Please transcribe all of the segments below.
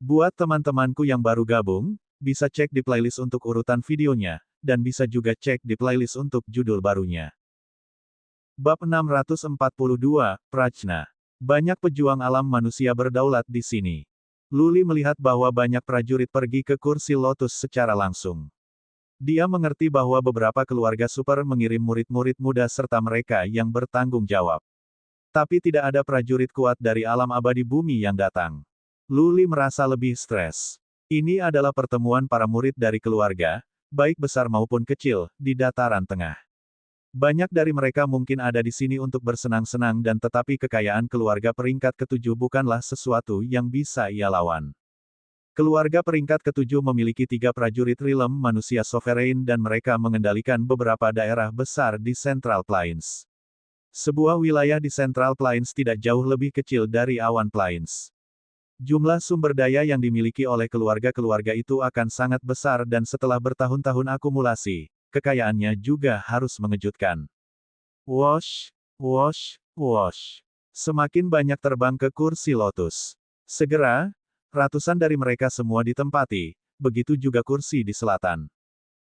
Buat teman-temanku yang baru gabung, bisa cek di playlist untuk urutan videonya, dan bisa juga cek di playlist untuk judul barunya. Bab 642, Prajna. Banyak pejuang alam manusia berdaulat di sini. Luli melihat bahwa banyak prajurit pergi ke kursi lotus secara langsung. Dia mengerti bahwa beberapa keluarga super mengirim murid-murid muda serta mereka yang bertanggung jawab. Tapi tidak ada prajurit kuat dari alam abadi bumi yang datang. Luli merasa lebih stres. Ini adalah pertemuan para murid dari keluarga, baik besar maupun kecil, di dataran tengah. Banyak dari mereka mungkin ada di sini untuk bersenang-senang dan tetapi kekayaan keluarga peringkat ketujuh bukanlah sesuatu yang bisa ia lawan. Keluarga peringkat ketujuh memiliki 3 prajurit rilem manusia sovereign dan mereka mengendalikan beberapa daerah besar di Central Plains. Sebuah wilayah di Central Plains tidak jauh lebih kecil dari Awan Plains. Jumlah sumber daya yang dimiliki oleh keluarga-keluarga itu akan sangat besar dan setelah bertahun-tahun akumulasi, kekayaannya juga harus mengejutkan. Wosh, wosh, wosh. Semakin banyak terbang ke kursi lotus. Segera, ratusan dari mereka semua ditempati, begitu juga kursi di selatan.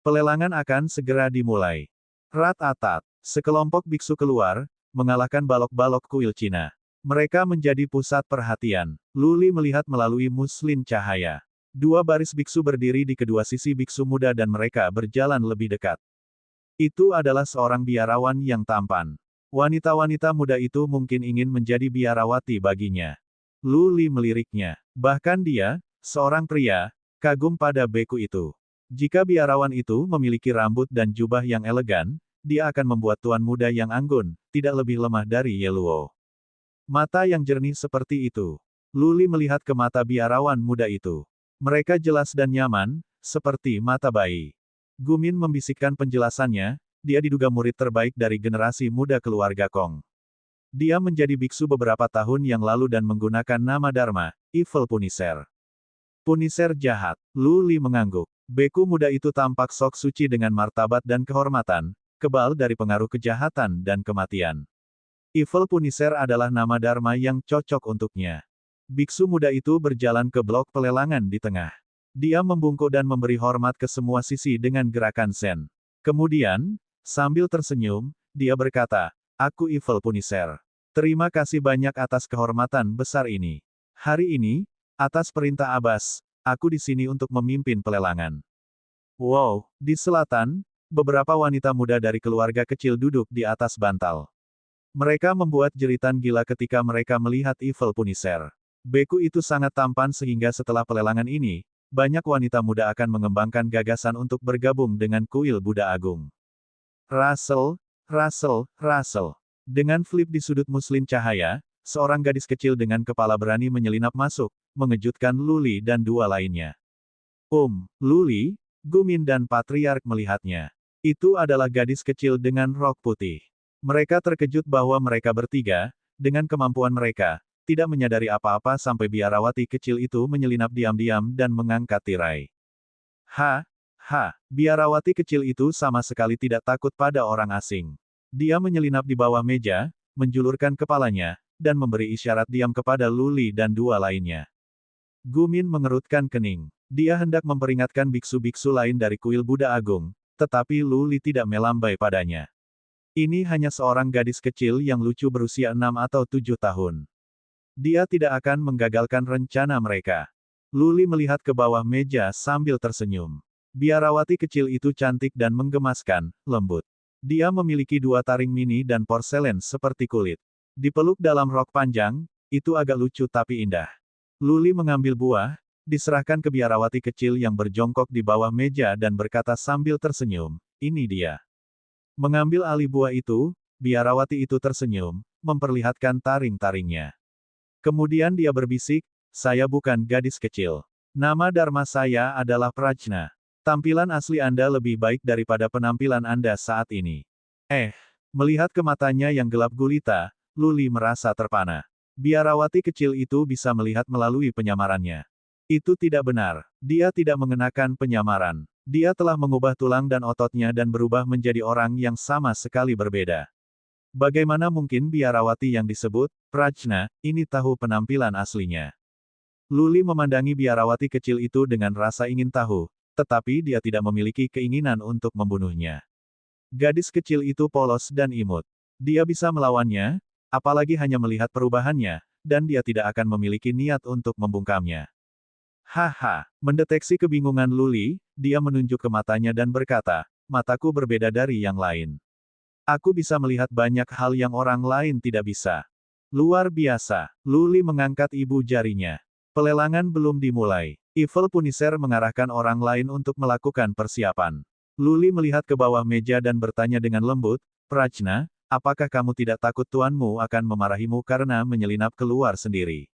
Pelelangan akan segera dimulai. Rat-atat, sekelompok biksu keluar, mengalahkan balok-balok kuil Cina. Mereka menjadi pusat perhatian. Luli melihat melalui muslin cahaya. 2 baris biksu berdiri di kedua sisi biksu muda dan mereka berjalan lebih dekat. Itu adalah seorang biarawan yang tampan. Wanita-wanita muda itu mungkin ingin menjadi biarawati baginya. Luli meliriknya. Bahkan dia, seorang pria, kagum pada beku itu. Jika biarawan itu memiliki rambut dan jubah yang elegan, dia akan membuat tuan muda yang anggun, tidak lebih lemah dari Yeluo. Mata yang jernih seperti itu. Luli melihat ke mata biarawan muda itu. Mereka jelas dan nyaman, seperti mata bayi. Gumin membisikkan penjelasannya, dia diduga murid terbaik dari generasi muda keluarga Kong. Dia menjadi biksu beberapa tahun yang lalu dan menggunakan nama Dharma, Evil Punisher. Punisher jahat. Luli mengangguk. Beku muda itu tampak sok suci dengan martabat dan kehormatan, kebal dari pengaruh kejahatan dan kematian. Evil Punisher adalah nama Dharma yang cocok untuknya. Biksu muda itu berjalan ke blok pelelangan di tengah. Dia membungkuk dan memberi hormat ke semua sisi dengan gerakan Zen. Kemudian, sambil tersenyum, dia berkata, "Aku Evil Punisher. Terima kasih banyak atas kehormatan besar ini. Hari ini, atas perintah Abbas, aku di sini untuk memimpin pelelangan." Wow, di selatan, beberapa wanita muda dari keluarga kecil duduk di atas bantal. Mereka membuat jeritan gila ketika mereka melihat Evil Punisher. Beku itu sangat tampan sehingga setelah pelelangan ini, banyak wanita muda akan mengembangkan gagasan untuk bergabung dengan kuil Buddha Agung. Russell, Russell, Russell. Dengan flip di sudut muslin cahaya, seorang gadis kecil dengan kepala berani menyelinap masuk, mengejutkan Luli dan 2 lainnya. Luli, Gumin dan Patriark melihatnya. Itu adalah gadis kecil dengan rok putih. Mereka terkejut bahwa mereka bertiga, dengan kemampuan mereka, tidak menyadari apa-apa sampai biarawati kecil itu menyelinap diam-diam dan mengangkat tirai. Biarawati kecil itu sama sekali tidak takut pada orang asing. Dia menyelinap di bawah meja, menjulurkan kepalanya, dan memberi isyarat diam kepada Luli dan 2 lainnya. Gumin mengerutkan kening. Dia hendak memperingatkan biksu-biksu lain dari kuil Buddha Agung, tetapi Luli tidak melambai padanya. Ini hanya seorang gadis kecil yang lucu berusia 6 atau 7 tahun. Dia tidak akan menggagalkan rencana mereka. Luli melihat ke bawah meja sambil tersenyum. Biarawati kecil itu cantik dan menggemaskan, lembut. Dia memiliki 2 taring mini dan porselen seperti kulit. Dipeluk dalam rok panjang, itu agak lucu tapi indah. Luli mengambil buah, diserahkan ke biarawati kecil yang berjongkok di bawah meja dan berkata sambil tersenyum, "Ini dia." Mengambil alih buah itu, biarawati itu tersenyum, memperlihatkan taring-taringnya. Kemudian dia berbisik, "Saya bukan gadis kecil. Nama Dharma saya adalah Prajna. Tampilan asli Anda lebih baik daripada penampilan Anda saat ini." Melihat ke matanya yang gelap gulita, Luli merasa terpana. Biarawati kecil itu bisa melihat melalui penyamarannya. Itu tidak benar. Dia tidak mengenakan penyamaran. Dia telah mengubah tulang dan ototnya dan berubah menjadi orang yang sama sekali berbeda. Bagaimana mungkin biarawati yang disebut Prajna ini tahu penampilan aslinya? Luli memandangi biarawati kecil itu dengan rasa ingin tahu, tetapi dia tidak memiliki keinginan untuk membunuhnya. Gadis kecil itu polos dan imut. Dia bisa melawannya, apalagi hanya melihat perubahannya, dan dia tidak akan memiliki niat untuk membungkamnya. Haha, mendeteksi kebingungan Luli, dia menunjuk ke matanya dan berkata, mataku berbeda dari yang lain. Aku bisa melihat banyak hal yang orang lain tidak bisa. Luar biasa. Luli mengangkat ibu jarinya. Pelelangan belum dimulai. Evil Punisher mengarahkan orang lain untuk melakukan persiapan. Luli melihat ke bawah meja dan bertanya dengan lembut, Prajna, apakah kamu tidak takut tuanmu akan memarahimu karena menyelinap keluar sendiri?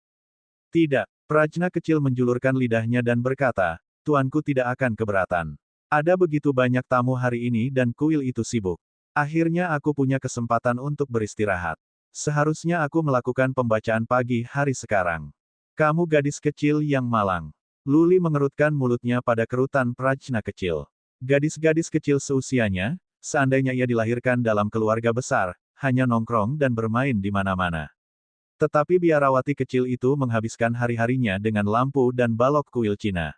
Tidak. Prajna kecil menjulurkan lidahnya dan berkata, tuanku tidak akan keberatan. Ada begitu banyak tamu hari ini dan kuil itu sibuk. Akhirnya aku punya kesempatan untuk beristirahat. Seharusnya aku melakukan pembacaan pagi hari sekarang. Kamu gadis kecil yang malang. Luli mengerutkan mulutnya pada kerutan Prajna kecil. Gadis-gadis kecil seusianya, seandainya ia dilahirkan dalam keluarga besar, hanya nongkrong dan bermain di mana-mana. Tetapi biarawati kecil itu menghabiskan hari-harinya dengan lampu dan balok kuil Cina.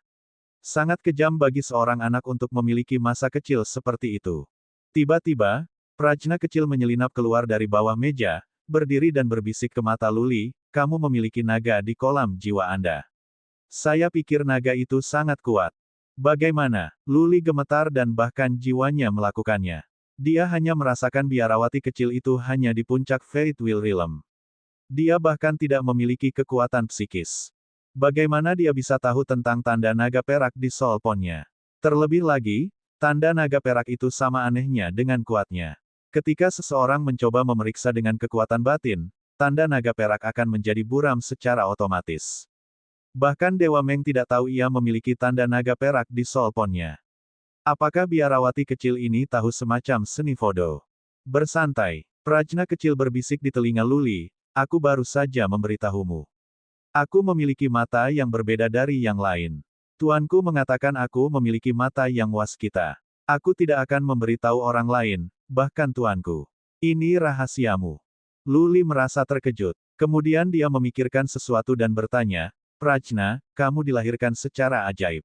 Sangat kejam bagi seorang anak untuk memiliki masa kecil seperti itu. Tiba-tiba, Prajna kecil menyelinap keluar dari bawah meja, berdiri dan berbisik ke mata Luli, kamu memiliki naga di kolam jiwa Anda. Saya pikir naga itu sangat kuat. Bagaimana? Luli gemetar dan bahkan jiwanya melakukannya. Dia hanya merasakan biarawati kecil itu hanya di puncak Fate Will Realm. Dia bahkan tidak memiliki kekuatan psikis. Bagaimana dia bisa tahu tentang tanda naga perak di solponnya? Terlebih lagi, tanda naga perak itu sama anehnya dengan kuatnya. Ketika seseorang mencoba memeriksa dengan kekuatan batin, tanda naga perak akan menjadi buram secara otomatis. Bahkan Dewa Meng tidak tahu ia memiliki tanda naga perak di solponnya. Apakah biarawati kecil ini tahu semacam seni voodoo? Bersantai. Prajna kecil berbisik di telinga Luli, aku baru saja memberitahumu. Aku memiliki mata yang berbeda dari yang lain. Tuanku mengatakan aku memiliki mata yang waskita. Aku tidak akan memberitahu orang lain, bahkan tuanku. Ini rahasiamu. Luli merasa terkejut. Kemudian dia memikirkan sesuatu dan bertanya, Prajna, kamu dilahirkan secara ajaib.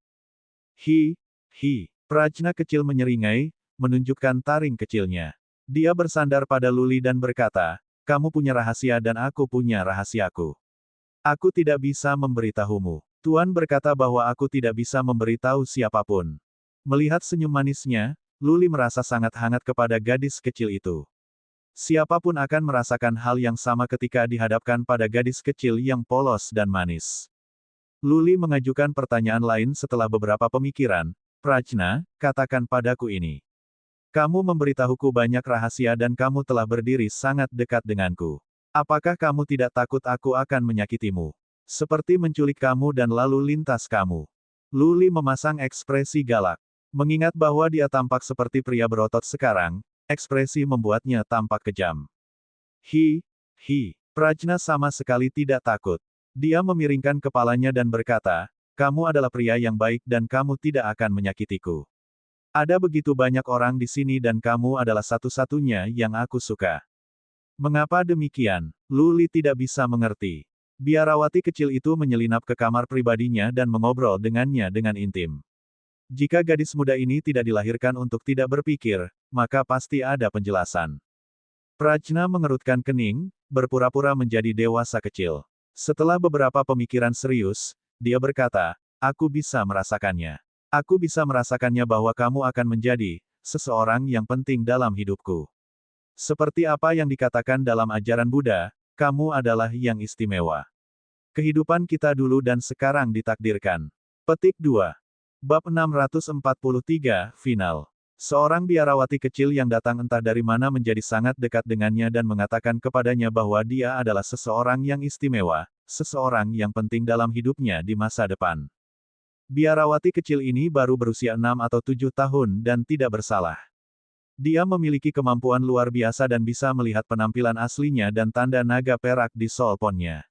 Hi. Prajna kecil menyeringai, menunjukkan taring kecilnya. Dia bersandar pada Luli dan berkata, kamu punya rahasia dan aku punya rahasiaku. Aku tidak bisa memberitahumu. Tuan berkata bahwa aku tidak bisa memberitahu siapapun. Melihat senyum manisnya, Luli merasa sangat hangat kepada gadis kecil itu. Siapapun akan merasakan hal yang sama ketika dihadapkan pada gadis kecil yang polos dan manis. Luli mengajukan pertanyaan lain setelah beberapa pemikiran, Prajna, katakan padaku ini. Kamu memberitahuku banyak rahasia dan kamu telah berdiri sangat dekat denganku. Apakah kamu tidak takut aku akan menyakitimu? Seperti menculik kamu dan lalu lintas kamu. Luli memasang ekspresi galak. Mengingat bahwa dia tampak seperti pria berotot sekarang, ekspresi membuatnya tampak kejam. Hi. Prajna sama sekali tidak takut. Dia memiringkan kepalanya dan berkata, kamu adalah pria yang baik dan kamu tidak akan menyakitiku. Ada begitu banyak orang di sini dan kamu adalah satu-satunya yang aku suka. Mengapa demikian? Luli tidak bisa mengerti. Biarawati kecil itu menyelinap ke kamar pribadinya dan mengobrol dengannya dengan intim. Jika gadis muda ini tidak dilahirkan untuk tidak berpikir, maka pasti ada penjelasan. Prajna mengerutkan kening, berpura-pura menjadi dewasa kecil. Setelah beberapa pemikiran serius, dia berkata, aku bisa merasakannya. Aku bisa merasakannya bahwa kamu akan menjadi seseorang yang penting dalam hidupku. Seperti apa yang dikatakan dalam ajaran Buddha, kamu adalah yang istimewa. Kehidupan kita dulu dan sekarang ditakdirkan. Petik 2. Bab 643, Final. Seorang biarawati kecil yang datang entah dari mana menjadi sangat dekat dengannya dan mengatakan kepadanya bahwa dia adalah seseorang yang istimewa, seseorang yang penting dalam hidupnya di masa depan. Biarawati kecil ini baru berusia 6 atau 7 tahun dan tidak bersalah. Dia memiliki kemampuan luar biasa dan bisa melihat penampilan aslinya dan tanda naga perak di solponnya.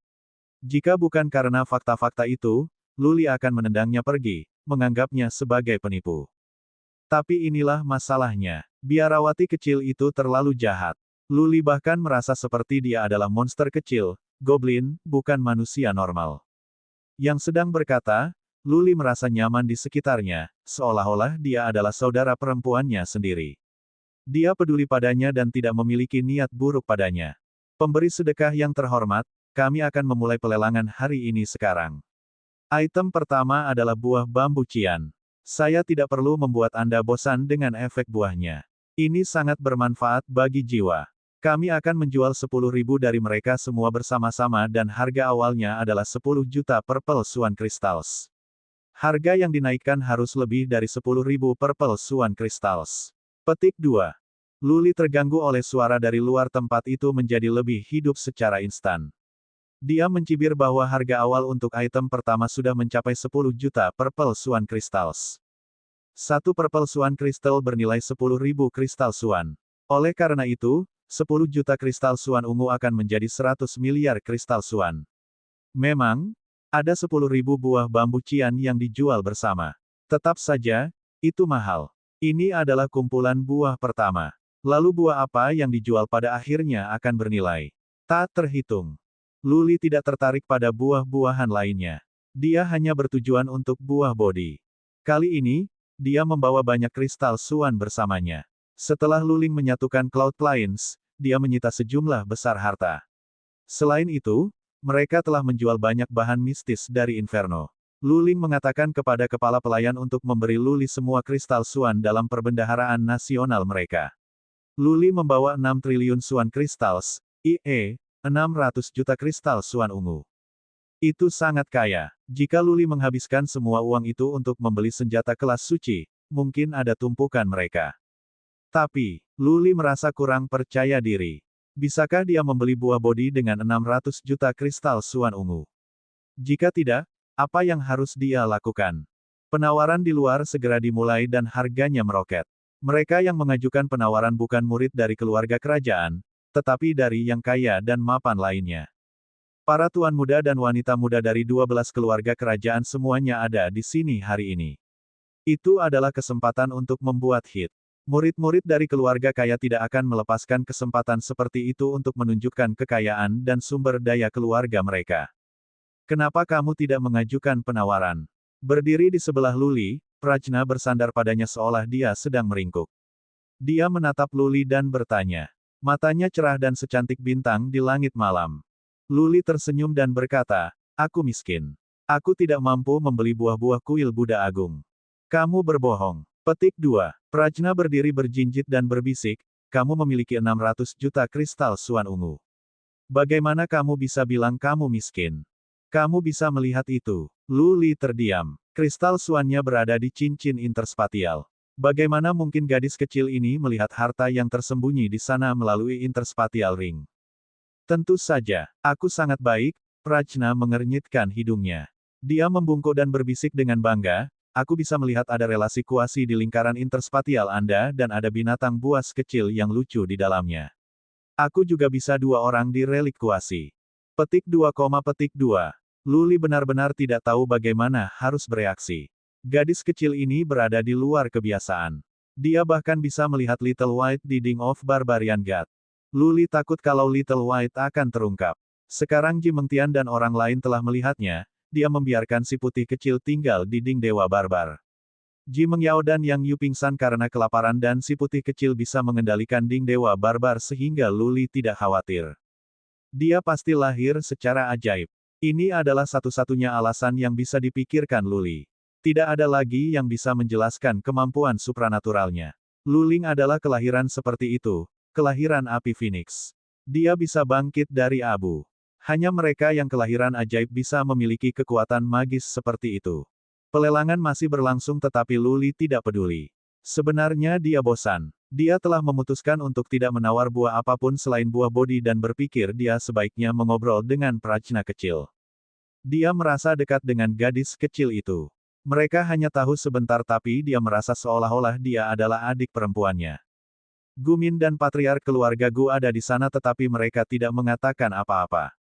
Jika bukan karena fakta-fakta itu, Luli akan menendangnya pergi, menganggapnya sebagai penipu. Tapi inilah masalahnya. Biarawati kecil itu terlalu jahat. Luli bahkan merasa seperti dia adalah monster kecil, goblin, bukan manusia normal. Yang sedang berkata, Luli merasa nyaman di sekitarnya, seolah-olah dia adalah saudara perempuannya sendiri. Dia peduli padanya dan tidak memiliki niat buruk padanya. Pemberi sedekah yang terhormat, kami akan memulai pelelangan hari ini sekarang. Item pertama adalah buah bambu cian. Saya tidak perlu membuat Anda bosan dengan efek buahnya. Ini sangat bermanfaat bagi jiwa. Kami akan menjual 10.000 dari mereka semua bersama-sama dan harga awalnya adalah 10 juta Purple Swan Crystals. Harga yang dinaikkan harus lebih dari 10.000 Purple Swan Crystals. Petik 2. Luli terganggu oleh suara dari luar tempat itu menjadi lebih hidup secara instan. Dia mencibir bahwa harga awal untuk item pertama sudah mencapai 10 juta Purple Swan Crystals. Satu Purple Swan Crystal bernilai 10.000 kristal Swan. Oleh karena itu, 10 juta kristal Swan ungu akan menjadi 100 miliar kristal Swan. Memang, ada 10.000 buah bambu cian yang dijual bersama. Tetap saja, itu mahal. Ini adalah kumpulan buah pertama. Lalu buah apa yang dijual pada akhirnya akan bernilai tak terhitung. Luli tidak tertarik pada buah-buahan lainnya. Dia hanya bertujuan untuk buah bodi. Kali ini, dia membawa banyak kristal Swan bersamanya. Setelah Luling menyatukan Cloud Plains, dia menyita sejumlah besar harta. Selain itu, mereka telah menjual banyak bahan mistis dari Inferno. Luling mengatakan kepada kepala pelayan untuk memberi Luli semua kristal Swan dalam perbendaharaan nasional mereka. Luli membawa 6 triliun Swan Crystals, i.e., 600 juta kristal Swan ungu. Itu sangat kaya. Jika Luli menghabiskan semua uang itu untuk membeli senjata kelas suci, mungkin ada tumpukan mereka. Tapi, Luli merasa kurang percaya diri. Bisakah dia membeli buah bodi dengan 600 juta kristal Swan ungu? Jika tidak, apa yang harus dia lakukan? Penawaran di luar segera dimulai dan harganya meroket. Mereka yang mengajukan penawaran bukan murid dari keluarga kerajaan, tetapi dari yang kaya dan mapan lainnya. Para tuan muda dan wanita muda dari 12 keluarga kerajaan semuanya ada di sini hari ini. Itu adalah kesempatan untuk membuat hit. Murid-murid dari keluarga kaya tidak akan melepaskan kesempatan seperti itu untuk menunjukkan kekayaan dan sumber daya keluarga mereka. Kenapa kamu tidak mengajukan penawaran? Berdiri di sebelah Luli, Prajna bersandar padanya seolah dia sedang meringkuk. Dia menatap Luli dan bertanya. Matanya cerah dan secantik bintang di langit malam. Luli tersenyum dan berkata, aku miskin. Aku tidak mampu membeli buah-buah kuil Buddha Agung. Kamu berbohong. Petik 2. Prajna berdiri berjinjit dan berbisik, kamu memiliki 600 juta kristal Swan ungu. Bagaimana kamu bisa bilang kamu miskin? Kamu bisa melihat itu. Luli terdiam. Kristal Swannya berada di cincin interspatial. Bagaimana mungkin gadis kecil ini melihat harta yang tersembunyi di sana melalui interspatial ring? Tentu saja, aku sangat baik, Prajna mengernyitkan hidungnya. Dia membungkuk dan berbisik dengan bangga, aku bisa melihat ada relasi kuasi di lingkaran interspatial Anda dan ada binatang buas kecil yang lucu di dalamnya. Aku juga bisa 2 orang di relik kuasi. Petik 2, petik 2. Luli benar-benar tidak tahu bagaimana harus bereaksi. Gadis kecil ini berada di luar kebiasaan. Dia bahkan bisa melihat Little White di Ding of Barbarian God. Luli takut kalau Little White akan terungkap. Sekarang Ji Mengtian dan orang lain telah melihatnya, dia membiarkan si putih kecil tinggal di Ding Dewa Barbar. Ji Mengyao dan Yang Yu pingsan karena kelaparan dan si putih kecil bisa mengendalikan Ding Dewa Barbar sehingga Luli tidak khawatir. Dia pasti lahir secara ajaib. Ini adalah satu-satunya alasan yang bisa dipikirkan Luli. Tidak ada lagi yang bisa menjelaskan kemampuan supranaturalnya. Luling adalah kelahiran seperti itu, kelahiran api Phoenix. Dia bisa bangkit dari abu. Hanya mereka yang kelahiran ajaib bisa memiliki kekuatan magis seperti itu. Pelelangan masih berlangsung tetapi Luli tidak peduli. Sebenarnya dia bosan. Dia telah memutuskan untuk tidak menawar buah apapun selain buah bodi dan berpikir dia sebaiknya mengobrol dengan Prajna kecil. Dia merasa dekat dengan gadis kecil itu. Mereka hanya tahu sebentar tapi dia merasa seolah-olah dia adalah adik perempuannya. Gumin dan patriark keluarga Gu ada di sana tetapi mereka tidak mengatakan apa-apa.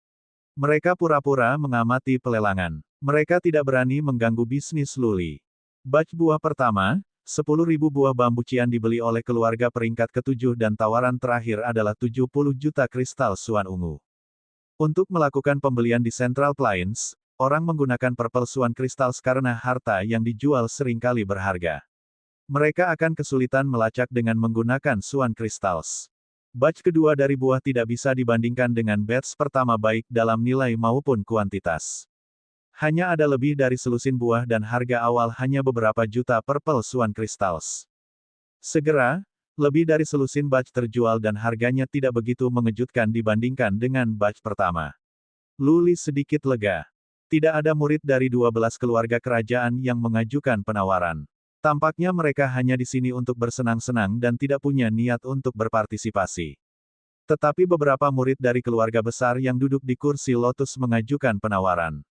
Mereka pura-pura mengamati pelelangan. Mereka tidak berani mengganggu bisnis Luli. Batch buah pertama, 10.000 buah bambu cian dibeli oleh keluarga peringkat ke-7 dan tawaran terakhir adalah 70 juta kristal Swan ungu. Untuk melakukan pembelian di Central Plains, orang menggunakan purple swan crystals karena harta yang dijual seringkali berharga. Mereka akan kesulitan melacak dengan menggunakan swan crystals. Batch kedua dari buah tidak bisa dibandingkan dengan batch pertama baik dalam nilai maupun kuantitas. Hanya ada lebih dari selusin buah dan harga awal hanya beberapa juta purple swan crystals. Segera, lebih dari selusin batch terjual dan harganya tidak begitu mengejutkan dibandingkan dengan batch pertama. Luli sedikit lega. Tidak ada murid dari 12 keluarga kerajaan yang mengajukan penawaran. Tampaknya mereka hanya di sini untuk bersenang-senang dan tidak punya niat untuk berpartisipasi. Tetapi beberapa murid dari keluarga besar yang duduk di kursi lotus mengajukan penawaran.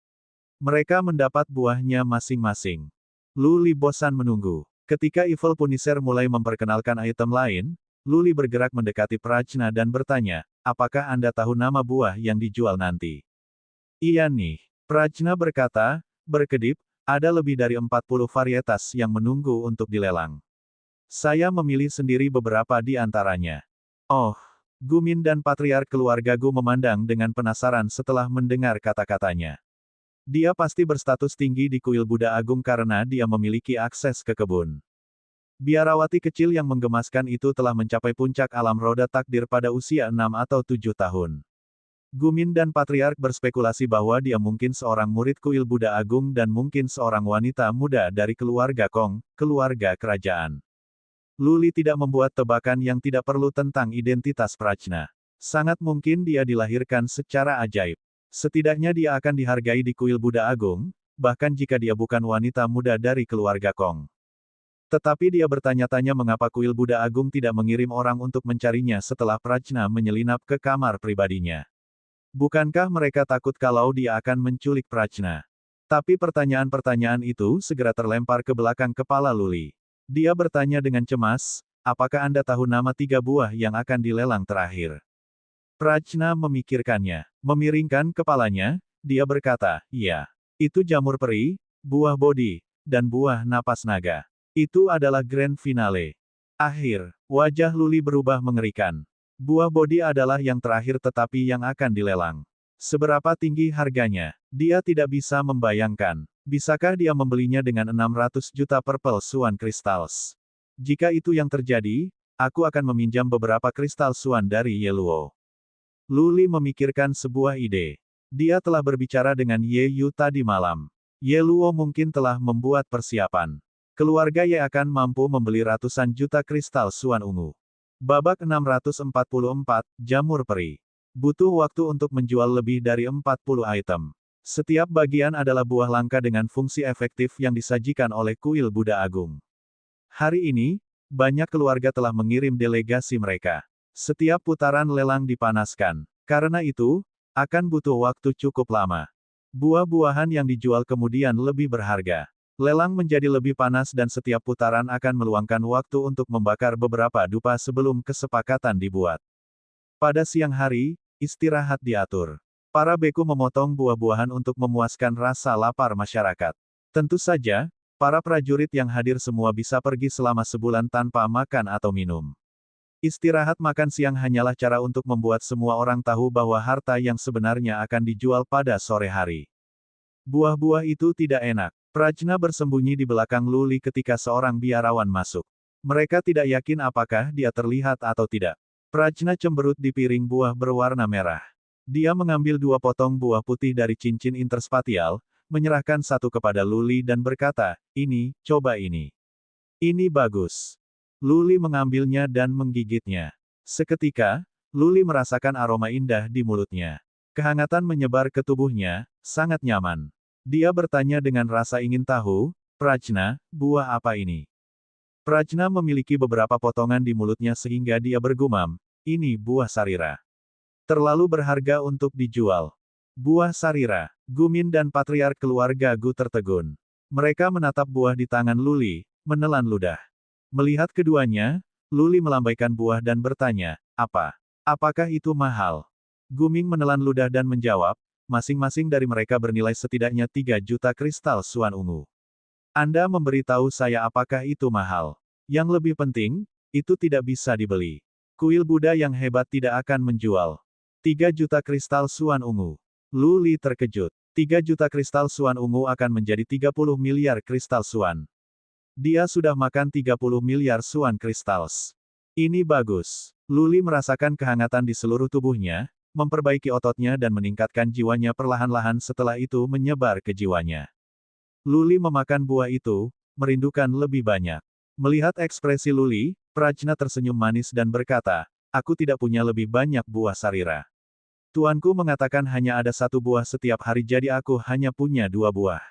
Mereka mendapat buahnya masing-masing. Luli bosan menunggu. Ketika Evil Punisher mulai memperkenalkan item lain, Luli bergerak mendekati Prajna dan bertanya, apakah Anda tahu nama buah yang dijual nanti? Iya nih, Prajna berkata, berkedip, ada lebih dari 40 varietas yang menunggu untuk dilelang. Saya memilih sendiri beberapa di antaranya. Oh, Gumin dan Patriark keluarga Gu memandang dengan penasaran setelah mendengar kata-katanya. Dia pasti berstatus tinggi di kuil Buddha Agung karena dia memiliki akses ke kebun. Biarawati kecil yang menggemaskan itu telah mencapai puncak alam roda takdir pada usia 6 atau 7 tahun. Gumin dan Patriark berspekulasi bahwa dia mungkin seorang murid kuil Buddha Agung dan mungkin seorang wanita muda dari keluarga Kong, keluarga kerajaan. Luli tidak membuat tebakan yang tidak perlu tentang identitas Prajna. Sangat mungkin dia dilahirkan secara ajaib. Setidaknya dia akan dihargai di kuil Buddha Agung, bahkan jika dia bukan wanita muda dari keluarga Kong. Tetapi dia bertanya-tanya mengapa kuil Buddha Agung tidak mengirim orang untuk mencarinya setelah Prajna menyelinap ke kamar pribadinya. Bukankah mereka takut kalau dia akan menculik Prajna? Tapi pertanyaan-pertanyaan itu segera terlempar ke belakang kepala Luli. Dia bertanya dengan cemas, apakah Anda tahu nama 3 buah yang akan dilelang terakhir? Prajna memikirkannya. Memiringkan kepalanya, dia berkata, iya. Itu jamur peri, buah bodi, dan buah napas naga. Itu adalah grand finale. Akhir, wajah Luli berubah mengerikan. Buah bodi adalah yang terakhir tetapi yang akan dilelang. Seberapa tinggi harganya? Dia tidak bisa membayangkan. Bisakah dia membelinya dengan 600 juta purple swan crystals? Jika itu yang terjadi, aku akan meminjam beberapa kristal swan dari Yeluo. Luli memikirkan sebuah ide. Dia telah berbicara dengan Ye Yu tadi malam. Yeluo mungkin telah membuat persiapan. Keluarga Ye akan mampu membeli ratusan juta kristal swan ungu. Babak 644, Jamur Peri. Butuh waktu untuk menjual lebih dari 40 item. Setiap bagian adalah buah langka dengan fungsi efektif yang disajikan oleh kuil Buddha Agung. Hari ini, banyak keluarga telah mengirim delegasi mereka. Setiap putaran lelang dipanaskan. Karena itu, akan butuh waktu cukup lama. Buah-buahan yang dijual kemudian lebih berharga. Lelang menjadi lebih panas dan setiap putaran akan meluangkan waktu untuk membakar beberapa dupa sebelum kesepakatan dibuat. Pada siang hari, istirahat diatur. Para beku memotong buah-buahan untuk memuaskan rasa lapar masyarakat. Tentu saja, para prajurit yang hadir semua bisa pergi selama sebulan tanpa makan atau minum. Istirahat makan siang hanyalah cara untuk membuat semua orang tahu bahwa harta yang sebenarnya akan dijual pada sore hari. Buah-buah itu tidak enak. Prajna bersembunyi di belakang Luli ketika seorang biarawan masuk. Mereka tidak yakin apakah dia terlihat atau tidak. Prajna cemberut di piring buah berwarna merah. Dia mengambil 2 potong buah putih dari cincin interspatial, menyerahkan satu kepada Luli dan berkata, ini, coba ini. Ini bagus. Luli mengambilnya dan menggigitnya. Seketika, Luli merasakan aroma indah di mulutnya. Kehangatan menyebar ke tubuhnya, sangat nyaman. Dia bertanya dengan rasa ingin tahu, Prajna, buah apa ini? Prajna memiliki beberapa potongan di mulutnya sehingga dia bergumam, ini buah sarira. Terlalu berharga untuk dijual. Buah sarira. Gumin dan Patriark keluarga Gu tertegun. Mereka menatap buah di tangan Luli, menelan ludah. Melihat keduanya, Luli melambaikan buah dan bertanya, apa? Apakah itu mahal? Guming menelan ludah dan menjawab, masing-masing dari mereka bernilai setidaknya 3 juta kristal swan ungu. Anda memberitahu saya apakah itu mahal. Yang lebih penting, itu tidak bisa dibeli. Kuil Buddha yang hebat tidak akan menjual 3 juta kristal swan ungu. Luli terkejut. 3 juta kristal suan ungu akan menjadi 30 miliar kristal suan. Dia sudah makan 30 miliar suan kristals. Ini bagus. Luli merasakan kehangatan di seluruh tubuhnya, memperbaiki ototnya dan meningkatkan jiwanya perlahan-lahan setelah itu menyebar ke jiwanya. Luli memakan buah itu, merindukan lebih banyak. Melihat ekspresi Luli, Prajna tersenyum manis dan berkata, aku tidak punya lebih banyak buah sarira. Tuanku mengatakan hanya ada 1 buah setiap hari jadi aku hanya punya 2 buah.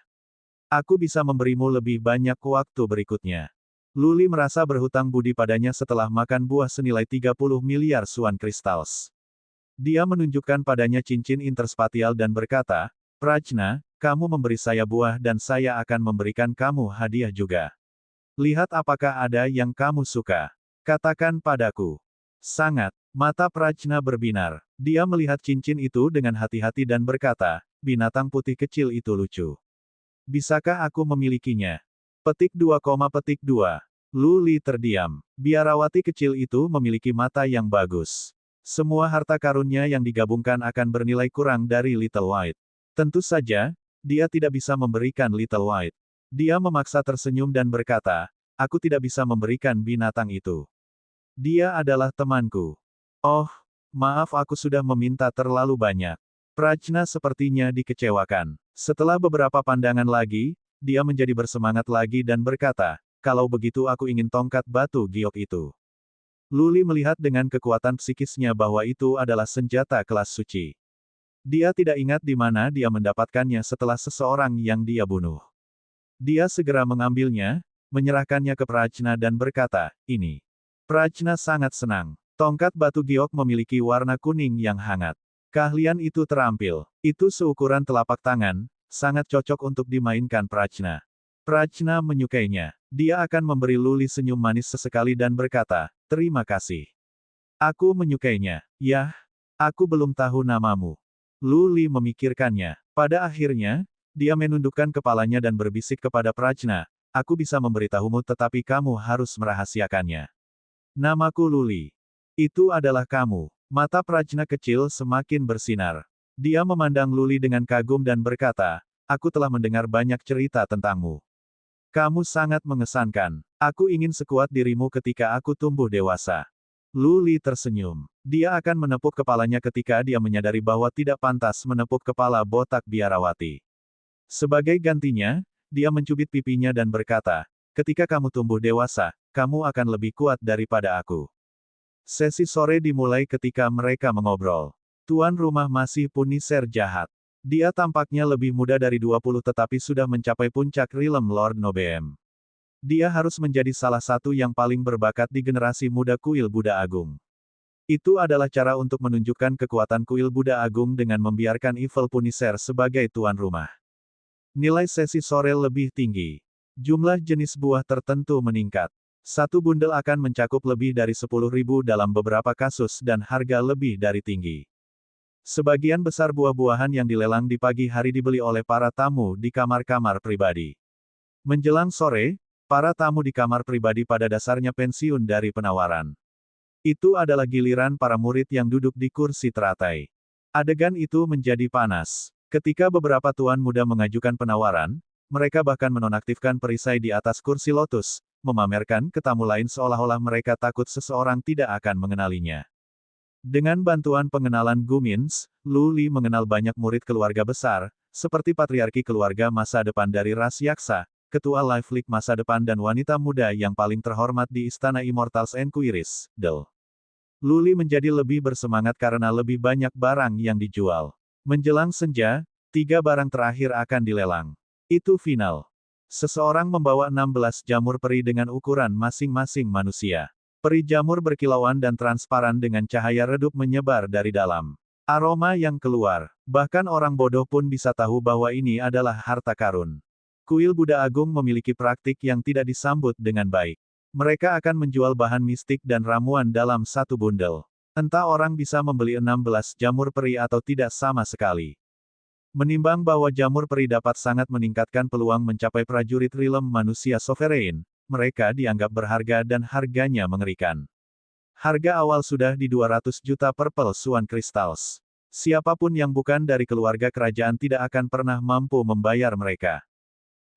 Aku bisa memberimu lebih banyak waktu berikutnya. Luli merasa berhutang budi padanya setelah makan buah senilai 30 miliar suan kristals. Dia menunjukkan padanya cincin interspatial dan berkata, Prajna, kamu memberi saya buah dan saya akan memberikan kamu hadiah juga. Lihat apakah ada yang kamu suka. Katakan padaku. Sangat. Mata Prajna berbinar. Dia melihat cincin itu dengan hati-hati dan berkata, binatang putih kecil itu lucu. Bisakah aku memilikinya? Petik 2, petik 2. Luli terdiam. Biarawati kecil itu memiliki mata yang bagus. Semua harta karunnya yang digabungkan akan bernilai kurang dari Little White. Tentu saja, dia tidak bisa memberikan Little White. Dia memaksa tersenyum dan berkata, aku tidak bisa memberikan binatang itu. Dia adalah temanku. Oh, maaf aku sudah meminta terlalu banyak. Prajna sepertinya dikecewakan. Setelah beberapa pandangan lagi, dia menjadi bersemangat lagi dan berkata, kalau begitu aku ingin tongkat batu giok itu. Luli melihat dengan kekuatan psikisnya bahwa itu adalah senjata kelas suci. Dia tidak ingat di mana dia mendapatkannya setelah seseorang yang dia bunuh. Dia segera mengambilnya, menyerahkannya ke Prajna dan berkata, ini. Prajna sangat senang. Tongkat batu giok memiliki warna kuning yang hangat. Keahlian itu terampil. Itu seukuran telapak tangan, sangat cocok untuk dimainkan Prajna. Prajna menyukainya. Dia akan memberi Luli senyum manis sesekali dan berkata, terima kasih. Aku menyukainya. Yah, aku belum tahu namamu. Luli memikirkannya. Pada akhirnya, dia menundukkan kepalanya dan berbisik kepada Prajna, aku bisa memberitahumu tetapi kamu harus merahasiakannya. Namaku Luli. Itu adalah kamu. Mata Prajna kecil semakin bersinar. Dia memandang Luli dengan kagum dan berkata, aku telah mendengar banyak cerita tentangmu. Kamu sangat mengesankan. Aku ingin sekuat dirimu ketika aku tumbuh dewasa. Luli tersenyum. Dia akan menepuk kepalanya ketika dia menyadari bahwa tidak pantas menepuk kepala botak biarawati. Sebagai gantinya, dia mencubit pipinya dan berkata, ketika kamu tumbuh dewasa, kamu akan lebih kuat daripada aku. Sesi sore dimulai ketika mereka mengobrol. Tuan rumah masih Punisher jahat. Dia tampaknya lebih muda dari 20 tetapi sudah mencapai puncak Realm Lord Nobeem. Dia harus menjadi salah satu yang paling berbakat di generasi muda kuil Buddha Agung. Itu adalah cara untuk menunjukkan kekuatan kuil Buddha Agung dengan membiarkan Evil Punisher sebagai tuan rumah. Nilai sesi sore lebih tinggi. Jumlah jenis buah tertentu meningkat. Satu bundel akan mencakup lebih dari 10.000 dalam beberapa kasus dan harga lebih dari tinggi. Sebagian besar buah-buahan yang dilelang di pagi hari dibeli oleh para tamu di kamar-kamar pribadi. Menjelang sore, para tamu di kamar pribadi pada dasarnya pensiun dari penawaran. Itu adalah giliran para murid yang duduk di kursi teratai. Adegan itu menjadi panas. Ketika beberapa tuan muda mengajukan penawaran, mereka bahkan menonaktifkan perisai di atas kursi lotus, memamerkan ke tamu lain seolah-olah mereka takut seseorang tidak akan mengenalinya. Dengan bantuan pengenalan Gumins, Luli mengenal banyak murid keluarga besar, seperti patriarki keluarga masa depan dari ras Yaksa, ketua Life League masa depan dan wanita muda yang paling terhormat di Istana Immortals Enquiris, Del. Luli menjadi lebih bersemangat karena lebih banyak barang yang dijual. Menjelang senja, 3 barang terakhir akan dilelang. Itu final. Seseorang membawa 16 jamur peri dengan ukuran masing-masing manusia. Peri jamur berkilauan dan transparan dengan cahaya redup menyebar dari dalam. Aroma yang keluar. Bahkan orang bodoh pun bisa tahu bahwa ini adalah harta karun. Kuil Buddha Agung memiliki praktik yang tidak disambut dengan baik. Mereka akan menjual bahan mistik dan ramuan dalam satu bundel. Entah orang bisa membeli 16 jamur peri atau tidak sama sekali. Menimbang bahwa jamur peri dapat sangat meningkatkan peluang mencapai prajurit Realm manusia sovereign, mereka dianggap berharga dan harganya mengerikan. Harga awal sudah di 200 juta purple swan crystals. Siapapun yang bukan dari keluarga kerajaan tidak akan pernah mampu membayar mereka.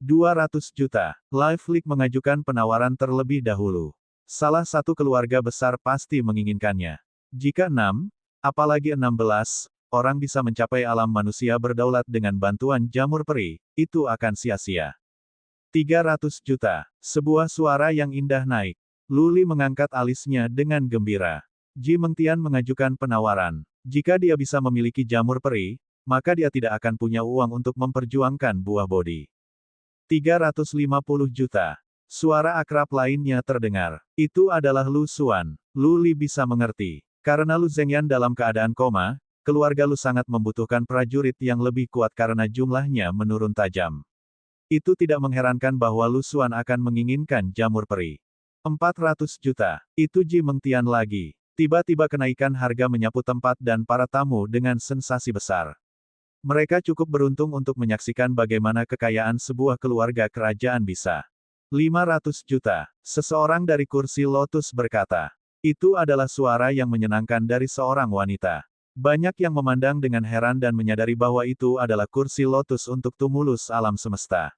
200 juta. Live League mengajukan penawaran terlebih dahulu. Salah satu keluarga besar pasti menginginkannya. Jika 6, apalagi 16, orang bisa mencapai alam manusia berdaulat dengan bantuan jamur peri, itu akan sia-sia. 300 juta. Sebuah suara yang indah naik. Luli mengangkat alisnya dengan gembira. Ji Mengtian mengajukan penawaran. Jika dia bisa memiliki jamur peri, maka dia tidak akan punya uang untuk memperjuangkan buah bodi. 350 juta. Suara akrab lainnya terdengar. Itu adalah Lu Xuan. Lu Li bisa mengerti. Karena Lu Zhengyan dalam keadaan koma, keluarga Lu sangat membutuhkan prajurit yang lebih kuat karena jumlahnya menurun tajam. Itu tidak mengherankan bahwa Lu Xuan akan menginginkan jamur peri. 400 juta. Itu Ji Mengtian lagi. Tiba-tiba kenaikan harga menyapu tempat dan para tamu dengan sensasi besar. Mereka cukup beruntung untuk menyaksikan bagaimana kekayaan sebuah keluarga kerajaan bisa. 500 juta. Seseorang dari kursi lotus berkata. Itu adalah suara yang menyenangkan dari seorang wanita. Banyak yang memandang dengan heran dan menyadari bahwa itu adalah kursi lotus untuk tumulus alam semesta.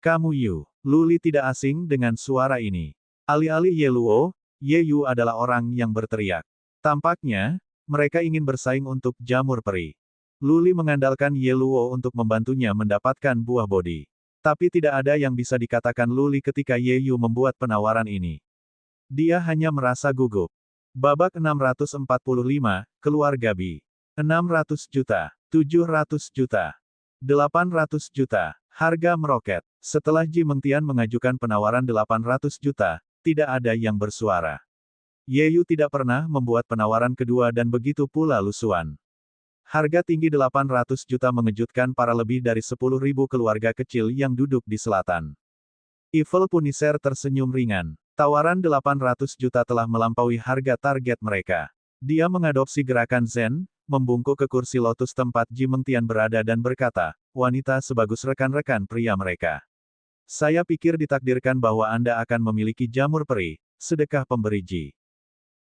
Kamu Yu. Luli tidak asing dengan suara ini. Alih-alih Ye Luo, Ye Yu adalah orang yang berteriak. Tampaknya, mereka ingin bersaing untuk jamur peri. Luli mengandalkan Ye Luo untuk membantunya mendapatkan buah bodi. Tapi tidak ada yang bisa dikatakan Luli ketika Ye Yu membuat penawaran ini. Dia hanya merasa gugup. Babak 645, Keluarga Bi. 600 juta, 700 juta, 800 juta. Harga meroket. Setelah Ji Mengtian mengajukan penawaran 800 juta, tidak ada yang bersuara. Ye Yu tidak pernah membuat penawaran kedua dan begitu pula Lu Xuan. Harga tinggi 800 juta mengejutkan para lebih dari 10.000 keluarga kecil yang duduk di selatan. Evil Punisher tersenyum ringan. Tawaran 800 juta telah melampaui harga target mereka. Dia mengadopsi gerakan Zen, membungkuk ke kursi lotus tempat Ji Mengtian berada dan berkata, wanita sebagus rekan-rekan pria mereka. Saya pikir ditakdirkan bahwa Anda akan memiliki jamur peri, sedekah pemberi Ji.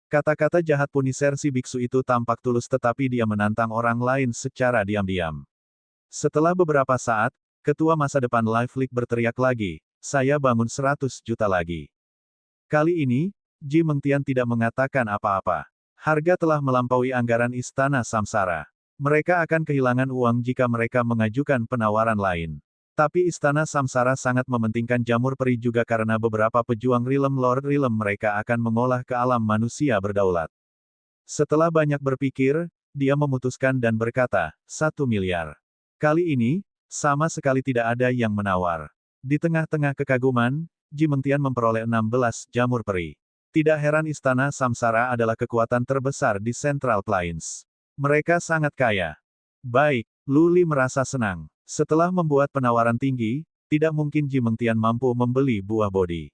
Kata-kata jahat Punisher si biksu itu tampak tulus tetapi dia menantang orang lain secara diam-diam. Setelah beberapa saat, ketua masa depan Live League berteriak lagi, saya bangun 100 juta lagi. Kali ini, Ji Mengtian tidak mengatakan apa-apa. Harga telah melampaui anggaran Istana Samsara. Mereka akan kehilangan uang jika mereka mengajukan penawaran lain. Tapi Istana Samsara sangat mementingkan jamur peri juga karena beberapa pejuang Realm Lord Realm mereka akan mengolah ke alam manusia berdaulat. Setelah banyak berpikir, dia memutuskan dan berkata, 1 miliar. Kali ini, sama sekali tidak ada yang menawar. Di tengah-tengah kekaguman, Ji Mengtian memperoleh 16 jamur peri. Tidak heran Istana Samsara adalah kekuatan terbesar di Central Plains. Mereka sangat kaya. Baik, Luli merasa senang. Setelah membuat penawaran tinggi, tidak mungkin Ji Mengtian mampu membeli buah bodi.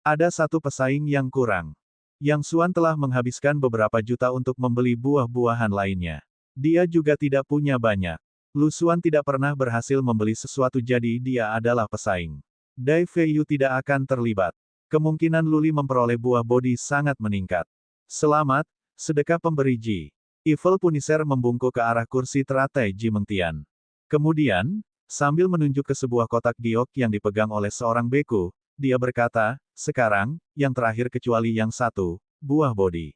Ada satu pesaing yang kurang. Yang Xuan telah menghabiskan beberapa juta untuk membeli buah-buahan lainnya. Dia juga tidak punya banyak. Lu Xuan tidak pernah berhasil membeli sesuatu jadi dia adalah pesaing. Dai Feiyu tidak akan terlibat. Kemungkinan Luli memperoleh buah bodi sangat meningkat. Selamat, sedekah pemberi Ji. Evil Punisher membungkuk ke arah kursi teratai Ji Mengtian. Kemudian, sambil menunjuk ke sebuah kotak giok yang dipegang oleh seorang beku, dia berkata, sekarang, yang terakhir kecuali yang satu, buah bodi.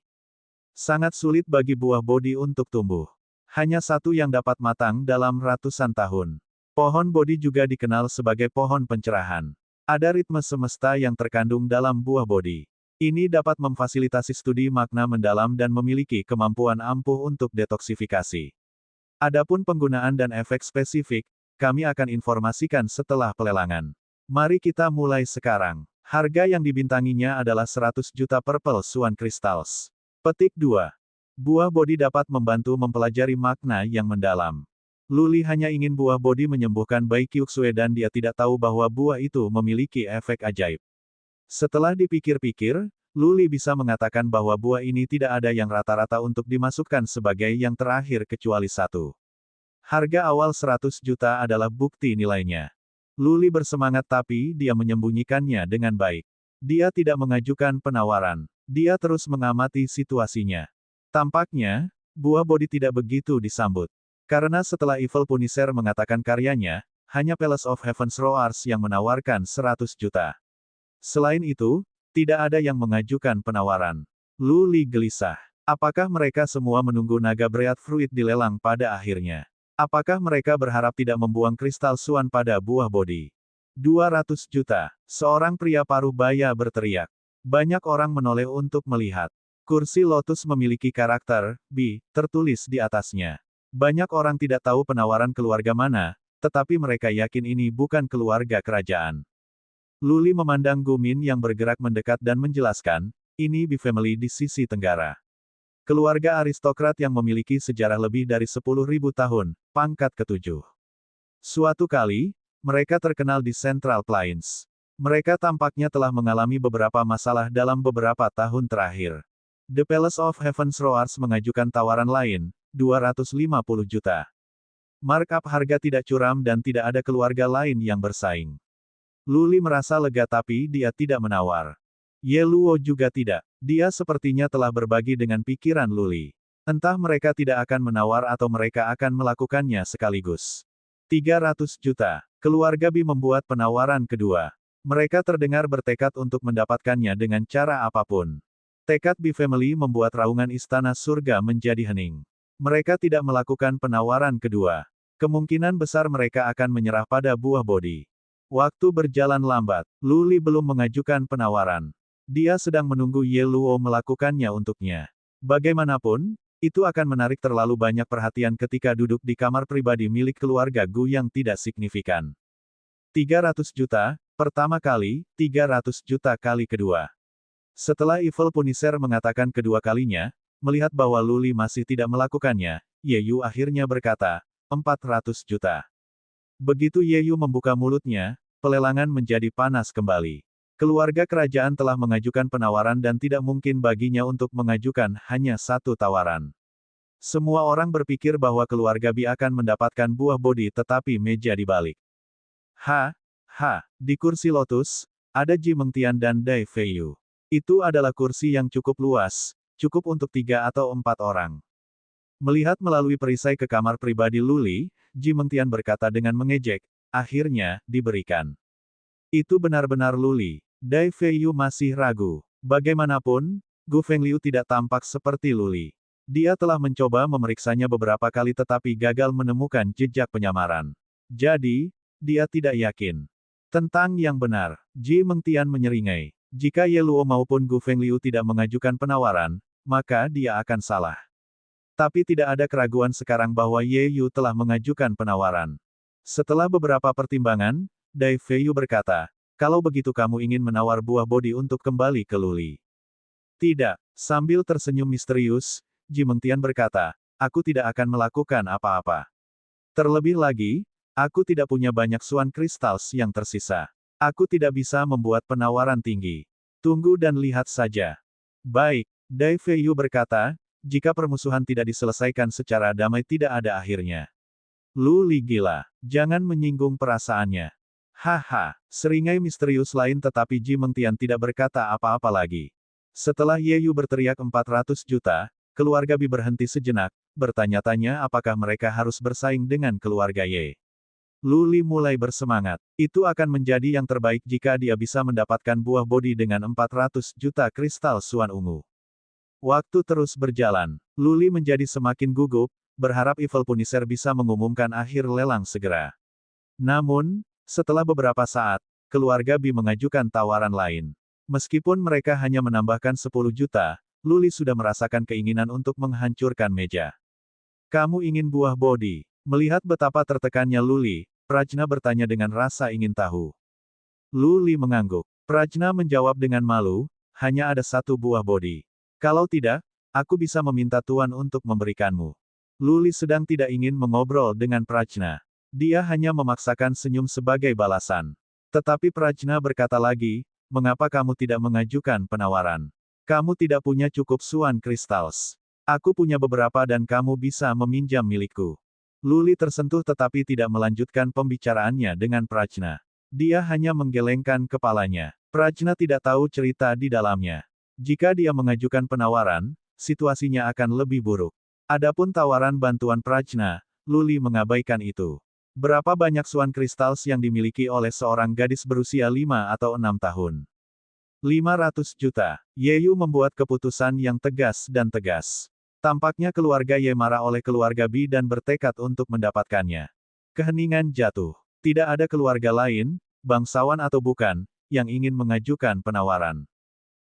Sangat sulit bagi buah bodi untuk tumbuh. Hanya satu yang dapat matang dalam ratusan tahun. Pohon bodi juga dikenal sebagai pohon pencerahan. Ada ritme semesta yang terkandung dalam buah bodi. Ini dapat memfasilitasi studi makna mendalam dan memiliki kemampuan ampuh untuk detoksifikasi. Adapun penggunaan dan efek spesifik, kami akan informasikan setelah pelelangan. Mari kita mulai sekarang. Harga yang dibintanginya adalah 100 juta Purple Swan Crystals. Petik 2. Buah bodi dapat membantu mempelajari makna yang mendalam. Luli hanya ingin buah bodi menyembuhkan Bai Qiuxue dan dia tidak tahu bahwa buah itu memiliki efek ajaib. Setelah dipikir-pikir, Luli bisa mengatakan bahwa buah ini tidak ada yang rata-rata untuk dimasukkan sebagai yang terakhir kecuali satu. Harga awal 100 juta adalah bukti nilainya. Luli bersemangat tapi dia menyembunyikannya dengan baik. Dia tidak mengajukan penawaran. Dia terus mengamati situasinya. Tampaknya, Buah bodi tidak begitu disambut. Karena setelah Evil Punisher mengatakan karyanya, hanya Palace of Heaven's Roars yang menawarkan 100 juta. Selain itu, tidak ada yang mengajukan penawaran. Lu Li gelisah. Apakah mereka semua menunggu naga Breath Fruit dilelang pada akhirnya? Apakah mereka berharap tidak membuang kristal Suan pada buah bodi? 200 juta. Seorang pria paruh baya berteriak. Banyak orang menoleh untuk melihat. Kursi Lotus memiliki karakter B tertulis di atasnya. Banyak orang tidak tahu penawaran keluarga mana, tetapi mereka yakin ini bukan keluarga kerajaan. Luli memandang Gumin yang bergerak mendekat dan menjelaskan, ini B Family di sisi tenggara. Keluarga aristokrat yang memiliki sejarah lebih dari 10.000 tahun, pangkat ketujuh. Suatu kali, mereka terkenal di Central Plains. Mereka tampaknya telah mengalami beberapa masalah dalam beberapa tahun terakhir. The Palace of Heaven's Roars mengajukan tawaran lain, 250 juta. Markup harga tidak curam dan tidak ada keluarga lain yang bersaing. Luli merasa lega tapi dia tidak menawar. Ye Luo juga tidak. Dia sepertinya telah berbagi dengan pikiran Luli. Entah mereka tidak akan menawar atau mereka akan melakukannya sekaligus. 300 juta. Keluarga Bi membuat penawaran kedua. Mereka terdengar bertekad untuk mendapatkannya dengan cara apapun. Tekad B Family membuat raungan istana surga menjadi hening. Mereka tidak melakukan penawaran kedua. Kemungkinan besar mereka akan menyerah pada buah bodi. Waktu berjalan lambat. Luli belum mengajukan penawaran. Dia sedang menunggu Ye Luo melakukannya untuknya. Bagaimanapun, itu akan menarik terlalu banyak perhatian ketika duduk di kamar pribadi milik keluarga Gu yang tidak signifikan. 300 juta, pertama kali, 300 juta kali kedua. Setelah Evil Punisher mengatakan kedua kalinya, melihat bahwa Luli masih tidak melakukannya, Ye Yu akhirnya berkata, 400 juta. Begitu Ye Yu membuka mulutnya, pelelangan menjadi panas kembali. Keluarga kerajaan telah mengajukan penawaran dan tidak mungkin baginya untuk mengajukan hanya satu tawaran. Semua orang berpikir bahwa keluarga Bi akan mendapatkan buah bodi tetapi meja dibalik. Di kursi Lotus, ada Ji Mengtian dan Dai Feiyu. Itu adalah kursi yang cukup luas, cukup untuk 3 atau 4 orang. Melihat melalui perisai ke kamar pribadi Luli, Ji Mengtian berkata dengan mengejek, akhirnya, diberikan. Itu benar-benar Luli. Dai Feiyu masih ragu. Bagaimanapun, Gu Fengliu tidak tampak seperti Luli. Dia telah mencoba memeriksanya beberapa kali tetapi gagal menemukan jejak penyamaran. Jadi, dia tidak yakin. Tentang yang benar, Ji Mengtian menyeringai. Jika Ye Luo maupun Gu Fengliu tidak mengajukan penawaran, maka dia akan salah. Tapi tidak ada keraguan sekarang bahwa Ye Yu telah mengajukan penawaran. Setelah beberapa pertimbangan, Dai Feiyu berkata, kalau begitu kamu ingin menawar buah bodi untuk kembali ke Luli. Tidak, sambil tersenyum misterius, Ji Mengtian berkata, aku tidak akan melakukan apa-apa. Terlebih lagi, aku tidak punya banyak Suan Crystals yang tersisa. Aku tidak bisa membuat penawaran tinggi. Tunggu dan lihat saja. Baik, Dai Feiyu berkata, jika permusuhan tidak diselesaikan secara damai tidak ada akhirnya. Lu Li gila. Jangan menyinggung perasaannya. Haha, seringai misterius lain tetapi Ji Mengtian tidak berkata apa-apa lagi. Setelah Ye Yu berteriak 400 juta, keluarga Bi berhenti sejenak, bertanya-tanya apakah mereka harus bersaing dengan keluarga Ye. Luli mulai bersemangat. Itu akan menjadi yang terbaik jika dia bisa mendapatkan buah bodi dengan 400 juta kristal Suan ungu. Waktu terus berjalan. Luli menjadi semakin gugup, berharap Evil Punisher bisa mengumumkan akhir lelang segera. Namun, setelah beberapa saat, keluarga Bi mengajukan tawaran lain. Meskipun mereka hanya menambahkan 10 juta, Luli sudah merasakan keinginan untuk menghancurkan meja. Kamu ingin buah bodi? Melihat betapa tertekannya Luli, Prajna bertanya dengan rasa ingin tahu. Luli mengangguk. Prajna menjawab dengan malu, hanya ada satu buah bodi. Kalau tidak, aku bisa meminta Tuan untuk memberikanmu. Luli sedang tidak ingin mengobrol dengan Prajna. Dia hanya memaksakan senyum sebagai balasan. Tetapi Prajna berkata lagi, mengapa kamu tidak mengajukan penawaran? Kamu tidak punya cukup Suan Crystals. Aku punya beberapa dan kamu bisa meminjam milikku. Luli tersentuh tetapi tidak melanjutkan pembicaraannya dengan Prajna. Dia hanya menggelengkan kepalanya. Prajna tidak tahu cerita di dalamnya. Jika dia mengajukan penawaran, situasinya akan lebih buruk. Adapun tawaran bantuan Prajna, Luli mengabaikan itu. Berapa banyak Swan Crystals yang dimiliki oleh seorang gadis berusia 5 atau 6 tahun? 500 juta. Ye Yu membuat keputusan yang tegas dan tegas. Tampaknya keluarga Ye marah oleh keluarga Bi dan bertekad untuk mendapatkannya. Keheningan jatuh. Tidak ada keluarga lain, bangsawan atau bukan, yang ingin mengajukan penawaran.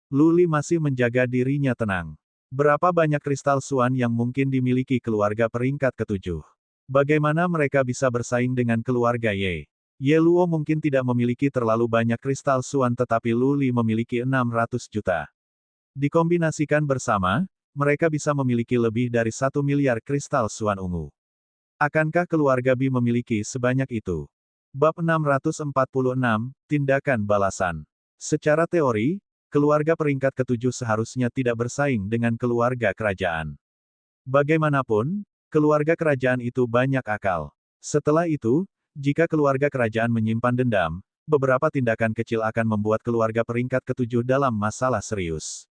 Luli masih menjaga dirinya tenang. Berapa banyak kristal Swan yang mungkin dimiliki keluarga peringkat ketujuh? Bagaimana mereka bisa bersaing dengan keluarga Ye? Ye Luo mungkin tidak memiliki terlalu banyak kristal Swan tetapi Luli memiliki 600 juta. Dikombinasikan bersama, mereka bisa memiliki lebih dari 1 miliar kristal Swan ungu. Akankah keluarga Bi memiliki sebanyak itu? Bab 646, Tindakan Balasan. Secara teori, keluarga peringkat ketujuh seharusnya tidak bersaing dengan keluarga kerajaan. Bagaimanapun, keluarga kerajaan itu banyak akal. Setelah itu, jika keluarga kerajaan menyimpan dendam, beberapa tindakan kecil akan membuat keluarga peringkat ketujuh dalam masalah serius.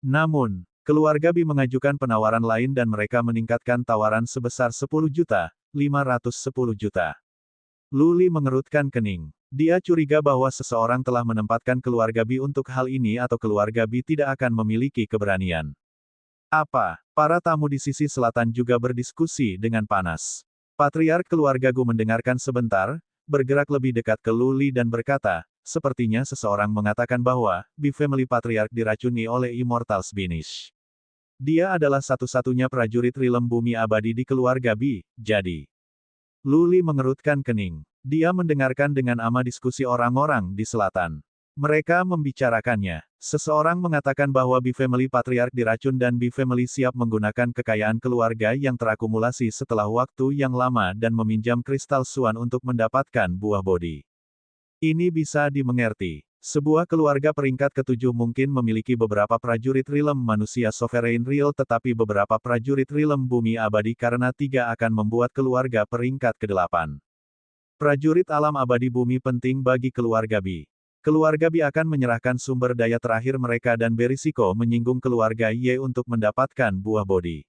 Namun, keluarga Bi mengajukan penawaran lain dan mereka meningkatkan tawaran sebesar 10 juta, 510 juta. Luli mengerutkan kening. Dia curiga bahwa seseorang telah menempatkan keluarga Bi untuk hal ini atau keluarga Bi tidak akan memiliki keberanian. Apa? Para tamu di sisi selatan juga berdiskusi dengan panas. Patriark keluarga Gu mendengarkan sebentar, bergerak lebih dekat ke Luli dan berkata, sepertinya seseorang mengatakan bahwa Bi Family Patriark diracuni oleh Immortals Binish. Dia adalah satu-satunya prajurit rilem bumi abadi di keluarga Bi, jadi. Luli mengerutkan kening. Dia mendengarkan dengan ama diskusi orang-orang di selatan. Mereka membicarakannya. Seseorang mengatakan bahwa Bi Family Patriark diracun dan Bi Family siap menggunakan kekayaan keluarga yang terakumulasi setelah waktu yang lama dan meminjam kristal Swan untuk mendapatkan buah bodi. Ini bisa dimengerti. Sebuah keluarga peringkat ketujuh mungkin memiliki beberapa prajurit rilem manusia sovereign real tetapi beberapa prajurit rilem bumi abadi karena tiga akan membuat keluarga peringkat ke-8. Prajurit alam abadi bumi penting bagi keluarga Bi. Keluarga Bi akan menyerahkan sumber daya terakhir mereka dan berisiko menyinggung keluarga Ye untuk mendapatkan buah bodi.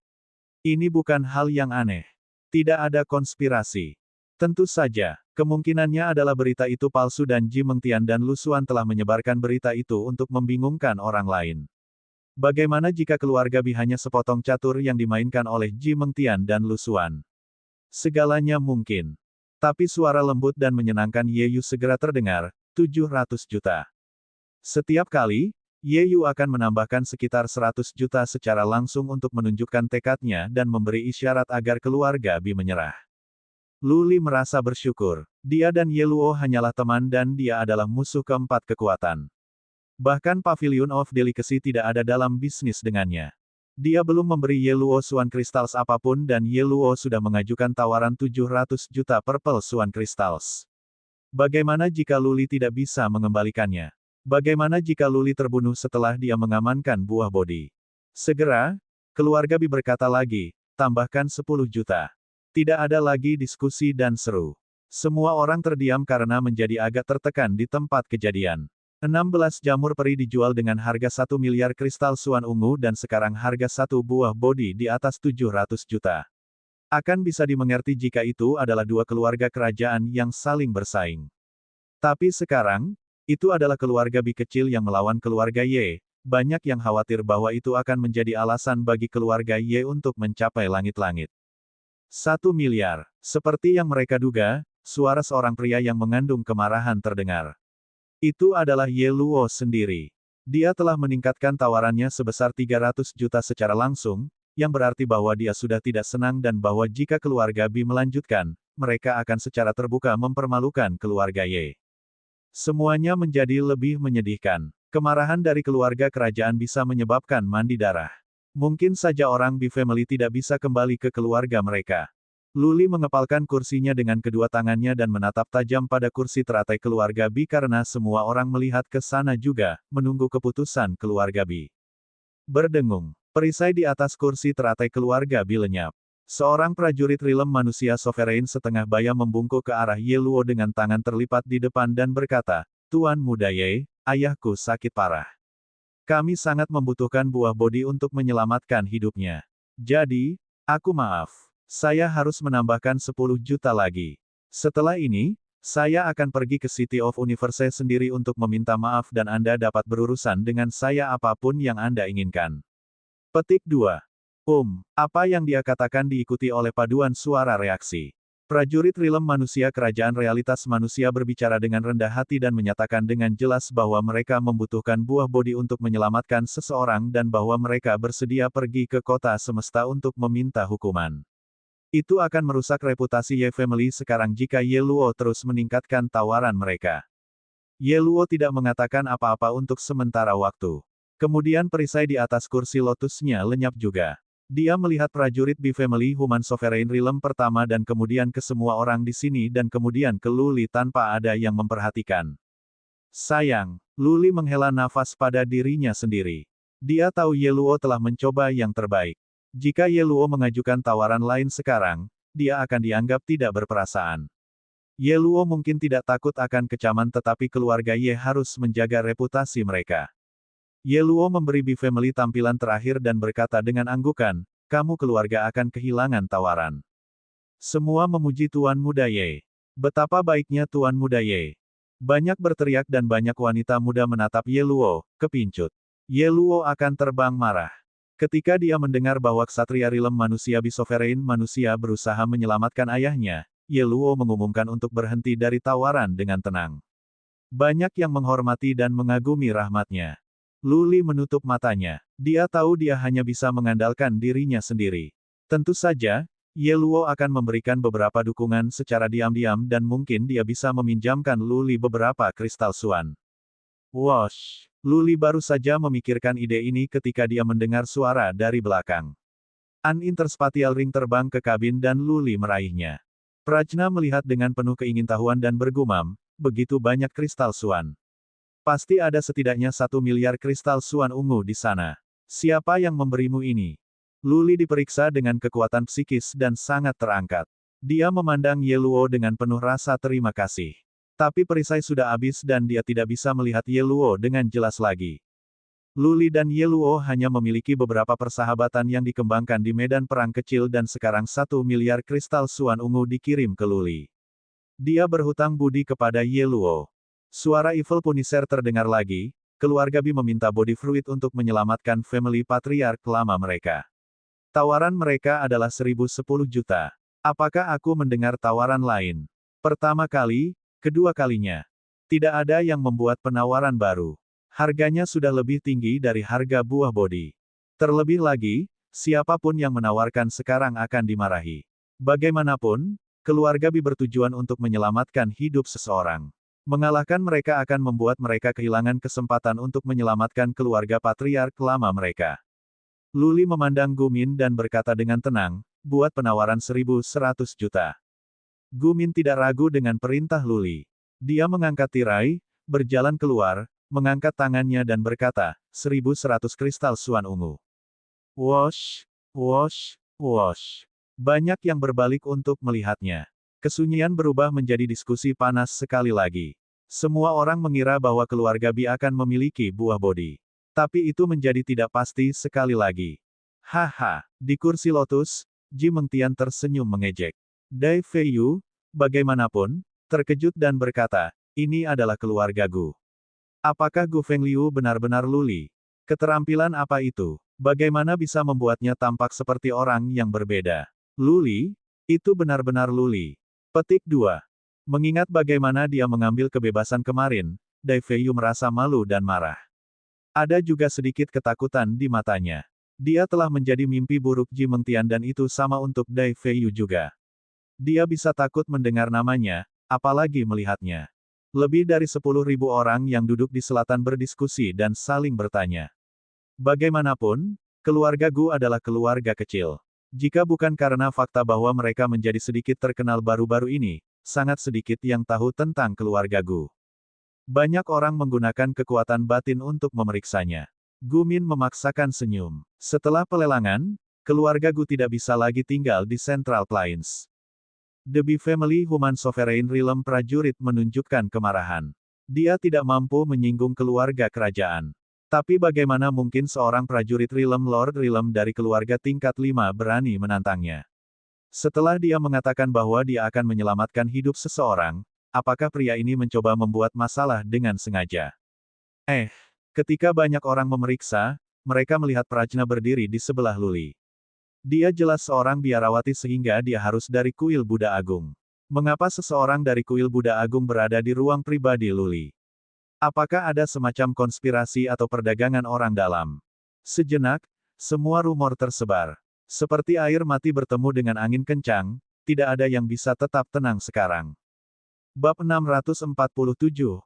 Ini bukan hal yang aneh. Tidak ada konspirasi. Tentu saja, kemungkinannya adalah berita itu palsu dan Ji Mengtian dan Lu Xuan telah menyebarkan berita itu untuk membingungkan orang lain. Bagaimana jika keluarga Bi hanya sepotong catur yang dimainkan oleh Ji Mengtian dan Lu Xuan? Segalanya mungkin. Tapi suara lembut dan menyenangkan Ye Yu segera terdengar, 700 juta. Setiap kali, Ye Yu akan menambahkan sekitar 100 juta secara langsung untuk menunjukkan tekadnya dan memberi isyarat agar keluarga Bi menyerah. Luli merasa bersyukur. Dia dan Ye Luo hanyalah teman dan dia adalah musuh keempat kekuatan. Bahkan Pavilion of Delicacy tidak ada dalam bisnis dengannya. Dia belum memberi Ye Luo Swan Crystals apapun dan Ye Luo sudah mengajukan tawaran 700 juta Purple Swan Crystals. Bagaimana jika Luli tidak bisa mengembalikannya? Bagaimana jika Luli terbunuh setelah dia mengamankan buah bodi? Segera, keluarga Bi berkata lagi, tambahkan 10 juta. Tidak ada lagi diskusi dan seru. Semua orang terdiam karena menjadi agak tertekan di tempat kejadian. 16 jamur peri dijual dengan harga 1 miliar kristal Swan ungu dan sekarang harga satu buah bodi di atas 700 juta. Akan bisa dimengerti jika itu adalah dua keluarga kerajaan yang saling bersaing. Tapi sekarang, itu adalah keluarga Bi kecil yang melawan keluarga Ye. Banyak yang khawatir bahwa itu akan menjadi alasan bagi keluarga Ye untuk mencapai langit-langit. 1 miliar. Seperti yang mereka duga, suara seorang pria yang mengandung kemarahan terdengar. Itu adalah Ye Luo sendiri. Dia telah meningkatkan tawarannya sebesar 300 juta secara langsung, yang berarti bahwa dia sudah tidak senang dan bahwa jika keluarga Bi melanjutkan, mereka akan secara terbuka mempermalukan keluarga Ye. Semuanya menjadi lebih menyedihkan. Kemarahan dari keluarga kerajaan bisa menyebabkan mandi darah. Mungkin saja orang Bi Family tidak bisa kembali ke keluarga mereka. Luli mengepalkan kursinya dengan kedua tangannya dan menatap tajam pada kursi teratai keluarga Bi karena semua orang melihat ke sana juga, menunggu keputusan keluarga Bi. Berdengung. Perisai di atas kursi teratai keluarga Bi lenyap. Seorang prajurit rilem manusia sovereign setengah baya membungkuk ke arah Ye Luo dengan tangan terlipat di depan dan berkata, Tuan Muda Ye, ayahku sakit parah. Kami sangat membutuhkan buah bodi untuk menyelamatkan hidupnya. Jadi, Aku maaf. Saya harus menambahkan 10 juta lagi. Setelah ini, saya akan pergi ke City of Universe sendiri untuk meminta maaf dan Anda dapat berurusan dengan saya apapun yang Anda inginkan. Petik 2. Apa yang dia katakan diikuti oleh paduan suara reaksi. Prajurit Rilem Manusia Kerajaan Realitas Manusia berbicara dengan rendah hati dan menyatakan dengan jelas bahwa mereka membutuhkan buah bodi untuk menyelamatkan seseorang dan bahwa mereka bersedia pergi ke kota semesta untuk meminta hukuman. Itu akan merusak reputasi Ye Family sekarang jika Ye Luo terus meningkatkan tawaran mereka. Ye Luo tidak mengatakan apa-apa untuk sementara waktu. Kemudian perisai di atas kursi lotusnya lenyap juga. Dia melihat prajurit B Family Human Sovereign Realm pertama dan kemudian ke semua orang di sini dan kemudian ke Luli tanpa ada yang memperhatikan. Sayang, Luli menghela nafas pada dirinya sendiri. Dia tahu Ye Luo telah mencoba yang terbaik. Jika Ye Luo mengajukan tawaran lain sekarang, dia akan dianggap tidak berperasaan. Ye Luo mungkin tidak takut akan kecaman tetapi keluarga Ye harus menjaga reputasi mereka. Ye Luo memberi B Family tampilan terakhir dan berkata dengan anggukan, kamu keluarga akan kehilangan tawaran. Semua memuji Tuan Muda Ye. Betapa baiknya Tuan Muda Ye. Banyak berteriak dan banyak wanita muda menatap Ye Luo, kepincut. Ye Luo akan terbang marah. Ketika dia mendengar bahwa Ksatria Rilem Manusia Bisovereign Manusia berusaha menyelamatkan ayahnya, Ye Luo mengumumkan untuk berhenti dari tawaran dengan tenang. Banyak yang menghormati dan mengagumi rahmatnya. Luli menutup matanya. Dia tahu dia hanya bisa mengandalkan dirinya sendiri. Tentu saja, Ye Luo akan memberikan beberapa dukungan secara diam-diam dan mungkin dia bisa meminjamkan Luli beberapa kristal Suan. Wosh! Luli baru saja memikirkan ide ini ketika dia mendengar suara dari belakang. An Interspatial Ring terbang ke kabin dan Luli meraihnya. Prajna melihat dengan penuh keingintahuan dan bergumam, begitu banyak kristal Suan. Pasti ada setidaknya 1 miliar kristal Suan ungu di sana. Siapa yang memberimu ini? Luli diperiksa dengan kekuatan psikis dan sangat terangkat. Dia memandang Ye Luo dengan penuh rasa terima kasih. Tapi perisai sudah habis dan dia tidak bisa melihat Ye Luo dengan jelas lagi. Luli dan Ye Luo hanya memiliki beberapa persahabatan yang dikembangkan di medan perang kecil dan sekarang 1 miliar kristal Suan ungu dikirim ke Luli. Dia berhutang budi kepada Ye Luo. Suara Evil Punisher terdengar lagi, keluarga Bi meminta body fruit untuk menyelamatkan family patriark lama mereka. Tawaran mereka adalah 1010 juta. Apakah aku mendengar tawaran lain? Pertama kali, kedua kalinya. Tidak ada yang membuat penawaran baru. Harganya sudah lebih tinggi dari harga buah bodi. Terlebih lagi, siapapun yang menawarkan sekarang akan dimarahi. Bagaimanapun, keluarga Bi bertujuan untuk menyelamatkan hidup seseorang. Mengalahkan mereka akan membuat mereka kehilangan kesempatan untuk menyelamatkan keluarga patriark lama mereka. Luli memandang Gumin dan berkata dengan tenang, buat penawaran 1100 juta. Gumin tidak ragu dengan perintah Luli. Dia mengangkat tirai, berjalan keluar, mengangkat tangannya dan berkata, 1100 kristal Suan ungu. Wosh, wosh, wosh. Banyak yang berbalik untuk melihatnya. Kesunyian berubah menjadi diskusi panas sekali lagi. Semua orang mengira bahwa keluarga Bi akan memiliki buah bodi. Tapi itu menjadi tidak pasti sekali lagi. Haha, di kursi lotus, Ji Mengtian tersenyum mengejek. Dai Feiyu, bagaimanapun, terkejut dan berkata, ini adalah keluarga Gu. Apakah Gu Fengliu benar-benar Luli? Keterampilan apa itu? Bagaimana bisa membuatnya tampak seperti orang yang berbeda? Luli? Itu benar-benar Luli. Petik 2. Mengingat bagaimana dia mengambil kebebasan kemarin, Dai Feiyu merasa malu dan marah. Ada juga sedikit ketakutan di matanya. Dia telah menjadi mimpi buruk Ji Mengtian dan itu sama untuk Dai Feiyu juga. Dia bisa takut mendengar namanya, apalagi melihatnya. Lebih dari 10.000 orang yang duduk di selatan berdiskusi dan saling bertanya. Bagaimanapun, keluarga Gu adalah keluarga kecil. Jika bukan karena fakta bahwa mereka menjadi sedikit terkenal baru-baru ini, sangat sedikit yang tahu tentang keluarga Gu. Banyak orang menggunakan kekuatan batin untuk memeriksanya. Gumin memaksakan senyum. Setelah pelelangan, keluarga Gu tidak bisa lagi tinggal di Central Plains. The Bi Family Human Sovereign Realm prajurit menunjukkan kemarahan. Dia tidak mampu menyinggung keluarga kerajaan. Tapi bagaimana mungkin seorang prajurit Rilem Lord Rilem dari keluarga tingkat 5 berani menantangnya? Setelah dia mengatakan bahwa dia akan menyelamatkan hidup seseorang, apakah pria ini mencoba membuat masalah dengan sengaja? Ketika banyak orang memeriksa, mereka melihat Prajna berdiri di sebelah Luli. Dia jelas seorang biarawati sehingga dia harus dari kuil Buddha Agung. Mengapa seseorang dari kuil Buddha Agung berada di ruang pribadi Luli? Apakah ada semacam konspirasi atau perdagangan orang dalam? Sejenak, semua rumor tersebar. Seperti air mati bertemu dengan angin kencang, tidak ada yang bisa tetap tenang sekarang. Bab 647,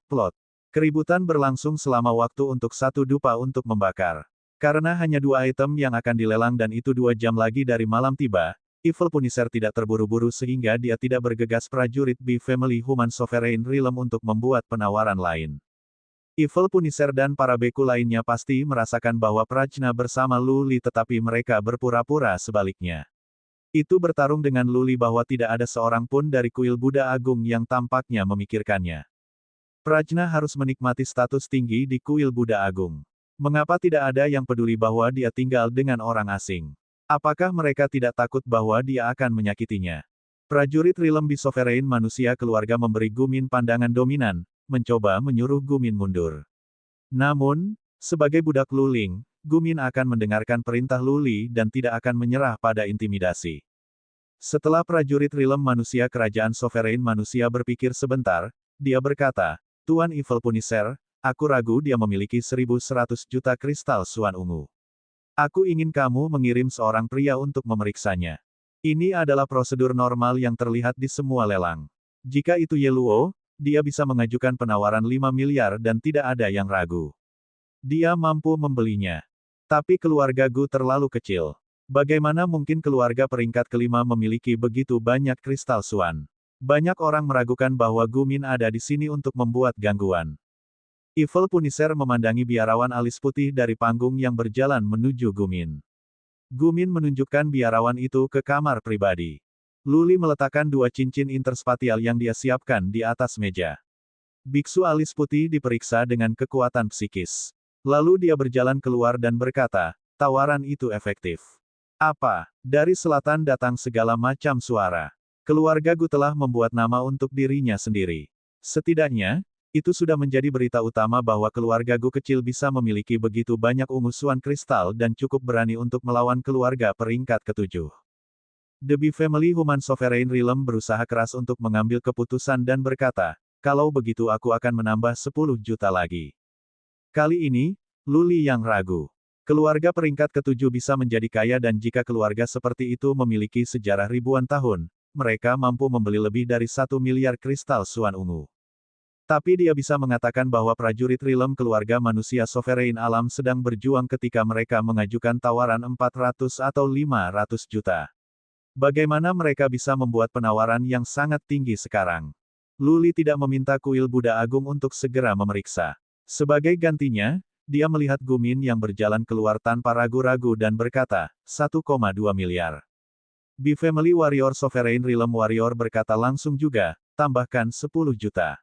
Plot. Keributan berlangsung selama waktu untuk satu dupa untuk membakar. Karena hanya 2 item yang akan dilelang dan itu 2 jam lagi dari malam tiba, Evil Punisher tidak terburu-buru sehingga dia tidak bergegas prajurit B Family Human Sovereign Realm untuk membuat penawaran lain. Evil Punisher dan para beku lainnya pasti merasakan bahwa Prajna bersama Luli tetapi mereka berpura-pura sebaliknya. Itu bertarung dengan Luli bahwa tidak ada seorang pun dari kuil Buddha Agung yang tampaknya memikirkannya. Prajna harus menikmati status tinggi di kuil Buddha Agung. Mengapa tidak ada yang peduli bahwa dia tinggal dengan orang asing? Apakah mereka tidak takut bahwa dia akan menyakitinya? Prajurit Rilem B Sovereign manusia keluarga memberi Gumin pandangan dominan, mencoba menyuruh Gumin mundur. Namun, sebagai budak Luling, Gumin akan mendengarkan perintah Luli dan tidak akan menyerah pada intimidasi. Setelah prajurit Rilem manusia kerajaan Sovereign manusia berpikir sebentar, dia berkata, Tuan Evil Punisher, aku ragu dia memiliki 1.100 juta kristal Suan Ungu. Aku ingin kamu mengirim seorang pria untuk memeriksanya. Ini adalah prosedur normal yang terlihat di semua lelang. Jika itu Yeluo, dia bisa mengajukan penawaran 5 miliar dan tidak ada yang ragu. Dia mampu membelinya. Tapi keluarga Gu terlalu kecil. Bagaimana mungkin keluarga peringkat kelima memiliki begitu banyak kristal Suan? Banyak orang meragukan bahwa Gumin ada di sini untuk membuat gangguan. Evil Punisher memandangi biarawan alis putih dari panggung yang berjalan menuju Gumin. Gumin menunjukkan biarawan itu ke kamar pribadi. Luli meletakkan 2 cincin interspatial yang dia siapkan di atas meja. Biksu alis putih diperiksa dengan kekuatan psikis. Lalu dia berjalan keluar dan berkata, tawaran itu efektif. Apa? Dari selatan datang segala macam suara. Keluarga Gu telah membuat nama untuk dirinya sendiri. Setidaknya, itu sudah menjadi berita utama bahwa keluarga Gu kecil bisa memiliki begitu banyak ungu Suan kristal dan cukup berani untuk melawan keluarga peringkat ke-7. The B Family Human Sovereign Realm berusaha keras untuk mengambil keputusan dan berkata, kalau begitu aku akan menambah 10 juta lagi. Kali ini, Luli yang ragu. Keluarga peringkat ke-7 bisa menjadi kaya dan jika keluarga seperti itu memiliki sejarah ribuan tahun, mereka mampu membeli lebih dari 1 miliar kristal Suan Ungu. Tapi dia bisa mengatakan bahwa prajurit Realm keluarga manusia Sovereign alam sedang berjuang ketika mereka mengajukan tawaran 400 atau 500 juta. Bagaimana mereka bisa membuat penawaran yang sangat tinggi sekarang? Luli tidak meminta kuil Buddha Agung untuk segera memeriksa. Sebagai gantinya, dia melihat Gumin yang berjalan keluar tanpa ragu-ragu dan berkata, 1,2 miliar. B Family Warrior Sovereign Realm Warrior berkata langsung juga, tambahkan 10 juta.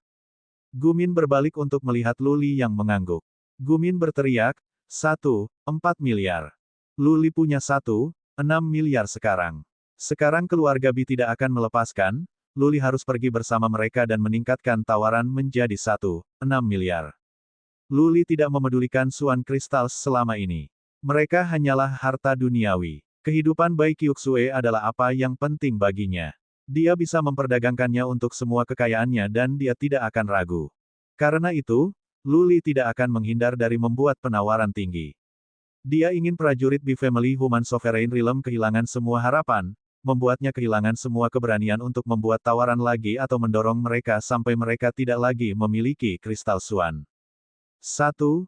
Gumin berbalik untuk melihat Luli yang mengangguk. Gumin berteriak, 4 miliar. Luli punya 6 miliar sekarang. Sekarang keluarga B tidak akan melepaskan, Luli harus pergi bersama mereka dan meningkatkan tawaran menjadi 6 miliar. Luli tidak memedulikan Suan kristal selama ini. Mereka hanyalah harta duniawi. Kehidupan Bai Qiuxue adalah apa yang penting baginya. Dia bisa memperdagangkannya untuk semua kekayaannya dan dia tidak akan ragu. Karena itu, Luli tidak akan menghindar dari membuat penawaran tinggi. Dia ingin prajurit B Family Human Sovereign Realm kehilangan semua harapan, membuatnya kehilangan semua keberanian untuk membuat tawaran lagi atau mendorong mereka sampai mereka tidak lagi memiliki kristal Suan. 1,5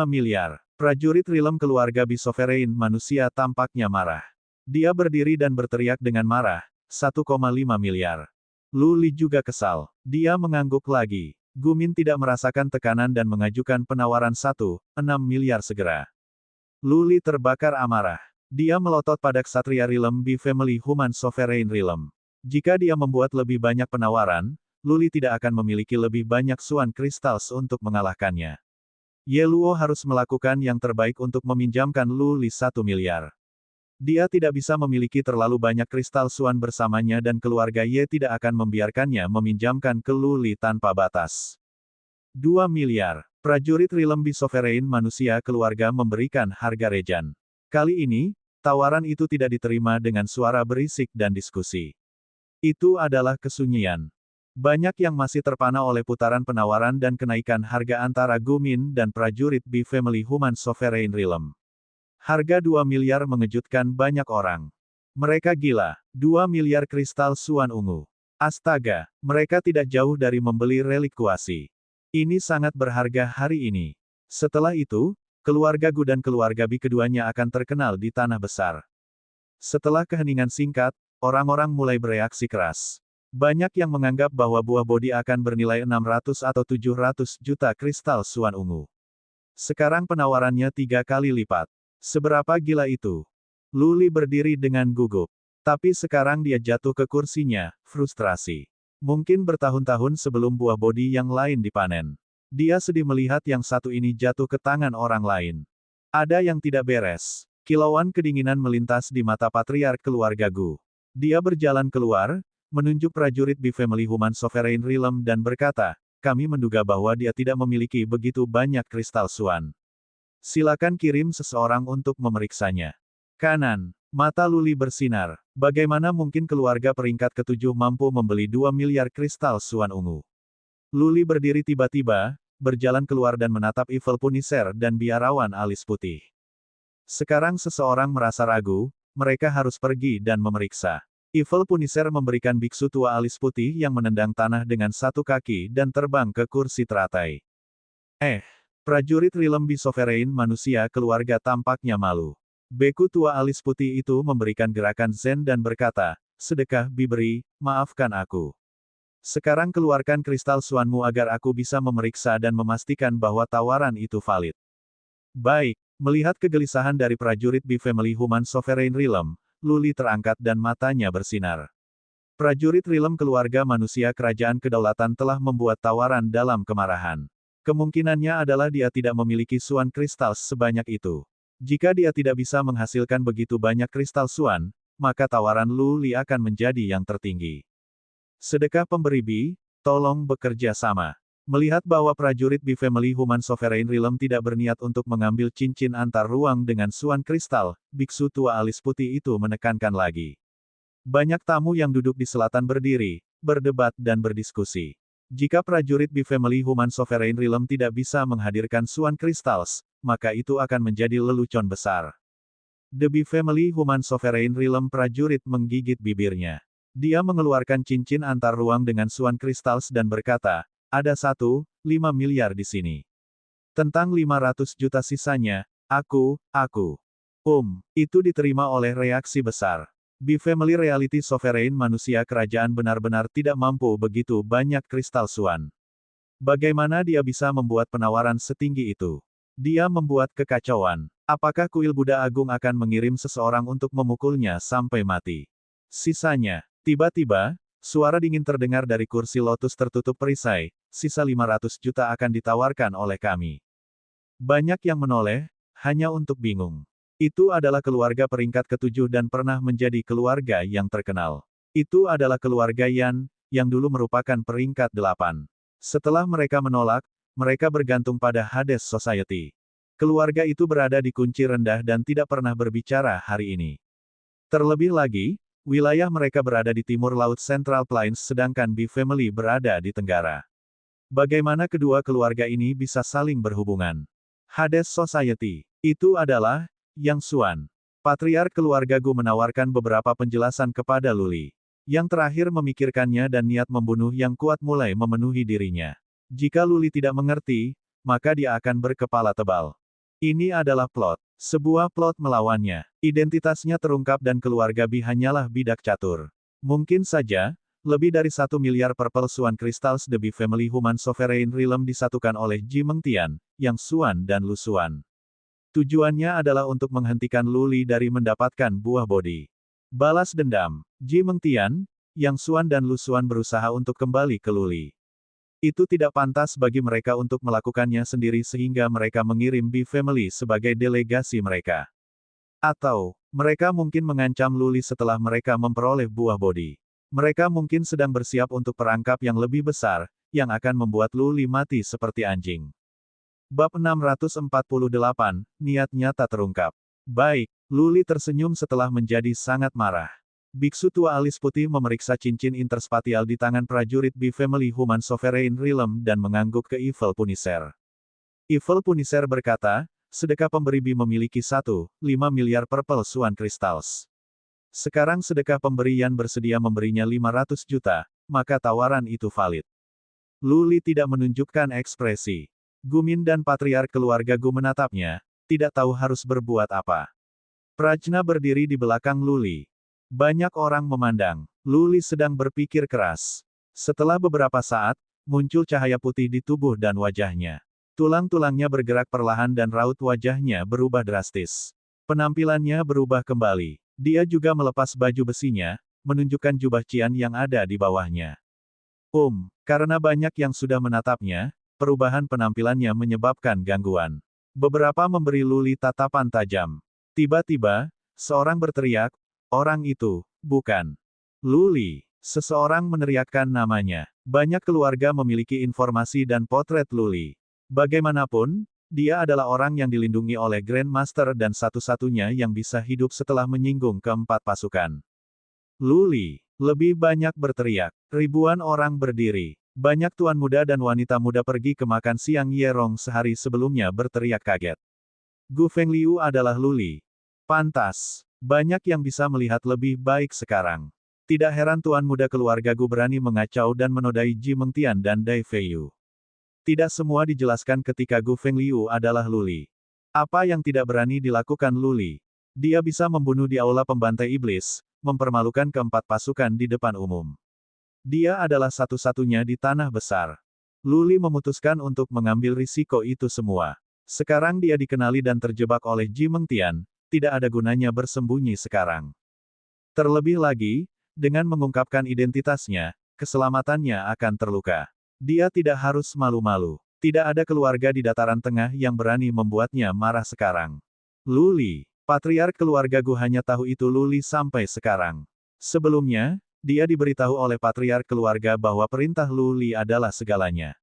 miliar. Prajurit Realm keluarga B Sovereign manusia tampaknya marah. Dia berdiri dan berteriak dengan marah, 1,5 miliar. Luli juga kesal. Dia mengangguk lagi. Gumin tidak merasakan tekanan dan mengajukan penawaran 1,6 miliar segera. Luli terbakar amarah. Dia melotot pada Ksatria Realm B Family Human Sovereign Realm. Jika dia membuat lebih banyak penawaran, Luli tidak akan memiliki lebih banyak Suan Crystals untuk mengalahkannya. Ye Luo harus melakukan yang terbaik untuk meminjamkan Lu Li 1 miliar. Dia tidak bisa memiliki terlalu banyak kristal Suan bersamanya dan keluarga Ye tidak akan membiarkannya meminjamkan ke Lu Li tanpa batas. 2 miliar. Prajurit Rilem Bi Sovereign manusia keluarga memberikan harga Rejan. Kali ini, tawaran itu tidak diterima dengan suara berisik dan diskusi. Itu adalah kesunyian. Banyak yang masih terpana oleh putaran penawaran dan kenaikan harga antara Gumin dan prajurit Bi Family Human Sovereign Realm. Harga 2 miliar mengejutkan banyak orang. Mereka gila. 2 miliar kristal Suan ungu. Astaga, mereka tidak jauh dari membeli relik kuasi. Ini sangat berharga hari ini. Setelah itu, keluarga Gu dan keluarga Bi keduanya akan terkenal di tanah besar. Setelah keheningan singkat, orang-orang mulai bereaksi keras. Banyak yang menganggap bahwa buah bodi akan bernilai 600 atau 700 juta kristal Suan ungu. Sekarang penawarannya 3 kali lipat. Seberapa gila itu? Lu Li berdiri dengan gugup. Tapi sekarang dia jatuh ke kursinya, frustrasi. Mungkin bertahun-tahun sebelum buah bodi yang lain dipanen. Dia sedih melihat yang satu ini jatuh ke tangan orang lain. Ada yang tidak beres. Kilauan kedinginan melintas di mata patriark keluarga Gu. Dia berjalan keluar, menunjuk prajurit Bi Family Human Sovereign Realm dan berkata, kami menduga bahwa dia tidak memiliki begitu banyak kristal Suan. Silakan kirim seseorang untuk memeriksanya. Kanan. Mata Lu Li bersinar. Bagaimana mungkin keluarga peringkat ketujuh mampu membeli 2 miliar kristal Suan ungu? Lu Li berdiri tiba-tiba, berjalan keluar dan menatap Evil Punisher dan biarawan alis putih. Sekarang seseorang merasa ragu, mereka harus pergi dan memeriksa. Evil Punisher memberikan biksu tua alis putih yang menendang tanah dengan satu kaki dan terbang ke kursi teratai. Prajurit Rilem Bi Sovereign manusia keluarga tampaknya malu. Beku tua alis putih itu memberikan gerakan zen dan berkata, sedekah Bi beri, maafkan aku. Sekarang keluarkan kristal Suanmu agar aku bisa memeriksa dan memastikan bahwa tawaran itu valid. Baik, melihat kegelisahan dari prajurit Bi Family Human Sovereign Realm, Lu Li terangkat dan matanya bersinar. Prajurit Rilem keluarga manusia kerajaan kedaulatan telah membuat tawaran dalam kemarahan. Kemungkinannya adalah dia tidak memiliki Suan kristal sebanyak itu. Jika dia tidak bisa menghasilkan begitu banyak kristal Suan, maka tawaran Lu Li akan menjadi yang tertinggi. Sedekah pemberi Bi, tolong bekerja sama. Melihat bahwa prajurit Bi Family Human Sovereign Realm tidak berniat untuk mengambil cincin antar ruang dengan Suan kristal, biksu tua alis putih itu menekankan lagi. Banyak tamu yang duduk di selatan berdiri, berdebat dan berdiskusi. Jika prajurit Bi Family Human Sovereign Realm tidak bisa menghadirkan Suan Crystals, maka itu akan menjadi lelucon besar. The Bi Family Human Sovereign Realm prajurit menggigit bibirnya. Dia mengeluarkan cincin antar ruang dengan Suan Crystals dan berkata, ada 5 miliar di sini. Tentang 500 juta sisanya, aku. Itu diterima oleh reaksi besar. Bi Family Reality Sovereign manusia kerajaan benar-benar tidak mampu begitu banyak kristal Suan. Bagaimana dia bisa membuat penawaran setinggi itu? Dia membuat kekacauan. Apakah kuil Buddha Agung akan mengirim seseorang untuk memukulnya sampai mati? Sisanya, tiba-tiba, suara dingin terdengar dari kursi lotus tertutup perisai, sisa 500 juta akan ditawarkan oleh kami. Banyak yang menoleh, hanya untuk bingung. Itu adalah keluarga peringkat ketujuh dan pernah menjadi keluarga yang terkenal. Itu adalah keluarga Yan, yang dulu merupakan peringkat 8. Setelah mereka menolak, mereka bergantung pada Hades Society. Keluarga itu berada di kunci rendah dan tidak pernah berbicara hari ini. Terlebih lagi, wilayah mereka berada di timur Laut Central Plains sedangkan Bi Family berada di tenggara. Bagaimana kedua keluarga ini bisa saling berhubungan? Hades Society. Itu adalah Yang Suan. Patriark keluarga Gu menawarkan beberapa penjelasan kepada Lu Li. Yang terakhir memikirkannya dan niat membunuh yang kuat mulai memenuhi dirinya. Jika Lu Li tidak mengerti, maka dia akan berkepala tebal. Ini adalah plot. Sebuah plot melawannya. Identitasnya terungkap dan keluarga Bi hanyalah bidak catur. Mungkin saja, lebih dari 1 miliar Purple Suan Crystals The Bi Family Human Sovereign Realm disatukan oleh Ji Mengtian, Yang Suan dan Lu Suan. Tujuannya adalah untuk menghentikan Lu Li dari mendapatkan buah bodi. Balas dendam. Ji Mengtian, Yang Suan dan Lu Suan berusaha untuk kembali ke Lu Li. Itu tidak pantas bagi mereka untuk melakukannya sendiri sehingga mereka mengirim B Family sebagai delegasi mereka. Atau, mereka mungkin mengancam Luli setelah mereka memperoleh buah bodi. Mereka mungkin sedang bersiap untuk perangkap yang lebih besar, yang akan membuat Luli mati seperti anjing. Bab 648, niat nyata terungkap. Baik, Luli tersenyum setelah menjadi sangat marah. Biksu tua alis putih memeriksa cincin interspatial di tangan prajurit B Family Human Sovereign Realm dan mengangguk ke Evil Punisher. Evil Punisher berkata, sedekah pemberi B memiliki 1,5 miliar Purple Swan Crystals. Sekarang sedekah pemberian bersedia memberinya 500 juta, maka tawaran itu valid. Luli tidak menunjukkan ekspresi. Gumin dan patriark keluarga Gu menatapnya, tidak tahu harus berbuat apa. Prajna berdiri di belakang Luli. Banyak orang memandang. Luli sedang berpikir keras. Setelah beberapa saat, muncul cahaya putih di tubuh dan wajahnya. Tulang-tulangnya bergerak perlahan dan raut wajahnya berubah drastis. Penampilannya berubah kembali. Dia juga melepas baju besinya, menunjukkan jubah Qian yang ada di bawahnya. Karena banyak yang sudah menatapnya, perubahan penampilannya menyebabkan gangguan. Beberapa memberi Luli tatapan tajam. Tiba-tiba, seorang berteriak, "Orang itu, bukan Luli." Seseorang meneriakkan namanya. Banyak keluarga memiliki informasi dan potret Luli. Bagaimanapun, dia adalah orang yang dilindungi oleh Grandmaster dan satu-satunya yang bisa hidup setelah menyinggung keempat pasukan. Luli. Lebih banyak berteriak. Ribuan orang berdiri. Banyak tuan muda dan wanita muda pergi ke makan siang Yerong sehari sebelumnya berteriak kaget. Gu Fengliu adalah Luli. Pantas. Banyak yang bisa melihat lebih baik sekarang. Tidak heran tuan muda keluarga Gu berani mengacau dan menodai Ji Mengtian dan Dai Feiyu. Tidak semua dijelaskan ketika Gu Fengliu adalah Luli. Apa yang tidak berani dilakukan Luli? Dia bisa membunuh di aula pembantai iblis, mempermalukan keempat pasukan di depan umum. Dia adalah satu-satunya di tanah besar. Luli memutuskan untuk mengambil risiko itu semua. Sekarang dia dikenali dan terjebak oleh Ji Mengtian. Tidak ada gunanya bersembunyi sekarang. Terlebih lagi, dengan mengungkapkan identitasnya, keselamatannya akan terluka. Dia tidak harus malu-malu. Tidak ada keluarga di dataran tengah yang berani membuatnya marah sekarang. Luli. Patriark keluarga Gu hanya tahu itu Luli sampai sekarang. Sebelumnya, dia diberitahu oleh patriark keluarga bahwa perintah Luli adalah segalanya.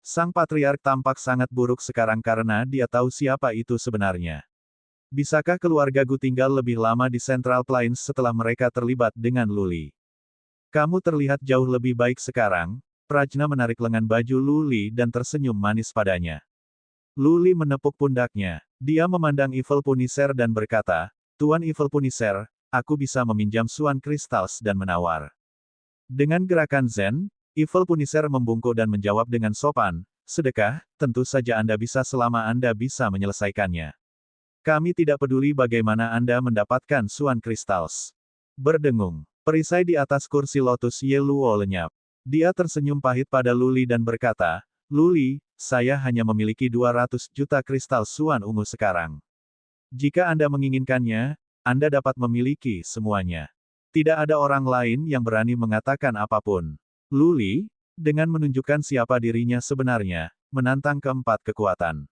Sang patriark tampak sangat buruk sekarang karena dia tahu siapa itu sebenarnya. Bisakah keluarga Gu tinggal lebih lama di Central Plains setelah mereka terlibat dengan Luli? Kamu terlihat jauh lebih baik sekarang. Prajna menarik lengan baju Luli dan tersenyum manis padanya. Luli menepuk pundaknya. Dia memandang Evil Punisher dan berkata, "Tuan Evil Punisher, aku bisa meminjam Swan Crystals dan menawar." Dengan gerakan Zen, Evil Punisher membungkuk dan menjawab dengan sopan, "Sedekah, tentu saja Anda bisa selama Anda bisa menyelesaikannya. Kami tidak peduli bagaimana Anda mendapatkan Swan Crystals." Berdengung. Perisai di atas kursi lotus Ye Luo lenyap. Dia tersenyum pahit pada Luli dan berkata, "Luli, saya hanya memiliki 200 juta kristal Swan ungu sekarang. Jika Anda menginginkannya, Anda dapat memiliki semuanya. Tidak ada orang lain yang berani mengatakan apapun." Luli, dengan menunjukkan siapa dirinya sebenarnya, menantang keempat kekuatan.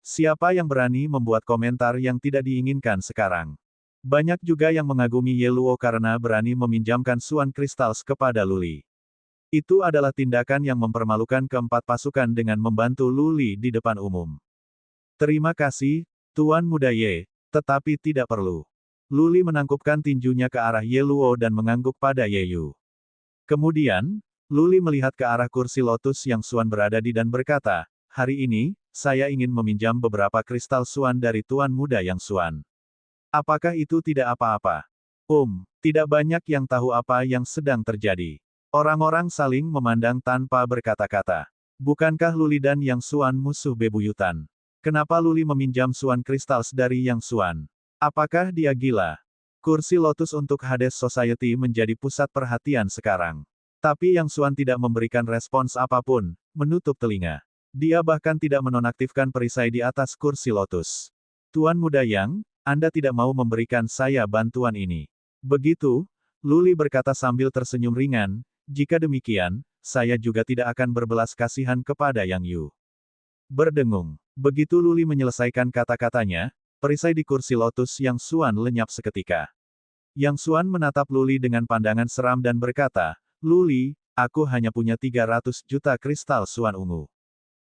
Siapa yang berani membuat komentar yang tidak diinginkan sekarang? Banyak juga yang mengagumi Ye Luo karena berani meminjamkan Swan Crystals kepada Luli. Itu adalah tindakan yang mempermalukan keempat pasukan dengan membantu Luli di depan umum. "Terima kasih, Tuan Muda Ye, tetapi tidak perlu." Luli menangkupkan tinjunya ke arah Ye Luo dan mengangguk pada Ye Yu. Kemudian, Luli melihat ke arah kursi lotus yang Swan berada di dan berkata, "Hari ini, saya ingin meminjam beberapa kristal Swan dari Tuan Muda yang Swan. Apakah itu tidak apa-apa?" Tidak banyak yang tahu apa yang sedang terjadi. Orang-orang saling memandang tanpa berkata-kata. Bukankah Luli dan Yang Xuan musuh bebuyutan? Kenapa Luli meminjam Swan Crystals dari Yang Xuan? Apakah dia gila? Kursi lotus untuk Hades Society menjadi pusat perhatian sekarang. Tapi Yang Xuan tidak memberikan respons apapun, menutup telinga. Dia bahkan tidak menonaktifkan perisai di atas kursi lotus. "Tuan Muda Yang, Anda tidak mau memberikan saya bantuan ini." Begitu, Luli berkata sambil tersenyum ringan, "Jika demikian, saya juga tidak akan berbelas kasihan kepada Yang Yu. Berdengung. Begitu Luli menyelesaikan kata-katanya, perisai di kursi lotus Yang Xuan lenyap seketika. Yang Xuan menatap Luli dengan pandangan seram dan berkata, "Luli, aku hanya punya 300 juta kristal Xuan ungu.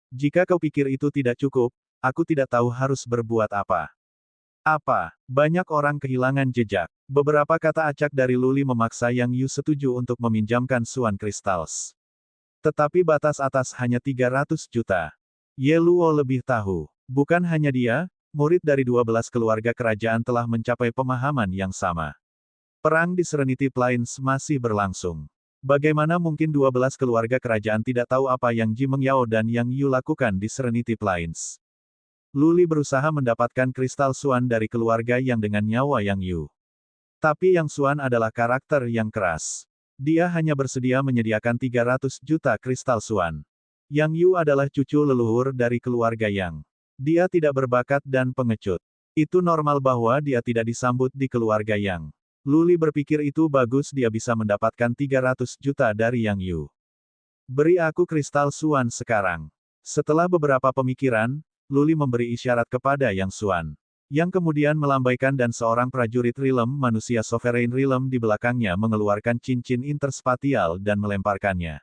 Jika kau pikir itu tidak cukup, aku tidak tahu harus berbuat apa." Apa? Banyak orang kehilangan jejak. Beberapa kata acak dari Luli memaksa Yang Yu setuju untuk meminjamkan Xuan Crystals. Tetapi batas atas hanya 300 juta. Ye Luo lebih tahu. Bukan hanya dia, murid dari 12 keluarga kerajaan telah mencapai pemahaman yang sama. Perang di Serenity Plains masih berlangsung. Bagaimana mungkin 12 keluarga kerajaan tidak tahu apa yang Ji Mengyao dan Yang Yu lakukan di Serenity Plains? Luli berusaha mendapatkan kristal Xuan dari keluarga yang dengan nyawa Yang Yu. Tapi Yang Xuan adalah karakter yang keras. Dia hanya bersedia menyediakan 300 juta kristal Xuan. Yang Yu adalah cucu leluhur dari keluarga Yang. Dia tidak berbakat dan pengecut. Itu normal bahwa dia tidak disambut di keluarga Yang. Luli berpikir itu bagus, dia bisa mendapatkan 300 juta dari Yang Yu. Beri aku kristal Xuan sekarang. Setelah beberapa pemikiran, Luli memberi isyarat kepada Yang Xuan. Yang kemudian melambaikan dan seorang prajurit Realm manusia Sovereign Realm di belakangnya mengeluarkan cincin interspatial dan melemparkannya.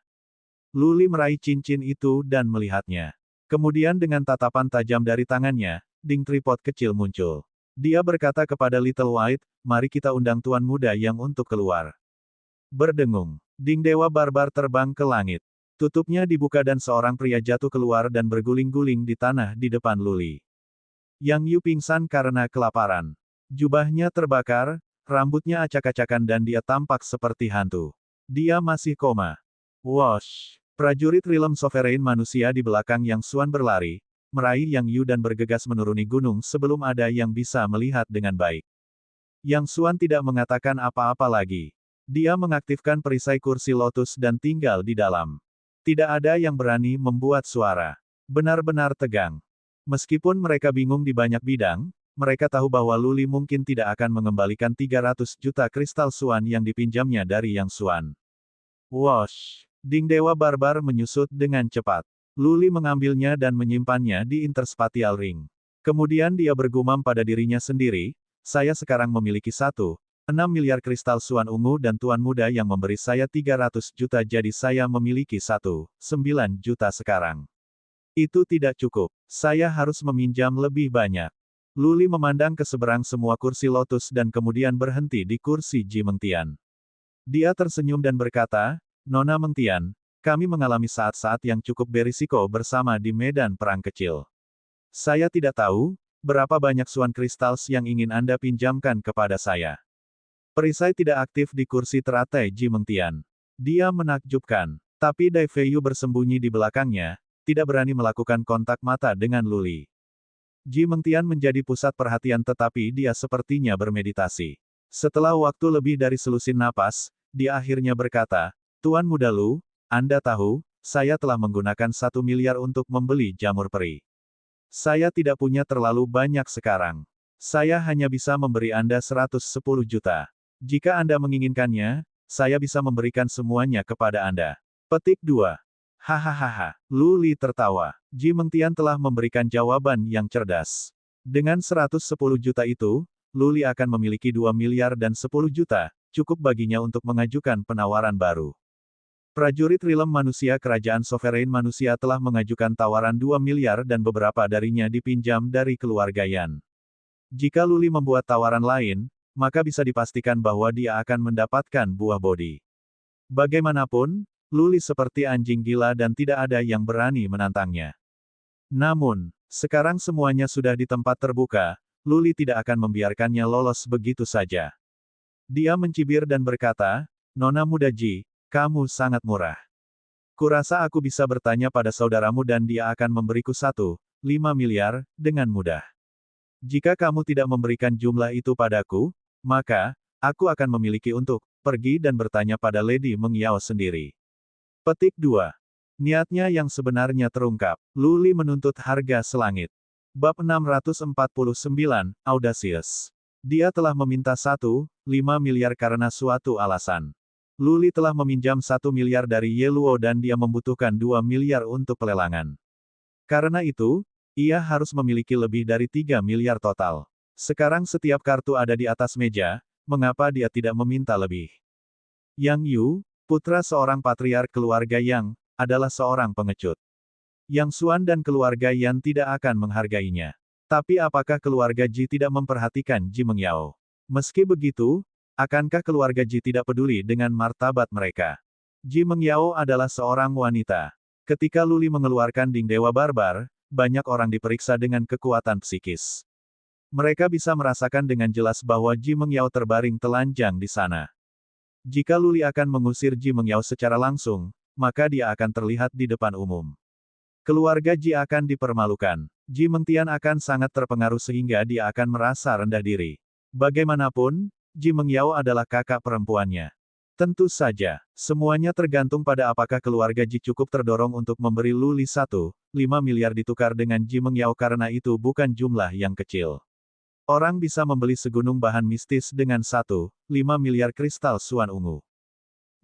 Luli meraih cincin itu dan melihatnya. Kemudian dengan tatapan tajam dari tangannya, ding tripod kecil muncul. Dia berkata kepada Little White, "Mari kita undang Tuan Muda Yang untuk keluar." Berdengung. Ding Dewa Barbar terbang ke langit. Tutupnya dibuka dan seorang pria jatuh keluar dan berguling-guling di tanah di depan Luli. Yang Yu pingsan karena kelaparan. Jubahnya terbakar, rambutnya acak-acakan dan dia tampak seperti hantu. Dia masih koma. Wosh! Prajurit Realm Sovereign manusia di belakang Yang Xuan berlari, meraih Yang Yu dan bergegas menuruni gunung sebelum ada yang bisa melihat dengan baik. Yang Xuan tidak mengatakan apa-apa lagi. Dia mengaktifkan perisai kursi lotus dan tinggal di dalam. Tidak ada yang berani membuat suara. Benar-benar tegang. Meskipun mereka bingung di banyak bidang, mereka tahu bahwa Luli mungkin tidak akan mengembalikan 300 juta kristal Xuan yang dipinjamnya dari Yang Xuan. Wosh! Ding Dewa Barbar menyusut dengan cepat. Luli mengambilnya dan menyimpannya di Interspatial Ring. Kemudian dia bergumam pada dirinya sendiri, "Saya sekarang memiliki 1,6 miliar kristal Xuan ungu dan Tuan Muda yang memberi saya 300 juta, jadi saya memiliki 1,9 juta sekarang. Itu tidak cukup. Saya harus meminjam lebih banyak." Luli memandang ke seberang semua kursi lotus dan kemudian berhenti di kursi Ji Mengtian. Dia tersenyum dan berkata, "Nona Mengtian, kami mengalami saat-saat yang cukup berisiko bersama di medan perang kecil. Saya tidak tahu, berapa banyak Xuan Crystals yang ingin Anda pinjamkan kepada saya." Perisai tidak aktif di kursi teratai Ji Mengtian. Dia menakjubkan. Tapi Dai Feiyu bersembunyi di belakangnya, tidak berani melakukan kontak mata dengan Luli. Ji Mengtian menjadi pusat perhatian tetapi dia sepertinya bermeditasi. Setelah waktu lebih dari selusin napas, dia akhirnya berkata, "Tuan Muda Lu, Anda tahu, saya telah menggunakan 1 miliar untuk membeli jamur peri. Saya tidak punya terlalu banyak sekarang. Saya hanya bisa memberi Anda 110 juta. Jika Anda menginginkannya, saya bisa memberikan semuanya kepada Anda." Petik 2. Hahaha. Luli tertawa. Ji Mengtian telah memberikan jawaban yang cerdas. Dengan 110 juta itu, Luli akan memiliki 2 miliar dan 10 juta, cukup baginya untuk mengajukan penawaran baru. Prajurit Realm manusia kerajaan Sovereign manusia telah mengajukan tawaran 2 miliar dan beberapa darinya dipinjam dari keluarga Yan. Jika Luli membuat tawaran lain, maka bisa dipastikan bahwa dia akan mendapatkan buah bodi. Bagaimanapun, Luli seperti anjing gila dan tidak ada yang berani menantangnya. Namun, sekarang semuanya sudah di tempat terbuka, Luli tidak akan membiarkannya lolos begitu saja. Dia mencibir dan berkata, "Nona Muda Ji, kamu sangat murah. Kurasa aku bisa bertanya pada saudaramu dan dia akan memberiku 1,5 miliar, dengan mudah. Jika kamu tidak memberikan jumlah itu padaku, maka, aku akan memiliki untuk pergi dan bertanya pada Lady Mengyao sendiri." Petik 2. Niatnya yang sebenarnya terungkap. Luli menuntut harga selangit. Bab 649, Audacious. Dia telah meminta 1,5 miliar karena suatu alasan. Luli telah meminjam 1 miliar dari Ye Luo dan dia membutuhkan 2 miliar untuk pelelangan. Karena itu, ia harus memiliki lebih dari 3 miliar total. Sekarang setiap kartu ada di atas meja, mengapa dia tidak meminta lebih? Yang Yu, putra seorang patriark keluarga Yang, adalah seorang pengecut. Yang Xuan dan keluarga Yan tidak akan menghargainya. Tapi apakah keluarga Ji tidak memperhatikan Ji Mengyao? Meski begitu, akankah keluarga Ji tidak peduli dengan martabat mereka? Ji Mengyao adalah seorang wanita. Ketika Luli mengeluarkan Ding Dewa Barbar, banyak orang diperiksa dengan kekuatan psikis. Mereka bisa merasakan dengan jelas bahwa Ji Mengyao terbaring telanjang di sana. Jika Luli akan mengusir Ji Mengyao secara langsung, maka dia akan terlihat di depan umum. Keluarga Ji akan dipermalukan. Ji Mengtian akan sangat terpengaruh sehingga dia akan merasa rendah diri. Bagaimanapun, Ji Mengyao adalah kakak perempuannya. Tentu saja, semuanya tergantung pada apakah keluarga Ji cukup terdorong untuk memberi Luli 1,5 miliar ditukar dengan Ji Mengyao karena itu bukan jumlah yang kecil. Orang bisa membeli segunung bahan mistis dengan 1,5 miliar kristal Suan ungu.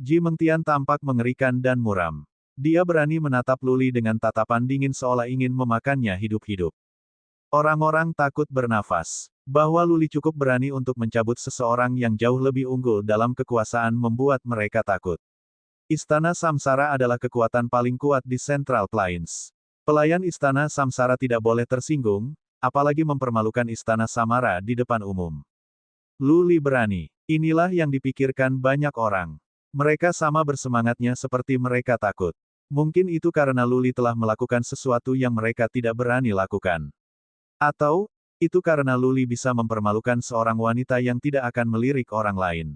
Ji Mengtian tampak mengerikan dan muram. Dia berani menatap Luli dengan tatapan dingin seolah ingin memakannya hidup-hidup. Orang-orang takut bernafas. Bahwa Luli cukup berani untuk mencabut seseorang yang jauh lebih unggul dalam kekuasaan membuat mereka takut. Istana Samsara adalah kekuatan paling kuat di Central Plains. Pelayan Istana Samsara tidak boleh tersinggung, apalagi mempermalukan Istana Samara di depan umum. Luli berani. Inilah yang dipikirkan banyak orang. Mereka sama bersemangatnya seperti mereka takut. Mungkin itu karena Luli telah melakukan sesuatu yang mereka tidak berani lakukan. Atau, itu karena Luli bisa mempermalukan seorang wanita yang tidak akan melirik orang lain.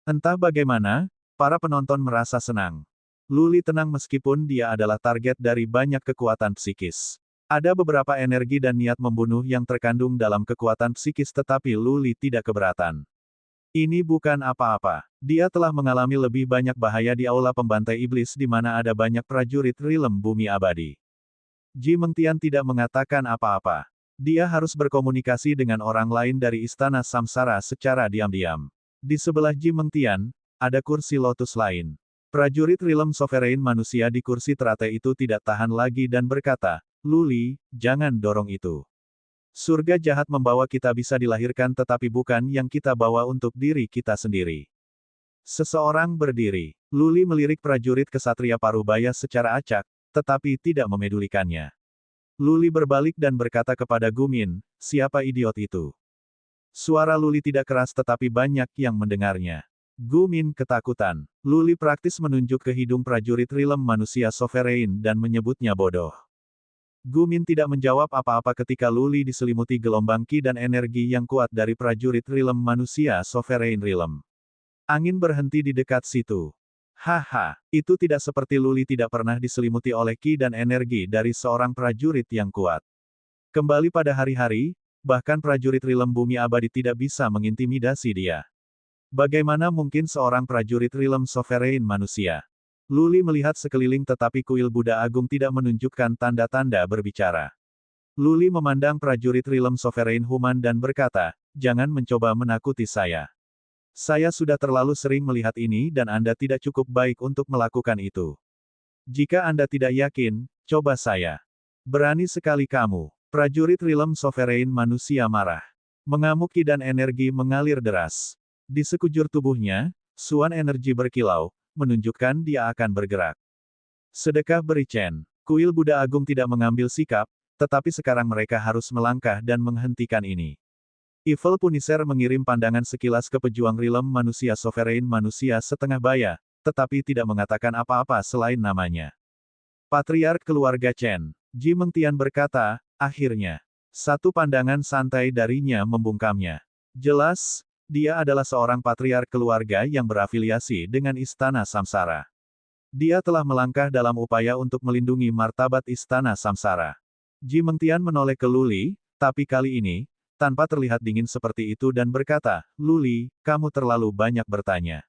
Entah bagaimana, para penonton merasa senang. Luli tenang meskipun dia adalah target dari banyak kekuatan psikis. Ada beberapa energi dan niat membunuh yang terkandung dalam kekuatan psikis tetapi Luli tidak keberatan. Ini bukan apa-apa. Dia telah mengalami lebih banyak bahaya di aula pembantai iblis di mana ada banyak prajurit Rilem Bumi Abadi. Ji Mengtian tidak mengatakan apa-apa. Dia harus berkomunikasi dengan orang lain dari Istana Samsara secara diam-diam. Di sebelah Ji Mengtian, ada kursi lotus lain. Prajurit Rilem Sovereign manusia di kursi teratai itu tidak tahan lagi dan berkata, Luli, jangan dorong itu. Surga jahat membawa kita bisa dilahirkan tetapi bukan yang kita bawa untuk diri kita sendiri. Seseorang berdiri. Luli melirik prajurit kesatria Parubaya secara acak, tetapi tidak memedulikannya. Luli berbalik dan berkata kepada Gumin, siapa idiot itu? Suara Luli tidak keras tetapi banyak yang mendengarnya. Gumin ketakutan. Luli praktis menunjuk ke hidung prajurit Rilem manusia Sovereign dan menyebutnya bodoh. Gumin tidak menjawab apa-apa ketika Luli diselimuti gelombang ki dan energi yang kuat dari prajurit Rilem manusia Sovereign Rilem. Angin berhenti di dekat situ. Haha, itu tidak seperti Luli tidak pernah diselimuti oleh ki dan energi dari seorang prajurit yang kuat. Kembali pada hari-hari, bahkan prajurit Rilem Bumi Abadi tidak bisa mengintimidasi dia. Bagaimana mungkin seorang prajurit Rilem Sovereign manusia? Luli melihat sekeliling tetapi kuil Buddha Agung tidak menunjukkan tanda-tanda berbicara. Luli memandang prajurit Rilem Sovereign Human dan berkata, jangan mencoba menakuti saya. Saya sudah terlalu sering melihat ini dan Anda tidak cukup baik untuk melakukan itu. Jika Anda tidak yakin, coba saya. Berani sekali kamu. Prajurit Rilem Sovereign manusia marah. Mengamuk ki dan energi mengalir deras. Di sekujur tubuhnya, suan energi berkilau, menunjukkan dia akan bergerak. Sedekah Bericen. Kuil Buddha Agung tidak mengambil sikap, tetapi sekarang mereka harus melangkah dan menghentikan ini. Evil Punisher mengirim pandangan sekilas ke pejuang Rilem manusia Sovereign manusia setengah baya, tetapi tidak mengatakan apa-apa selain namanya. Patriark keluarga Chen. Ji Mengtian berkata, akhirnya. Satu pandangan santai darinya membungkamnya. Jelas, dia adalah seorang patriark keluarga yang berafiliasi dengan Istana Samsara. Dia telah melangkah dalam upaya untuk melindungi martabat Istana Samsara. Ji Mengtian menoleh ke Luli, tapi kali ini, tanpa terlihat dingin seperti itu dan berkata, Luli, kamu terlalu banyak bertanya.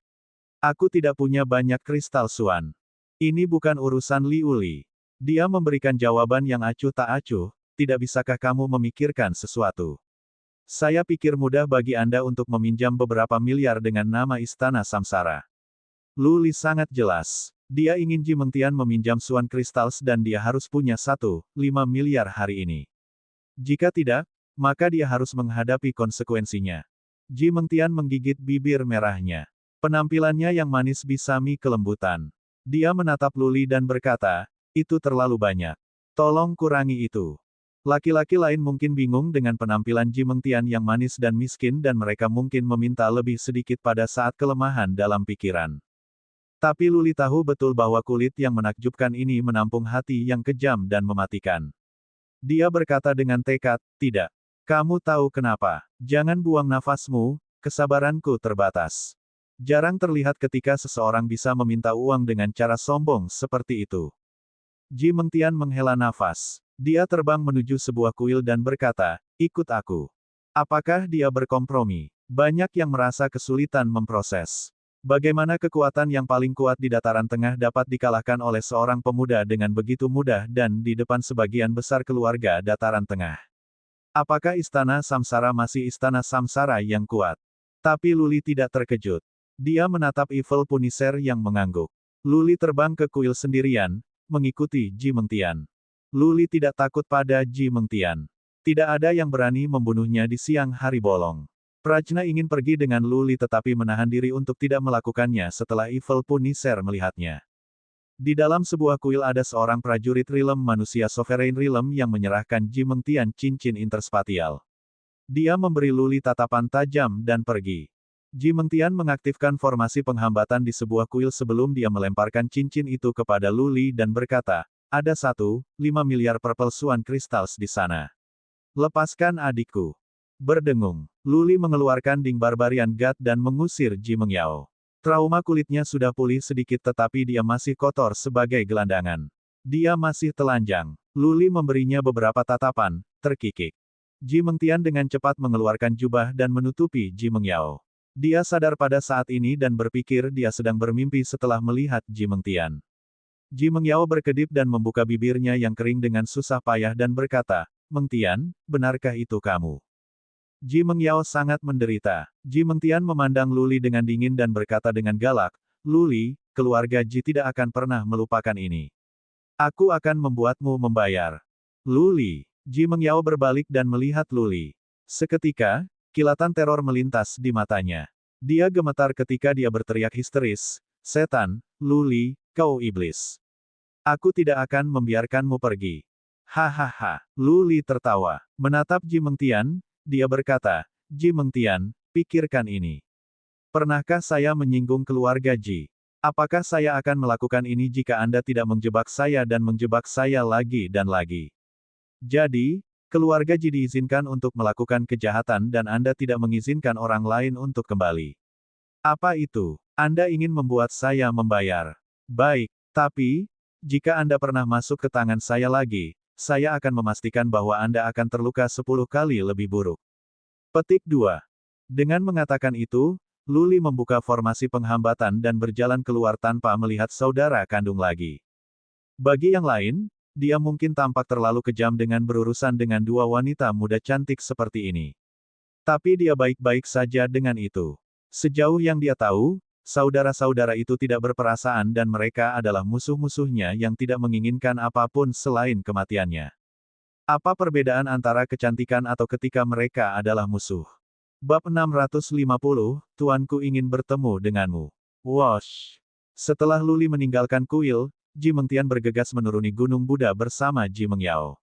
Aku tidak punya banyak kristal Suan. Ini bukan urusan Liuli. Dia memberikan jawaban yang acuh tak acuh, tidak bisakah kamu memikirkan sesuatu? Saya pikir mudah bagi Anda untuk meminjam beberapa miliar dengan nama Istana Samsara. Luli sangat jelas. Dia ingin Ji Mengtian meminjam Swan Crystals dan dia harus punya 1,5 miliar hari ini. Jika tidak, maka dia harus menghadapi konsekuensinya. Ji Mengtian menggigit bibir merahnya. Penampilannya yang manis bisami kelembutan. Dia menatap Luli dan berkata, itu terlalu banyak. Tolong kurangi itu. Laki-laki lain mungkin bingung dengan penampilan Ji Mengtian yang manis dan miskin dan mereka mungkin meminta lebih sedikit pada saat kelemahan dalam pikiran. Tapi Luli tahu betul bahwa kulit yang menakjubkan ini menampung hati yang kejam dan mematikan. Dia berkata dengan tekad, tidak. Kamu tahu kenapa? Jangan buang nafasmu, kesabaranku terbatas. Jarang terlihat ketika seseorang bisa meminta uang dengan cara sombong seperti itu. Ji Mengtian menghela nafas. Dia terbang menuju sebuah kuil dan berkata, ikut aku. Apakah dia berkompromi? Banyak yang merasa kesulitan memproses. Bagaimana kekuatan yang paling kuat di dataran tengah dapat dikalahkan oleh seorang pemuda dengan begitu mudah dan di depan sebagian besar keluarga dataran tengah? Apakah istana Samsara masih istana Samsara yang kuat? Tapi Luli tidak terkejut. Dia menatap Evil Punisher yang mengangguk. Luli terbang ke kuil sendirian, mengikuti Ji Mengtian. Luli tidak takut pada Ji Mengtian. Tidak ada yang berani membunuhnya di siang hari bolong. Prajna ingin pergi dengan Luli tetapi menahan diri untuk tidak melakukannya setelah Evil Punisher melihatnya. Di dalam sebuah kuil ada seorang prajurit Realm manusia Sovereign Realm yang menyerahkan Ji Mengtian cincin interspatial. Dia memberi Luli tatapan tajam dan pergi. Ji Mengtian mengaktifkan formasi penghambatan di sebuah kuil sebelum dia melemparkan cincin itu kepada Luli dan berkata, ada 1,5 miliar Purple Swan Crystals di sana. Lepaskan adikku. Berdengung, Luli mengeluarkan Ding Barbarian God dan mengusir Ji Mengyao. Trauma kulitnya sudah pulih sedikit tetapi dia masih kotor sebagai gelandangan. Dia masih telanjang. Luli memberinya beberapa tatapan, terkikik. Ji Mengtian dengan cepat mengeluarkan jubah dan menutupi Ji Mengyao. Dia sadar pada saat ini dan berpikir dia sedang bermimpi setelah melihat Ji Mengtian. Ji Mengyao berkedip dan membuka bibirnya yang kering dengan susah payah dan berkata, Mengtian, benarkah itu kamu? Ji Mengyao sangat menderita. Ji Mengtian memandang Luli dengan dingin dan berkata dengan galak, Luli, keluarga Ji tidak akan pernah melupakan ini. Aku akan membuatmu membayar. Luli. Ji Mengyao berbalik dan melihat Luli. Seketika, kilatan teror melintas di matanya. Dia gemetar ketika dia berteriak histeris, setan, Luli, kau iblis. Aku tidak akan membiarkanmu pergi. Hahaha. Luli tertawa. Menatap Ji Mengtian, dia berkata, Ji Mengtian, pikirkan ini. Pernahkah saya menyinggung keluarga Ji? Apakah saya akan melakukan ini jika Anda tidak menjebak saya dan menjebak saya lagi dan lagi? Jadi, keluarga Ji diizinkan untuk melakukan kejahatan dan Anda tidak mengizinkan orang lain untuk kembali. Apa itu? Anda ingin membuat saya membayar. Baik, tapi, jika Anda pernah masuk ke tangan saya lagi, saya akan memastikan bahwa Anda akan terluka 10 kali lebih buruk. Petik 2. Dengan mengatakan itu, Luli membuka formasi penghambatan dan berjalan keluar tanpa melihat saudara kandung lagi. Bagi yang lain, dia mungkin tampak terlalu kejam dengan berurusan dengan dua wanita muda cantik seperti ini. Tapi dia baik-baik saja dengan itu. Sejauh yang dia tahu, saudara-saudara itu tidak berperasaan dan mereka adalah musuh-musuhnya yang tidak menginginkan apapun selain kematiannya. Apa perbedaan antara kecantikan atau ketika mereka adalah musuh? Bab 650, Tuanku ingin bertemu denganmu. Wosh! Setelah Luli meninggalkan kuil, Ji Mengtian bergegas menuruni Gunung Buddha bersama Ji Mengyao.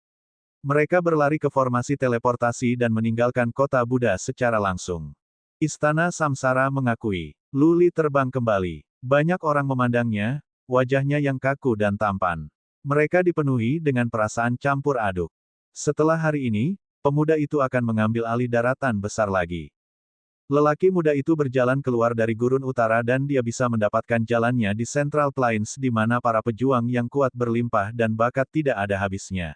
Mereka berlari ke formasi teleportasi dan meninggalkan kota Buddha secara langsung. Istana Samsara mengakui. Luli terbang kembali. Banyak orang memandangnya, wajahnya yang kaku dan tampan. Mereka dipenuhi dengan perasaan campur aduk. Setelah hari ini, pemuda itu akan mengambil alih daratan besar lagi. Lelaki muda itu berjalan keluar dari gurun utara dan dia bisa mendapatkan jalannya di Central Plains di mana para pejuang yang kuat berlimpah dan bakat tidak ada habisnya.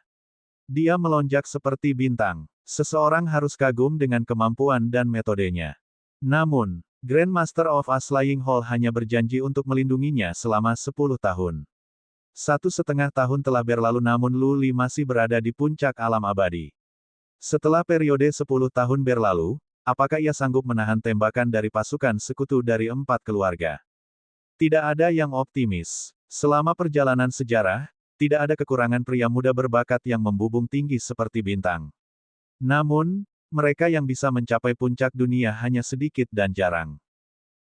Dia melonjak seperti bintang. Seseorang harus kagum dengan kemampuan dan metodenya. Namun, Grandmaster of a Slaying Hall hanya berjanji untuk melindunginya selama 10 tahun. 1,5 tahun telah berlalu namun Luli masih berada di puncak alam abadi. Setelah periode 10 tahun berlalu, apakah ia sanggup menahan tembakan dari pasukan sekutu dari 4 keluarga? Tidak ada yang optimis. Selama perjalanan sejarah, tidak ada kekurangan pria muda berbakat yang membubung tinggi seperti bintang. Namun, mereka yang bisa mencapai puncak dunia hanya sedikit dan jarang.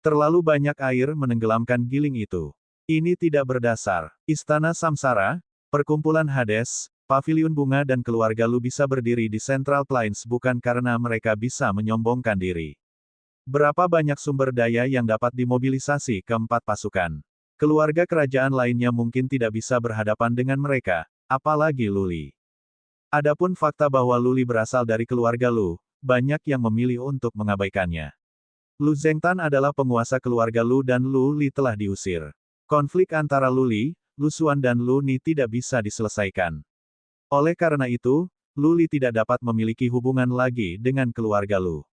Terlalu banyak air menenggelamkan giling itu. Ini tidak berdasar. Istana Samsara, perkumpulan Hades, paviliun bunga dan keluarga Lu bisa berdiri di Central Plains bukan karena mereka bisa menyombongkan diri. Berapa banyak sumber daya yang dapat dimobilisasi keempat pasukan? Keluarga kerajaan lainnya mungkin tidak bisa berhadapan dengan mereka, apalagi Luli. Adapun fakta bahwa Luli berasal dari keluarga Lu, banyak yang memilih untuk mengabaikannya. Lu Zengtan adalah penguasa keluarga Lu dan Lu Li telah diusir. Konflik antara Lu Li, Lu Xuan dan Lu Ni tidak bisa diselesaikan. Oleh karena itu, Lu Li tidak dapat memiliki hubungan lagi dengan keluarga Lu.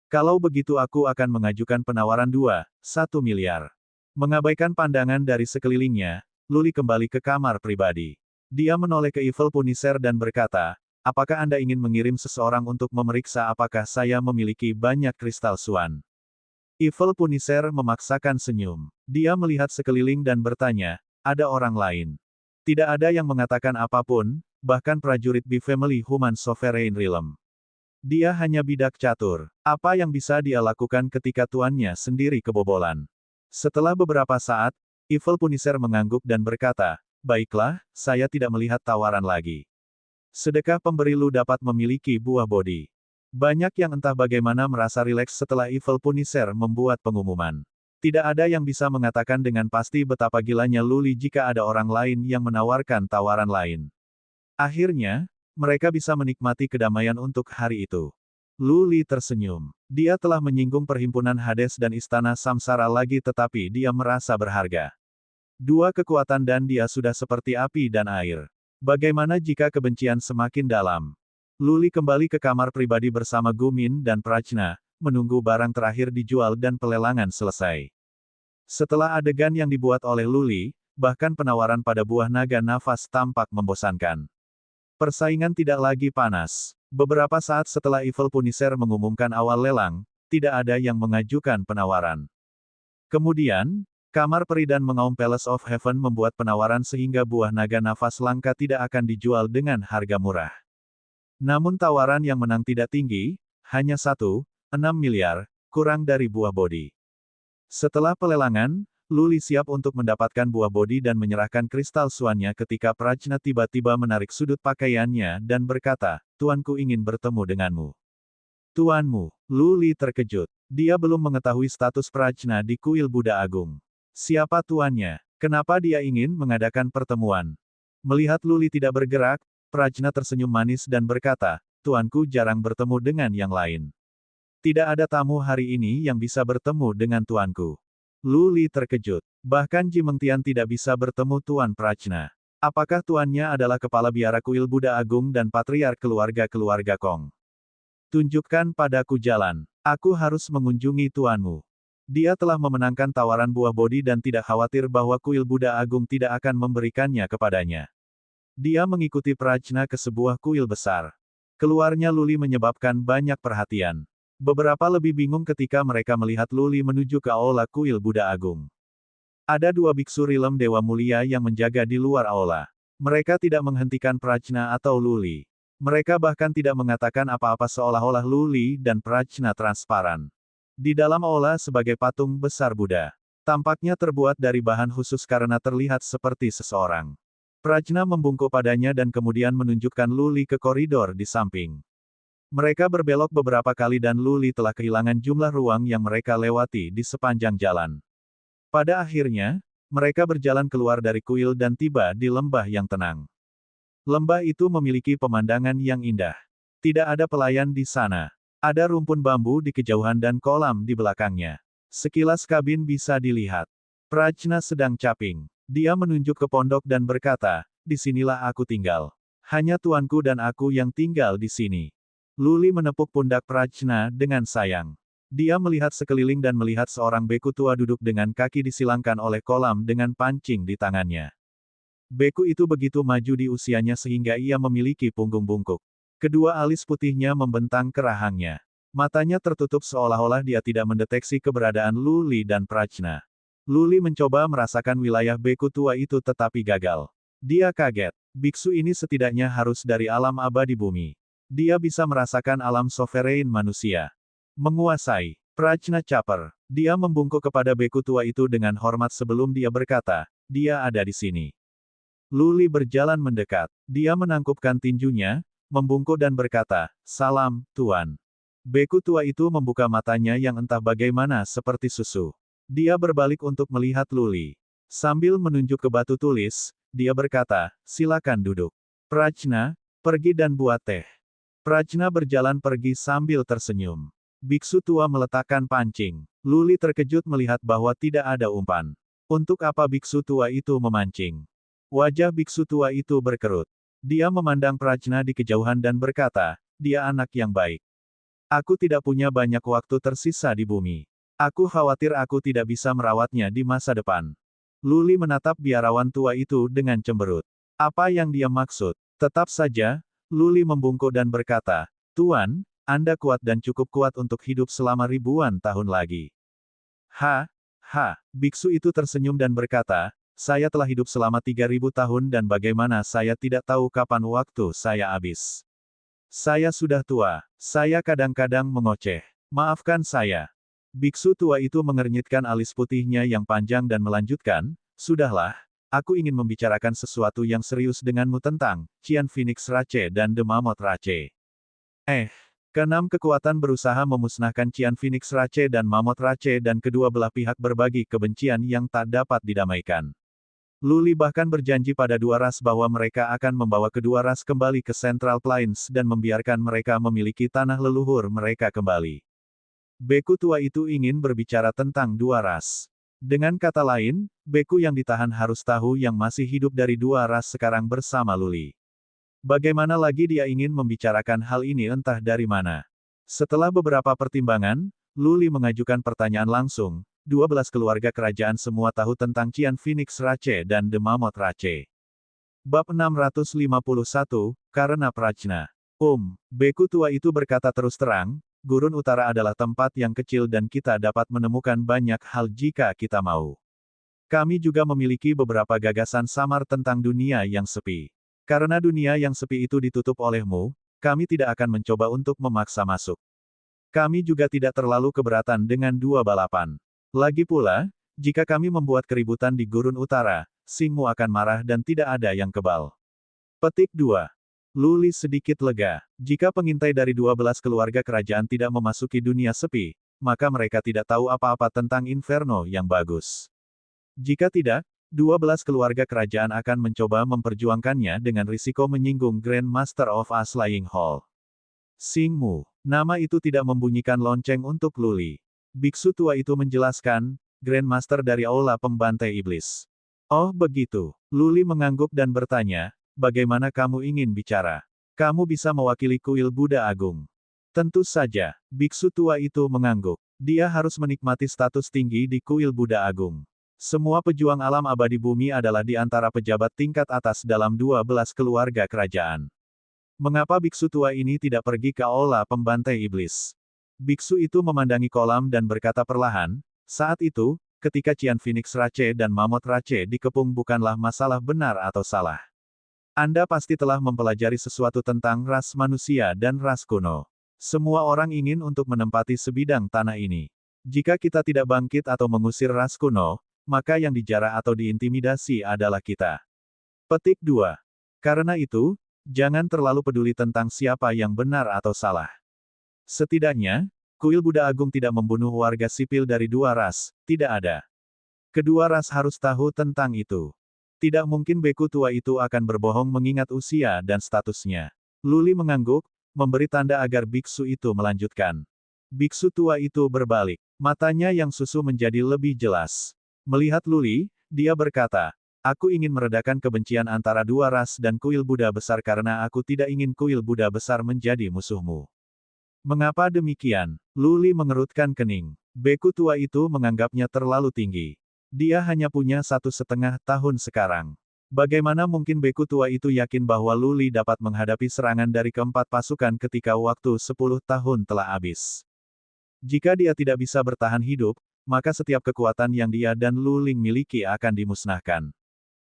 Kalau begitu aku akan mengajukan penawaran 1 miliar. Mengabaikan pandangan dari sekelilingnya, Lu Li kembali ke kamar pribadi. Dia menoleh ke Evil Punisher dan berkata, apakah Anda ingin mengirim seseorang untuk memeriksa apakah saya memiliki banyak kristal Xuan? Evil Punisher memaksakan senyum. Dia melihat sekeliling dan bertanya, ada orang lain. Tidak ada yang mengatakan apapun, bahkan prajurit B-Family Human Sovereign Realm. Dia hanya bidak catur. Apa yang bisa dia lakukan ketika tuannya sendiri kebobolan? Setelah beberapa saat, Evil Punisher mengangguk dan berkata, baiklah, saya tidak melihat tawaran lagi. Sedekah pemberi Lu dapat memiliki buah bodi. Banyak yang entah bagaimana merasa rileks setelah Evil Punisher membuat pengumuman. Tidak ada yang bisa mengatakan dengan pasti betapa gilanya Lu Li jika ada orang lain yang menawarkan tawaran lain. Akhirnya, mereka bisa menikmati kedamaian untuk hari itu. Lu Li tersenyum. Dia telah menyinggung perhimpunan Hades dan istana Samsara lagi tetapi dia merasa berharga. Dua kekuatan dan dia sudah seperti api dan air. Bagaimana jika kebencian semakin dalam? Lu Li kembali ke kamar pribadi bersama Gu Min dan Prajna, menunggu barang terakhir dijual dan pelelangan selesai. Setelah adegan yang dibuat oleh Lu Li, bahkan penawaran pada buah naga nafas tampak membosankan. Persaingan tidak lagi panas. Beberapa saat setelah Evil Punisher mengumumkan awal lelang, tidak ada yang mengajukan penawaran. Kemudian, Kamar Peri dan Mengaum Palace of Heaven membuat penawaran sehingga buah naga nafas langka tidak akan dijual dengan harga murah. Namun tawaran yang menang tidak tinggi, hanya 6 miliar, kurang dari buah bodi. Setelah pelelangan, Lu Li siap untuk mendapatkan buah bodi dan menyerahkan kristal Xuannya ketika Prajna tiba-tiba menarik sudut pakaiannya dan berkata, Tuanku ingin bertemu denganmu. Tuanmu, Lu Li terkejut. Dia belum mengetahui status Prajna di kuil Buddha Agung. Siapa tuannya? Kenapa dia ingin mengadakan pertemuan? Melihat Lu Li tidak bergerak, Prajna tersenyum manis dan berkata, Tuanku jarang bertemu dengan yang lain. Tidak ada tamu hari ini yang bisa bertemu dengan tuanku. Lu Li terkejut. Bahkan Ji Mengtian tidak bisa bertemu Tuan Prajna. Apakah tuannya adalah kepala biara kuil Buddha Agung dan patriark keluarga-keluarga Kong? Tunjukkan padaku jalan. Aku harus mengunjungi tuanmu. Dia telah memenangkan tawaran buah bodi dan tidak khawatir bahwa kuil Buddha Agung tidak akan memberikannya kepadanya. Dia mengikuti Prajna ke sebuah kuil besar. Keluarnya Lu Li menyebabkan banyak perhatian. Beberapa lebih bingung ketika mereka melihat Lu Li menuju ke aula kuil Buddha Agung. Ada dua biksu Rilem Dewa Mulia yang menjaga di luar aula. Mereka tidak menghentikan Prajna atau Lu Li. Mereka bahkan tidak mengatakan apa-apa seolah-olah Lu Li dan Prajna transparan. Di dalam aula sebagai patung besar Buddha. Tampaknya terbuat dari bahan khusus karena terlihat seperti seseorang. Prajna membungkuk padanya dan kemudian menunjukkan Lu Li ke koridor di samping. Mereka berbelok beberapa kali dan Lu Li telah kehilangan jumlah ruang yang mereka lewati di sepanjang jalan. Pada akhirnya, mereka berjalan keluar dari kuil dan tiba di lembah yang tenang. Lembah itu memiliki pemandangan yang indah. Tidak ada pelayan di sana. Ada rumpun bambu di kejauhan dan kolam di belakangnya. Sekilas kabin bisa dilihat. Prajna sedang caping. Dia menunjuk ke pondok dan berkata, disinilah aku tinggal. Hanya tuanku dan aku yang tinggal di sini. Lu Li menepuk pundak Prajna dengan sayang. Dia melihat sekeliling dan melihat seorang beku tua duduk dengan kaki disilangkan oleh kolam dengan pancing di tangannya. Beku itu begitu maju di usianya sehingga ia memiliki punggung bungkuk. Kedua alis putihnya membentang ke rahangnya. Matanya tertutup seolah-olah dia tidak mendeteksi keberadaan Lu Li dan Prajna. Luli mencoba merasakan wilayah beku tua itu tetapi gagal. Dia kaget. Biksu ini setidaknya harus dari alam abadi bumi. Dia bisa merasakan alam sovereign manusia. Menguasai. Prajna Caper. Dia membungkuk kepada beku tua itu dengan hormat sebelum dia berkata, dia ada di sini. Luli berjalan mendekat. Dia menangkupkan tinjunya, membungkuk dan berkata, salam, Tuan. Beku tua itu membuka matanya yang entah bagaimana seperti susu. Dia berbalik untuk melihat Luli. Sambil menunjuk ke batu tulis, dia berkata, silakan duduk. Prajna, pergi dan buat teh. Prajna berjalan pergi sambil tersenyum. Biksu tua meletakkan pancing. Luli terkejut melihat bahwa tidak ada umpan. Untuk apa biksu tua itu memancing? Wajah biksu tua itu berkerut. Dia memandang Prajna di kejauhan dan berkata, dia anak yang baik. Aku tidak punya banyak waktu tersisa di bumi. Aku khawatir aku tidak bisa merawatnya di masa depan. Luli menatap biarawan tua itu dengan cemberut. Apa yang dia maksud? Tetap saja, Luli membungkuk dan berkata, Tuan, Anda kuat dan cukup kuat untuk hidup selama ribuan tahun lagi. Biksu itu tersenyum dan berkata, saya telah hidup selama 3000 tahun dan bagaimana saya tidak tahu kapan waktu saya habis. Saya sudah tua. Saya kadang-kadang mengoceh. Maafkan saya. Biksu tua itu mengernyitkan alis putihnya yang panjang dan melanjutkan, sudahlah, aku ingin membicarakan sesuatu yang serius denganmu tentang Qian Phoenix Rache dan The Mammoth Rache. Keenam kekuatan berusaha memusnahkan Qian Phoenix Rache dan Mammoth Rache dan kedua belah pihak berbagi kebencian yang tak dapat didamaikan. Luli bahkan berjanji pada dua ras bahwa mereka akan membawa kedua ras kembali ke Central Plains dan membiarkan mereka memiliki tanah leluhur mereka kembali. Beku tua itu ingin berbicara tentang dua ras. Dengan kata lain, beku yang ditahan harus tahu yang masih hidup dari dua ras sekarang bersama Luli. Bagaimana lagi dia ingin membicarakan hal ini entah dari mana. Setelah beberapa pertimbangan, Luli mengajukan pertanyaan langsung. 12 keluarga kerajaan semua tahu tentang Qian Phoenix Rache dan The Mammoth Rache. Bab 651, karena Prajna. Beku tua itu berkata terus terang, Gurun Utara adalah tempat yang kecil dan kita dapat menemukan banyak hal jika kita mau. Kami juga memiliki beberapa gagasan samar tentang dunia yang sepi. Karena dunia yang sepi itu ditutup olehmu, kami tidak akan mencoba untuk memaksa masuk. Kami juga tidak terlalu keberatan dengan dua balapan. Lagi pula, jika kami membuat keributan di Gurun Utara, Xingmu akan marah dan tidak ada yang kebal. Petik 2. Luli sedikit lega. Jika pengintai dari 12 keluarga kerajaan tidak memasuki dunia sepi, maka mereka tidak tahu apa-apa tentang Inferno yang bagus. Jika tidak, 12 keluarga kerajaan akan mencoba memperjuangkannya dengan risiko menyinggung Grand Master of a Slaying Hall. Xingmu. Nama itu tidak membunyikan lonceng untuk Luli. Biksu tua itu menjelaskan, Grand Master dari Aula Pembantai Iblis. Oh begitu. Luli mengangguk dan bertanya, bagaimana kamu ingin bicara? Kamu bisa mewakili kuil Buddha Agung. Tentu saja, biksu tua itu mengangguk. Dia harus menikmati status tinggi di kuil Buddha Agung. Semua pejuang alam abadi bumi adalah di antara pejabat tingkat atas dalam 12 keluarga kerajaan. Mengapa biksu tua ini tidak pergi ke Aula Pembantai Iblis? Biksu itu memandangi kolam dan berkata perlahan, saat itu, ketika Qian Phoenix Rache dan Mammoth Rache dikepung bukanlah masalah benar atau salah. Anda pasti telah mempelajari sesuatu tentang ras manusia dan ras kuno. Semua orang ingin untuk menempati sebidang tanah ini. Jika kita tidak bangkit atau mengusir ras kuno, maka yang dijarah atau diintimidasi adalah kita. Petik 2. Karena itu, jangan terlalu peduli tentang siapa yang benar atau salah. Setidaknya, kuil Buddha Agung tidak membunuh warga sipil dari dua ras, tidak ada. Kedua ras harus tahu tentang itu. Tidak mungkin beku tua itu akan berbohong mengingat usia dan statusnya. Luli mengangguk, memberi tanda agar biksu itu melanjutkan. Biksu tua itu berbalik. Matanya yang susu menjadi lebih jelas. Melihat Luli, dia berkata, aku ingin meredakan kebencian antara dua ras dan kuil Buddha besar karena aku tidak ingin kuil Buddha besar menjadi musuhmu. Mengapa demikian? Luli mengerutkan kening. Beku tua itu menganggapnya terlalu tinggi. Dia hanya punya 1,5 tahun sekarang. Bagaimana mungkin beku tua itu yakin bahwa Luli dapat menghadapi serangan dari keempat pasukan ketika waktu 10 tahun telah habis? Jika dia tidak bisa bertahan hidup, maka setiap kekuatan yang dia dan Lu Ling miliki akan dimusnahkan.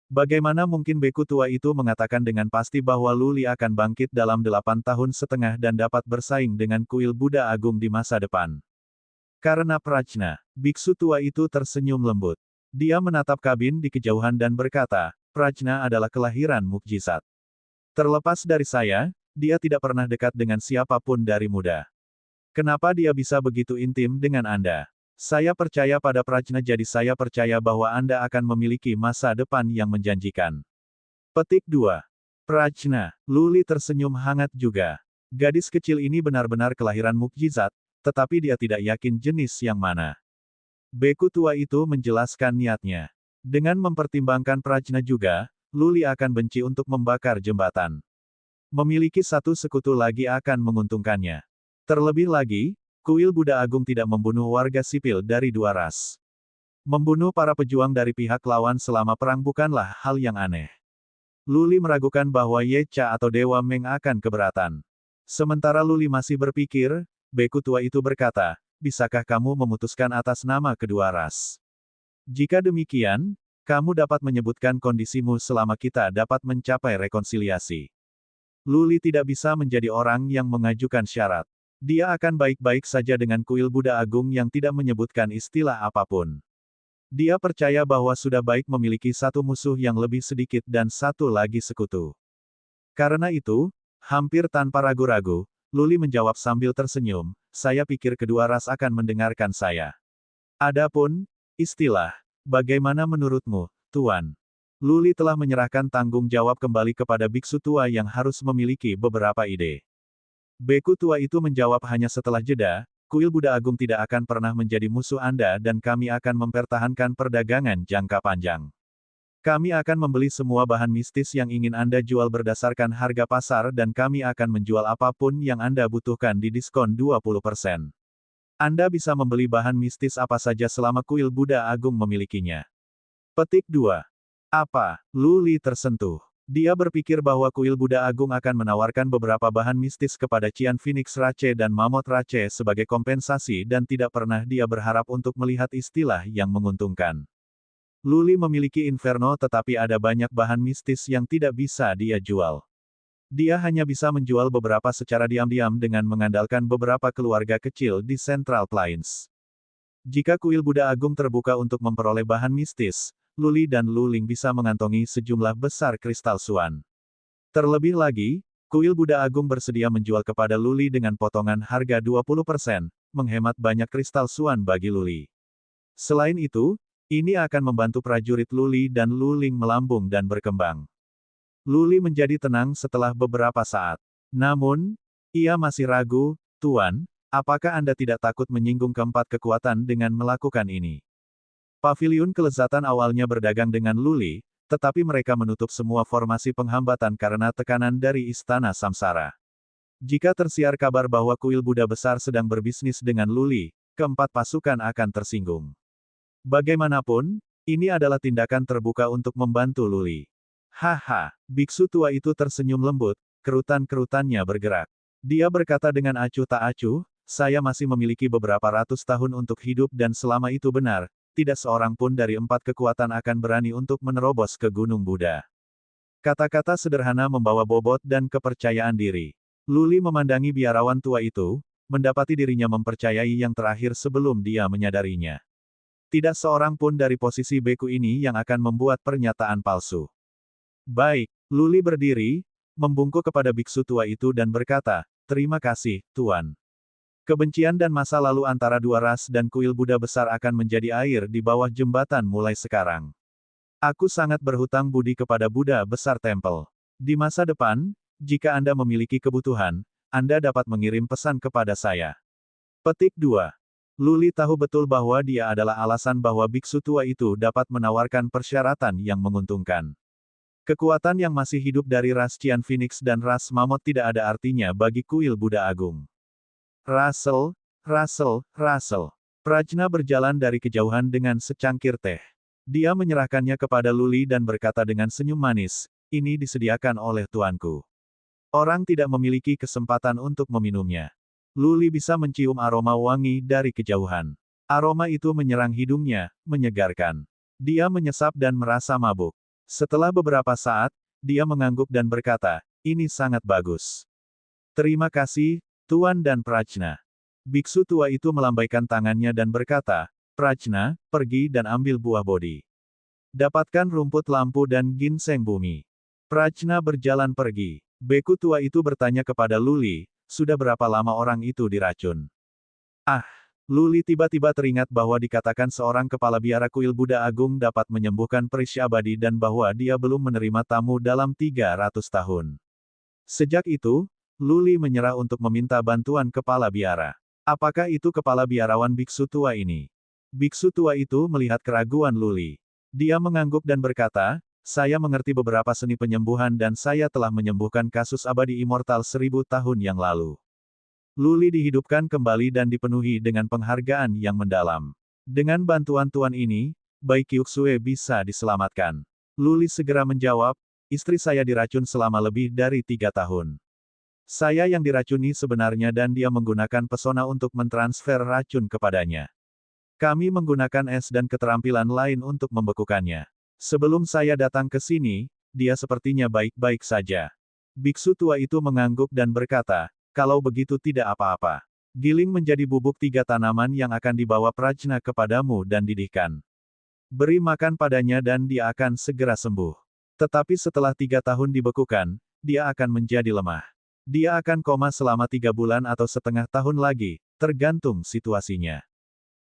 Bagaimana mungkin beku tua itu mengatakan dengan pasti bahwa Lu Li akan bangkit dalam 8 tahun setengah dan dapat bersaing dengan kuil Buddha Agung di masa depan? Karena prajna, biksu tua itu tersenyum lembut. Dia menatap kabin di kejauhan dan berkata, prajna adalah kelahiran mukjizat. Terlepas dari saya, dia tidak pernah dekat dengan siapapun dari muda. Kenapa dia bisa begitu intim dengan Anda? Saya percaya pada prajna, jadi saya percaya bahwa Anda akan memiliki masa depan yang menjanjikan. Petik 2. Prajna, Lu Li tersenyum hangat juga. Gadis kecil ini benar-benar kelahiran mukjizat, tetapi dia tidak yakin jenis yang mana. Beku tua itu menjelaskan niatnya. Dengan mempertimbangkan prajna juga, Lu Li akan benci untuk membakar jembatan. Memiliki satu sekutu lagi akan menguntungkannya. Terlebih lagi, kuil Buddha Agung tidak membunuh warga sipil dari dua ras. Membunuh para pejuang dari pihak lawan selama perang bukanlah hal yang aneh. Lu Li meragukan bahwa Ye Cha atau Dewa Meng akan keberatan. Sementara Lu Li masih berpikir, beku tua itu berkata, bisakah kamu memutuskan atas nama kedua ras? Jika demikian, kamu dapat menyebutkan kondisimu selama kita dapat mencapai rekonsiliasi. Lu Li tidak bisa menjadi orang yang mengajukan syarat. Dia akan baik-baik saja dengan kuil Buddha Agung yang tidak menyebutkan istilah apapun. Dia percaya bahwa sudah baik memiliki satu musuh yang lebih sedikit dan satu lagi sekutu. Karena itu, hampir tanpa ragu-ragu, Lu Li menjawab sambil tersenyum, saya pikir kedua ras akan mendengarkan saya. Adapun istilah, bagaimana menurutmu, Tuan? Lu Li telah menyerahkan tanggung jawab kembali kepada biksu tua yang harus memiliki beberapa ide. Beku tua itu menjawab hanya setelah jeda, kuil Buddha Agung tidak akan pernah menjadi musuh Anda dan kami akan mempertahankan perdagangan jangka panjang. Kami akan membeli semua bahan mistis yang ingin Anda jual berdasarkan harga pasar dan kami akan menjual apapun yang Anda butuhkan di diskon 20%. Anda bisa membeli bahan mistis apa saja selama kuil Buddha Agung memilikinya. Petik 2. Apa? Lu Li tersentuh. Dia berpikir bahwa kuil Buddha Agung akan menawarkan beberapa bahan mistis kepada Qian Phoenix Rache dan Mammoth Rache sebagai kompensasi dan tidak pernah dia berharap untuk melihat istilah yang menguntungkan. Lu Li memiliki Inferno tetapi ada banyak bahan mistis yang tidak bisa dia jual. Dia hanya bisa menjual beberapa secara diam-diam dengan mengandalkan beberapa keluarga kecil di Central Plains. Jika kuil Buddha Agung terbuka untuk memperoleh bahan mistis, Lu Li dan Lu Ling bisa mengantongi sejumlah besar kristal suan. Terlebih lagi, kuil Buddha Agung bersedia menjual kepada Lu Li dengan potongan harga 20%, menghemat banyak kristal suan bagi Lu Li. Selain itu, ini akan membantu prajurit Lu Li dan Lu Ling melambung dan berkembang. Lu Li menjadi tenang setelah beberapa saat. Namun, ia masih ragu, Tuan, apakah Anda tidak takut menyinggung keempat kekuatan dengan melakukan ini? Paviliun kelezatan awalnya berdagang dengan Lu Li, tetapi mereka menutup semua formasi penghambatan karena tekanan dari Istana Samsara. Jika tersiar kabar bahwa kuil Buddha besar sedang berbisnis dengan Lu Li, keempat pasukan akan tersinggung. Bagaimanapun, ini adalah tindakan terbuka untuk membantu Lu Li. Haha, biksu tua itu tersenyum lembut, kerutan-kerutannya bergerak. Dia berkata dengan acuh tak acuh, saya masih memiliki beberapa ratus tahun untuk hidup dan selama itu benar, tidak seorang pun dari empat kekuatan akan berani untuk menerobos ke Gunung Buddha. Kata-kata sederhana membawa bobot dan kepercayaan diri. Lu Li memandangi biarawan tua itu, mendapati dirinya mempercayai yang terakhir sebelum dia menyadarinya. Tidak seorang pun dari posisi beku ini yang akan membuat pernyataan palsu. Baik, Lu Li berdiri, membungkuk kepada biksu tua itu dan berkata, terima kasih, Tuan. Kebencian dan masa lalu antara dua ras dan kuil Buddha besar akan menjadi air di bawah jembatan mulai sekarang. Aku sangat berhutang budi kepada Buddha besar tempel. Di masa depan, jika Anda memiliki kebutuhan, Anda dapat mengirim pesan kepada saya. Petik 2. Lu Li tahu betul bahwa dia adalah alasan bahwa biksu tua itu dapat menawarkan persyaratan yang menguntungkan. Kekuatan yang masih hidup dari ras Qian Phoenix dan ras Mammoth tidak ada artinya bagi kuil Buddha Agung. Russell. Prajna berjalan dari kejauhan dengan secangkir teh. Dia menyerahkannya kepada Lu Li dan berkata dengan senyum manis, ini disediakan oleh tuanku. Orang tidak memiliki kesempatan untuk meminumnya. Lu Li bisa mencium aroma wangi dari kejauhan. Aroma itu menyerang hidungnya, menyegarkan. Dia menyesap dan merasa mabuk. Setelah beberapa saat, dia mengangguk dan berkata, "Ini sangat bagus. Terima kasih, Tuan dan Prajna." Biksu tua itu melambaikan tangannya dan berkata, "Prajna, pergi dan ambil buah bodi. Dapatkan rumput lampu dan ginseng bumi." Prajna berjalan pergi. Beku tua itu bertanya kepada Luli, "Sudah berapa lama orang itu diracun?" Ah! Luli tiba-tiba teringat bahwa dikatakan seorang kepala biara kuil Buddha Agung dapat menyembuhkan perisai abadi dan bahwa dia belum menerima tamu dalam 300 tahun. Sejak itu, Luli menyerah untuk meminta bantuan kepala biara. Apakah itu kepala biarawan biksu tua ini? Biksu tua itu melihat keraguan Luli. Dia mengangguk dan berkata, "Saya mengerti beberapa seni penyembuhan dan saya telah menyembuhkan kasus abadi immortal 1000 tahun yang lalu." Luli dihidupkan kembali dan dipenuhi dengan penghargaan yang mendalam. Dengan bantuan tuan ini, Bai Qiuxue bisa diselamatkan. Luli segera menjawab, "Istri saya diracun selama lebih dari 3 tahun. Saya yang diracuni sebenarnya dan dia menggunakan pesona untuk mentransfer racun kepadanya. Kami menggunakan es dan keterampilan lain untuk membekukannya. Sebelum saya datang ke sini, dia sepertinya baik-baik saja." Biksu tua itu mengangguk dan berkata, "Kalau begitu tidak apa-apa. Giling menjadi bubuk 3 tanaman yang akan dibawa Prajna kepadamu dan didihkan. Beri makan padanya dan dia akan segera sembuh. Tetapi setelah 3 tahun dibekukan, dia akan menjadi lemah. Dia akan koma selama 3 bulan atau setengah tahun lagi, tergantung situasinya.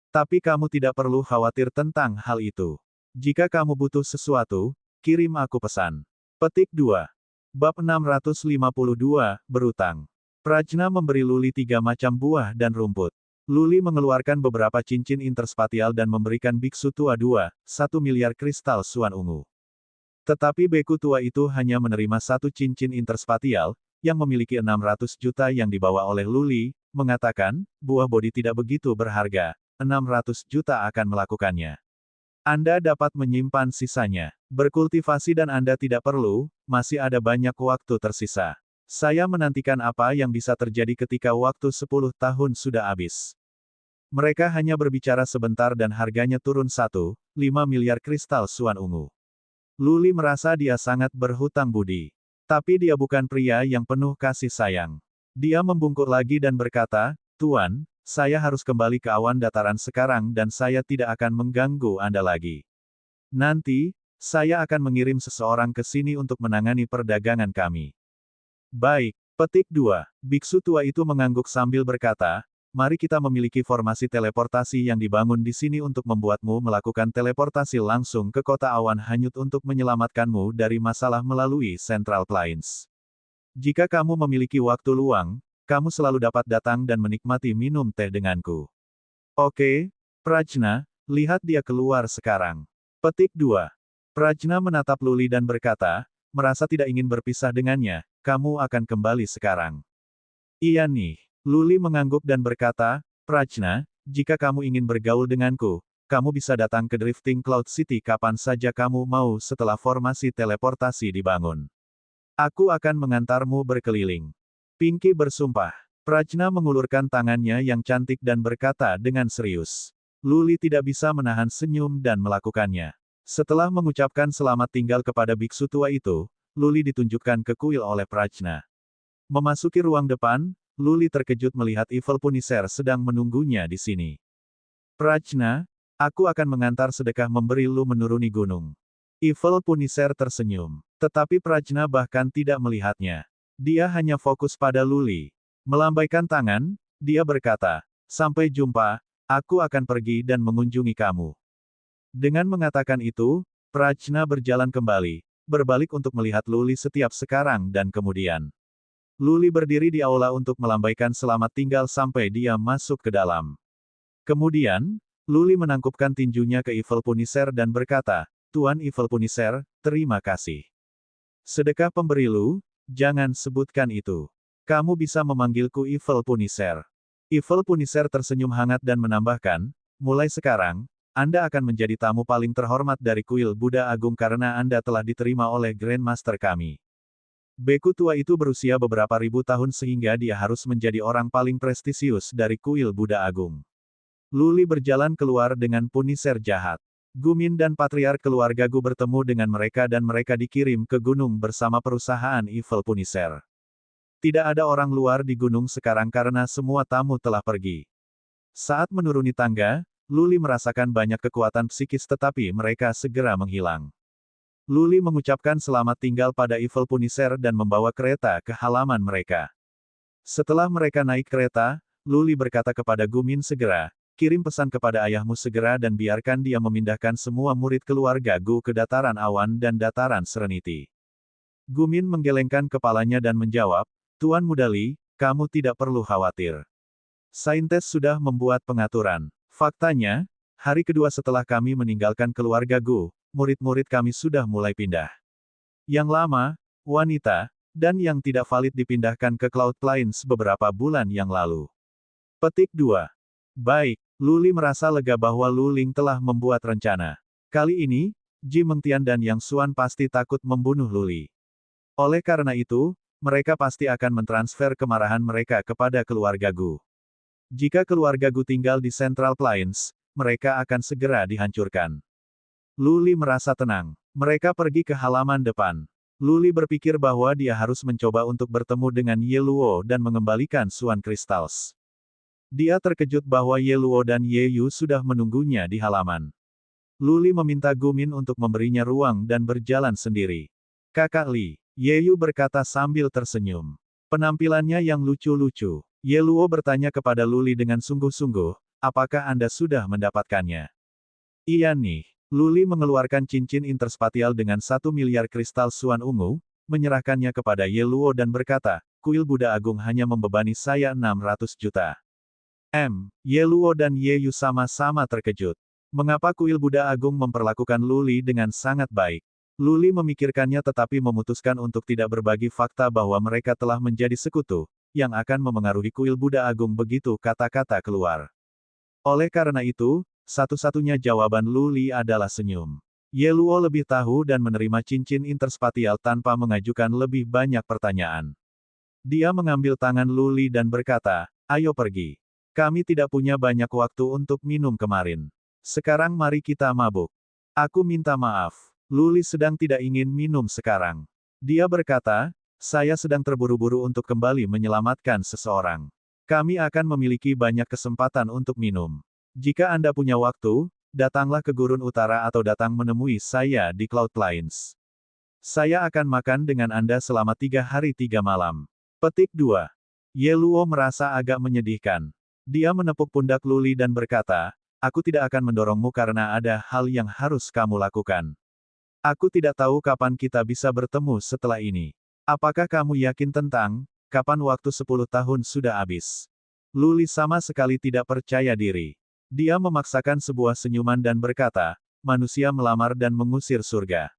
Tapi kamu tidak perlu khawatir tentang hal itu. Jika kamu butuh sesuatu, kirim aku pesan." Petik 2. Bab 652, Berutang. Prajna memberi Luli 3 macam buah dan rumput. Luli mengeluarkan beberapa cincin interspatial dan memberikan biksu tua 1 miliar kristal suan ungu. Tetapi beku tua itu hanya menerima 1 cincin interspatial, yang memiliki 600 juta yang dibawa oleh Luli, mengatakan, "Buah bodi tidak begitu berharga, 600 juta akan melakukannya. Anda dapat menyimpan sisanya. Berkultivasi dan Anda tidak perlu, masih ada banyak waktu tersisa. Saya menantikan apa yang bisa terjadi ketika waktu 10 tahun sudah habis." Mereka hanya berbicara sebentar dan harganya turun 1,5 miliar kristal suan ungu. Luli merasa dia sangat berhutang budi. Tapi dia bukan pria yang penuh kasih sayang. Dia membungkuk lagi dan berkata, "Tuan, saya harus kembali ke awan dataran sekarang dan saya tidak akan mengganggu Anda lagi. Nanti, saya akan mengirim seseorang ke sini untuk menangani perdagangan kami." Baik. Petik 2. Biksu tua itu mengangguk sambil berkata, "Mari kita memiliki formasi teleportasi yang dibangun di sini untuk membuatmu melakukan teleportasi langsung ke kota awan hanyut untuk menyelamatkanmu dari masalah melalui Central Plains. Jika kamu memiliki waktu luang, kamu selalu dapat datang dan menikmati minum teh denganku." "Oke, Prajna, lihat dia keluar sekarang." Petik 2. Prajna menatap Luli dan berkata, merasa tidak ingin berpisah dengannya, "Kamu akan kembali sekarang." "Iya nih." Luli mengangguk dan berkata, "Prajna, jika kamu ingin bergaul denganku, kamu bisa datang ke Drifting Cloud City kapan saja kamu mau setelah formasi teleportasi dibangun. Aku akan mengantarmu berkeliling." Pinky bersumpah. Prajna mengulurkan tangannya yang cantik dan berkata dengan serius. Luli tidak bisa menahan senyum dan melakukannya. Setelah mengucapkan selamat tinggal kepada biksu tua itu, Luli ditunjukkan ke kuil oleh Prajna. Memasuki ruang depan, Luli terkejut melihat Evil Punisher sedang menunggunya di sini. "Prajna, aku akan mengantar sedekah memberi lu menuruni gunung." Evil Punisher tersenyum. Tetapi Prajna bahkan tidak melihatnya. Dia hanya fokus pada Luli. Melambaikan tangan, dia berkata, "Sampai jumpa, aku akan pergi dan mengunjungi kamu." Dengan mengatakan itu, Prajna berjalan kembali, berbalik untuk melihat Luli setiap sekarang dan kemudian. Luli berdiri di aula untuk melambaikan selamat tinggal sampai dia masuk ke dalam. Kemudian, Luli menangkupkan tinjunya ke Evil Punisher dan berkata, "Tuan Evil Punisher, terima kasih. Sedekah pemberi Lu, jangan sebutkan itu. Kamu bisa memanggilku Evil Punisher." Evil Punisher tersenyum hangat dan menambahkan, "Mulai sekarang, Anda akan menjadi tamu paling terhormat dari kuil Buddha Agung karena Anda telah diterima oleh Grandmaster kami." Beku tua itu berusia beberapa ribu tahun sehingga dia harus menjadi orang paling prestisius dari kuil Buddha Agung. Luli berjalan keluar dengan Punisher jahat. Gumin dan patriark keluarga Gu bertemu dengan mereka dan mereka dikirim ke gunung bersama perusahaan Evil Punisher. Tidak ada orang luar di gunung sekarang karena semua tamu telah pergi. Saat menuruni tangga, Luli merasakan banyak kekuatan psikis tetapi mereka segera menghilang. Luli mengucapkan selamat tinggal pada Evil Punisher dan membawa kereta ke halaman mereka. Setelah mereka naik kereta, Luli berkata kepada Gumin segera, kirim pesan kepada ayahmu segera dan biarkan dia memindahkan semua murid keluarga Gu ke dataran awan dan dataran Serenity. Gumin menggelengkan kepalanya dan menjawab, Tuan Muda Li, kamu tidak perlu khawatir. Saintes sudah membuat pengaturan. Faktanya, hari kedua setelah kami meninggalkan keluarga Gu, murid-murid kami sudah mulai pindah. Yang lama, wanita, dan yang tidak valid dipindahkan ke Cloud Plains beberapa bulan yang lalu. Petik 2. Baik, Luli merasa lega bahwa Lu Ling telah membuat rencana. Kali ini, Ji Mengtian dan Yang Xuan pasti takut membunuh Luli. Oleh karena itu, mereka pasti akan mentransfer kemarahan mereka kepada keluarga Gu. Jika keluarga Gu tinggal di Central Plains, mereka akan segera dihancurkan. Luli merasa tenang. Mereka pergi ke halaman depan. Luli berpikir bahwa dia harus mencoba untuk bertemu dengan Ye Luo dan mengembalikan Xuan Crystals. Dia terkejut bahwa Ye Luo dan Ye Yu sudah menunggunya di halaman. Luli meminta Gumin untuk memberinya ruang dan berjalan sendiri. Kakak Li, Ye Yu berkata sambil tersenyum. Penampilannya yang lucu-lucu. Ye Luo bertanya kepada Luli dengan sungguh-sungguh, apakah Anda sudah mendapatkannya? Iya nih. Luli mengeluarkan cincin interspatial dengan 1 miliar kristal Xuan ungu, menyerahkannya kepada Ye Luo dan berkata, kuil Buddha Agung hanya membebani saya 600 juta. Ye Luo dan Ye Yu sama-sama terkejut. Mengapa kuil Buddha Agung memperlakukan Luli dengan sangat baik? Luli memikirkannya tetapi memutuskan untuk tidak berbagi fakta bahwa mereka telah menjadi sekutu, yang akan memengaruhi kuil Buddha Agung begitu kata-kata keluar. Oleh karena itu, satu-satunya jawaban Luli adalah senyum. Ye Luo lebih tahu dan menerima cincin interspatial tanpa mengajukan lebih banyak pertanyaan. Dia mengambil tangan Luli dan berkata, ayo pergi. Kami tidak punya banyak waktu untuk minum kemarin. Sekarang mari kita mabuk. Aku minta maaf. Luli sedang tidak ingin minum sekarang. Dia berkata, saya sedang terburu-buru untuk kembali menyelamatkan seseorang. Kami akan memiliki banyak kesempatan untuk minum. Jika Anda punya waktu, datanglah ke Gurun Utara atau datang menemui saya di Cloud Plains. Saya akan makan dengan Anda selama 3 hari 3 malam. Petik 2. Ye Luo merasa agak menyedihkan. Dia menepuk pundak Luli dan berkata, aku tidak akan mendorongmu karena ada hal yang harus kamu lakukan. Aku tidak tahu kapan kita bisa bertemu setelah ini. Apakah kamu yakin tentang, kapan waktu 10 tahun sudah habis? Luli sama sekali tidak percaya diri. Dia memaksakan sebuah senyuman dan berkata, manusia melamar dan mengusir surga.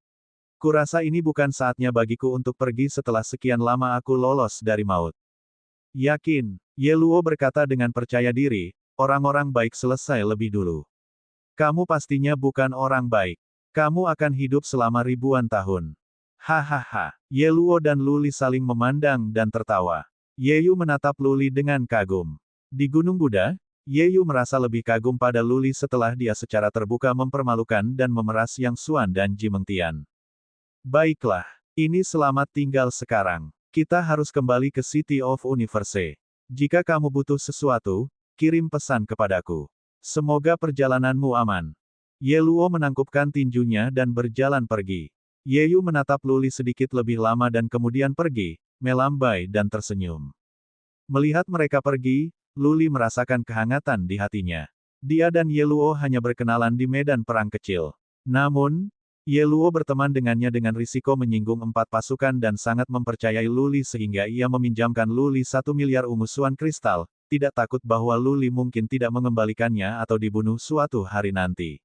Kurasa ini bukan saatnya bagiku untuk pergi setelah sekian lama aku lolos dari maut. Yakin, Ye Luo berkata dengan percaya diri, orang-orang baik selesai lebih dulu. Kamu pastinya bukan orang baik. Kamu akan hidup selama ribuan tahun. Hahaha. Ye Luo dan Luli saling memandang dan tertawa. Ye Yu menatap Luli dengan kagum. Di Gunung Buddha, Ye Yu merasa lebih kagum pada Luli setelah dia secara terbuka mempermalukan dan memeras Yang Xuan dan Ji Mengtian. Baiklah, ini selamat tinggal sekarang. Kita harus kembali ke City of Universe. Jika kamu butuh sesuatu, kirim pesan kepadaku. Semoga perjalananmu aman. Ye Luo menangkupkan tinjunya dan berjalan pergi. Ye Yu menatap Luli sedikit lebih lama dan kemudian pergi, melambai dan tersenyum. Melihat mereka pergi, Luli merasakan kehangatan di hatinya. Dia dan Ye Luo hanya berkenalan di medan perang kecil. Namun, Ye Luo berteman dengannya dengan risiko menyinggung 4 pasukan dan sangat mempercayai Luli sehingga ia meminjamkan Luli 1 miliar ungu Xuan kristal, tidak takut bahwa Luli mungkin tidak mengembalikannya atau dibunuh suatu hari nanti.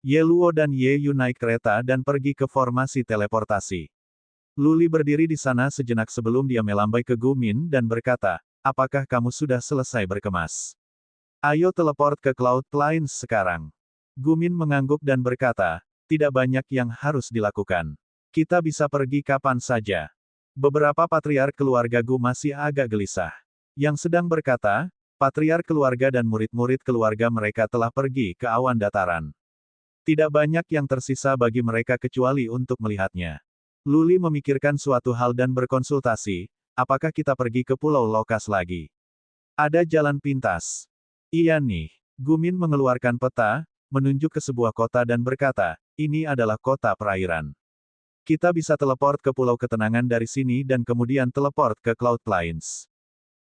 Ye Luo dan Ye Yu naik kereta dan pergi ke formasi teleportasi. Luli berdiri di sana sejenak sebelum dia melambai ke Gumin dan berkata, apakah kamu sudah selesai berkemas? Ayo teleport ke Cloud Plains sekarang. Gumin mengangguk dan berkata, tidak banyak yang harus dilakukan. Kita bisa pergi kapan saja. Beberapa patriark keluarga Gu masih agak gelisah. Yang sedang berkata, Patriark keluarga dan murid-murid keluarga mereka telah pergi ke awan dataran. Tidak banyak yang tersisa bagi mereka kecuali untuk melihatnya. Luli memikirkan suatu hal dan berkonsultasi, apakah kita pergi ke Pulau Lokas lagi? Ada jalan pintas. Iya nih. Gumin mengeluarkan peta, menunjuk ke sebuah kota dan berkata, ini adalah kota perairan. Kita bisa teleport ke Pulau Ketenangan dari sini dan kemudian teleport ke Cloud Plains.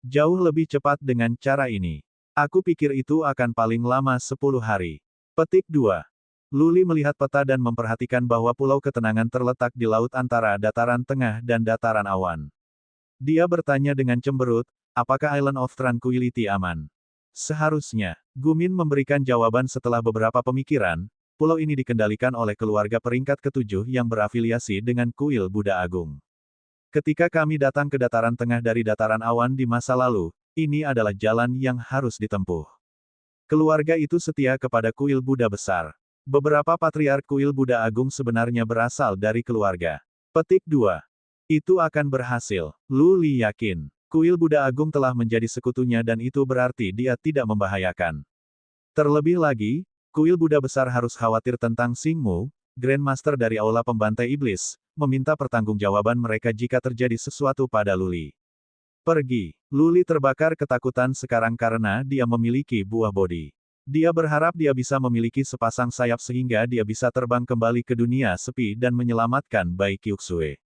Jauh lebih cepat dengan cara ini. Aku pikir itu akan paling lama 10 hari. Petik 2. Luli melihat peta dan memperhatikan bahwa Pulau Ketenangan terletak di laut antara dataran tengah dan dataran awan. Dia bertanya dengan cemberut, apakah Island of Tranquility aman? Seharusnya, Gumin memberikan jawaban setelah beberapa pemikiran. Pulau ini dikendalikan oleh keluarga peringkat ke-7 yang berafiliasi dengan kuil Buddha Agung. Ketika kami datang ke dataran tengah dari dataran awan di masa lalu, ini adalah jalan yang harus ditempuh. Keluarga itu setia kepada kuil Buddha besar. Beberapa patriark kuil Buddha Agung sebenarnya berasal dari keluarga. Petik 2. Itu akan berhasil. Luli yakin. Kuil Buddha Agung telah menjadi sekutunya dan itu berarti dia tidak membahayakan. Terlebih lagi, kuil Buddha besar harus khawatir tentang Xingmu, Grandmaster dari Aula Pembantai Iblis, meminta pertanggungjawaban mereka jika terjadi sesuatu pada Luli. Pergi. Luli terbakar ketakutan sekarang karena dia memiliki buah bodi. Dia berharap dia bisa memiliki sepasang sayap sehingga dia bisa terbang kembali ke dunia sepi dan menyelamatkan Bai Qiuxue.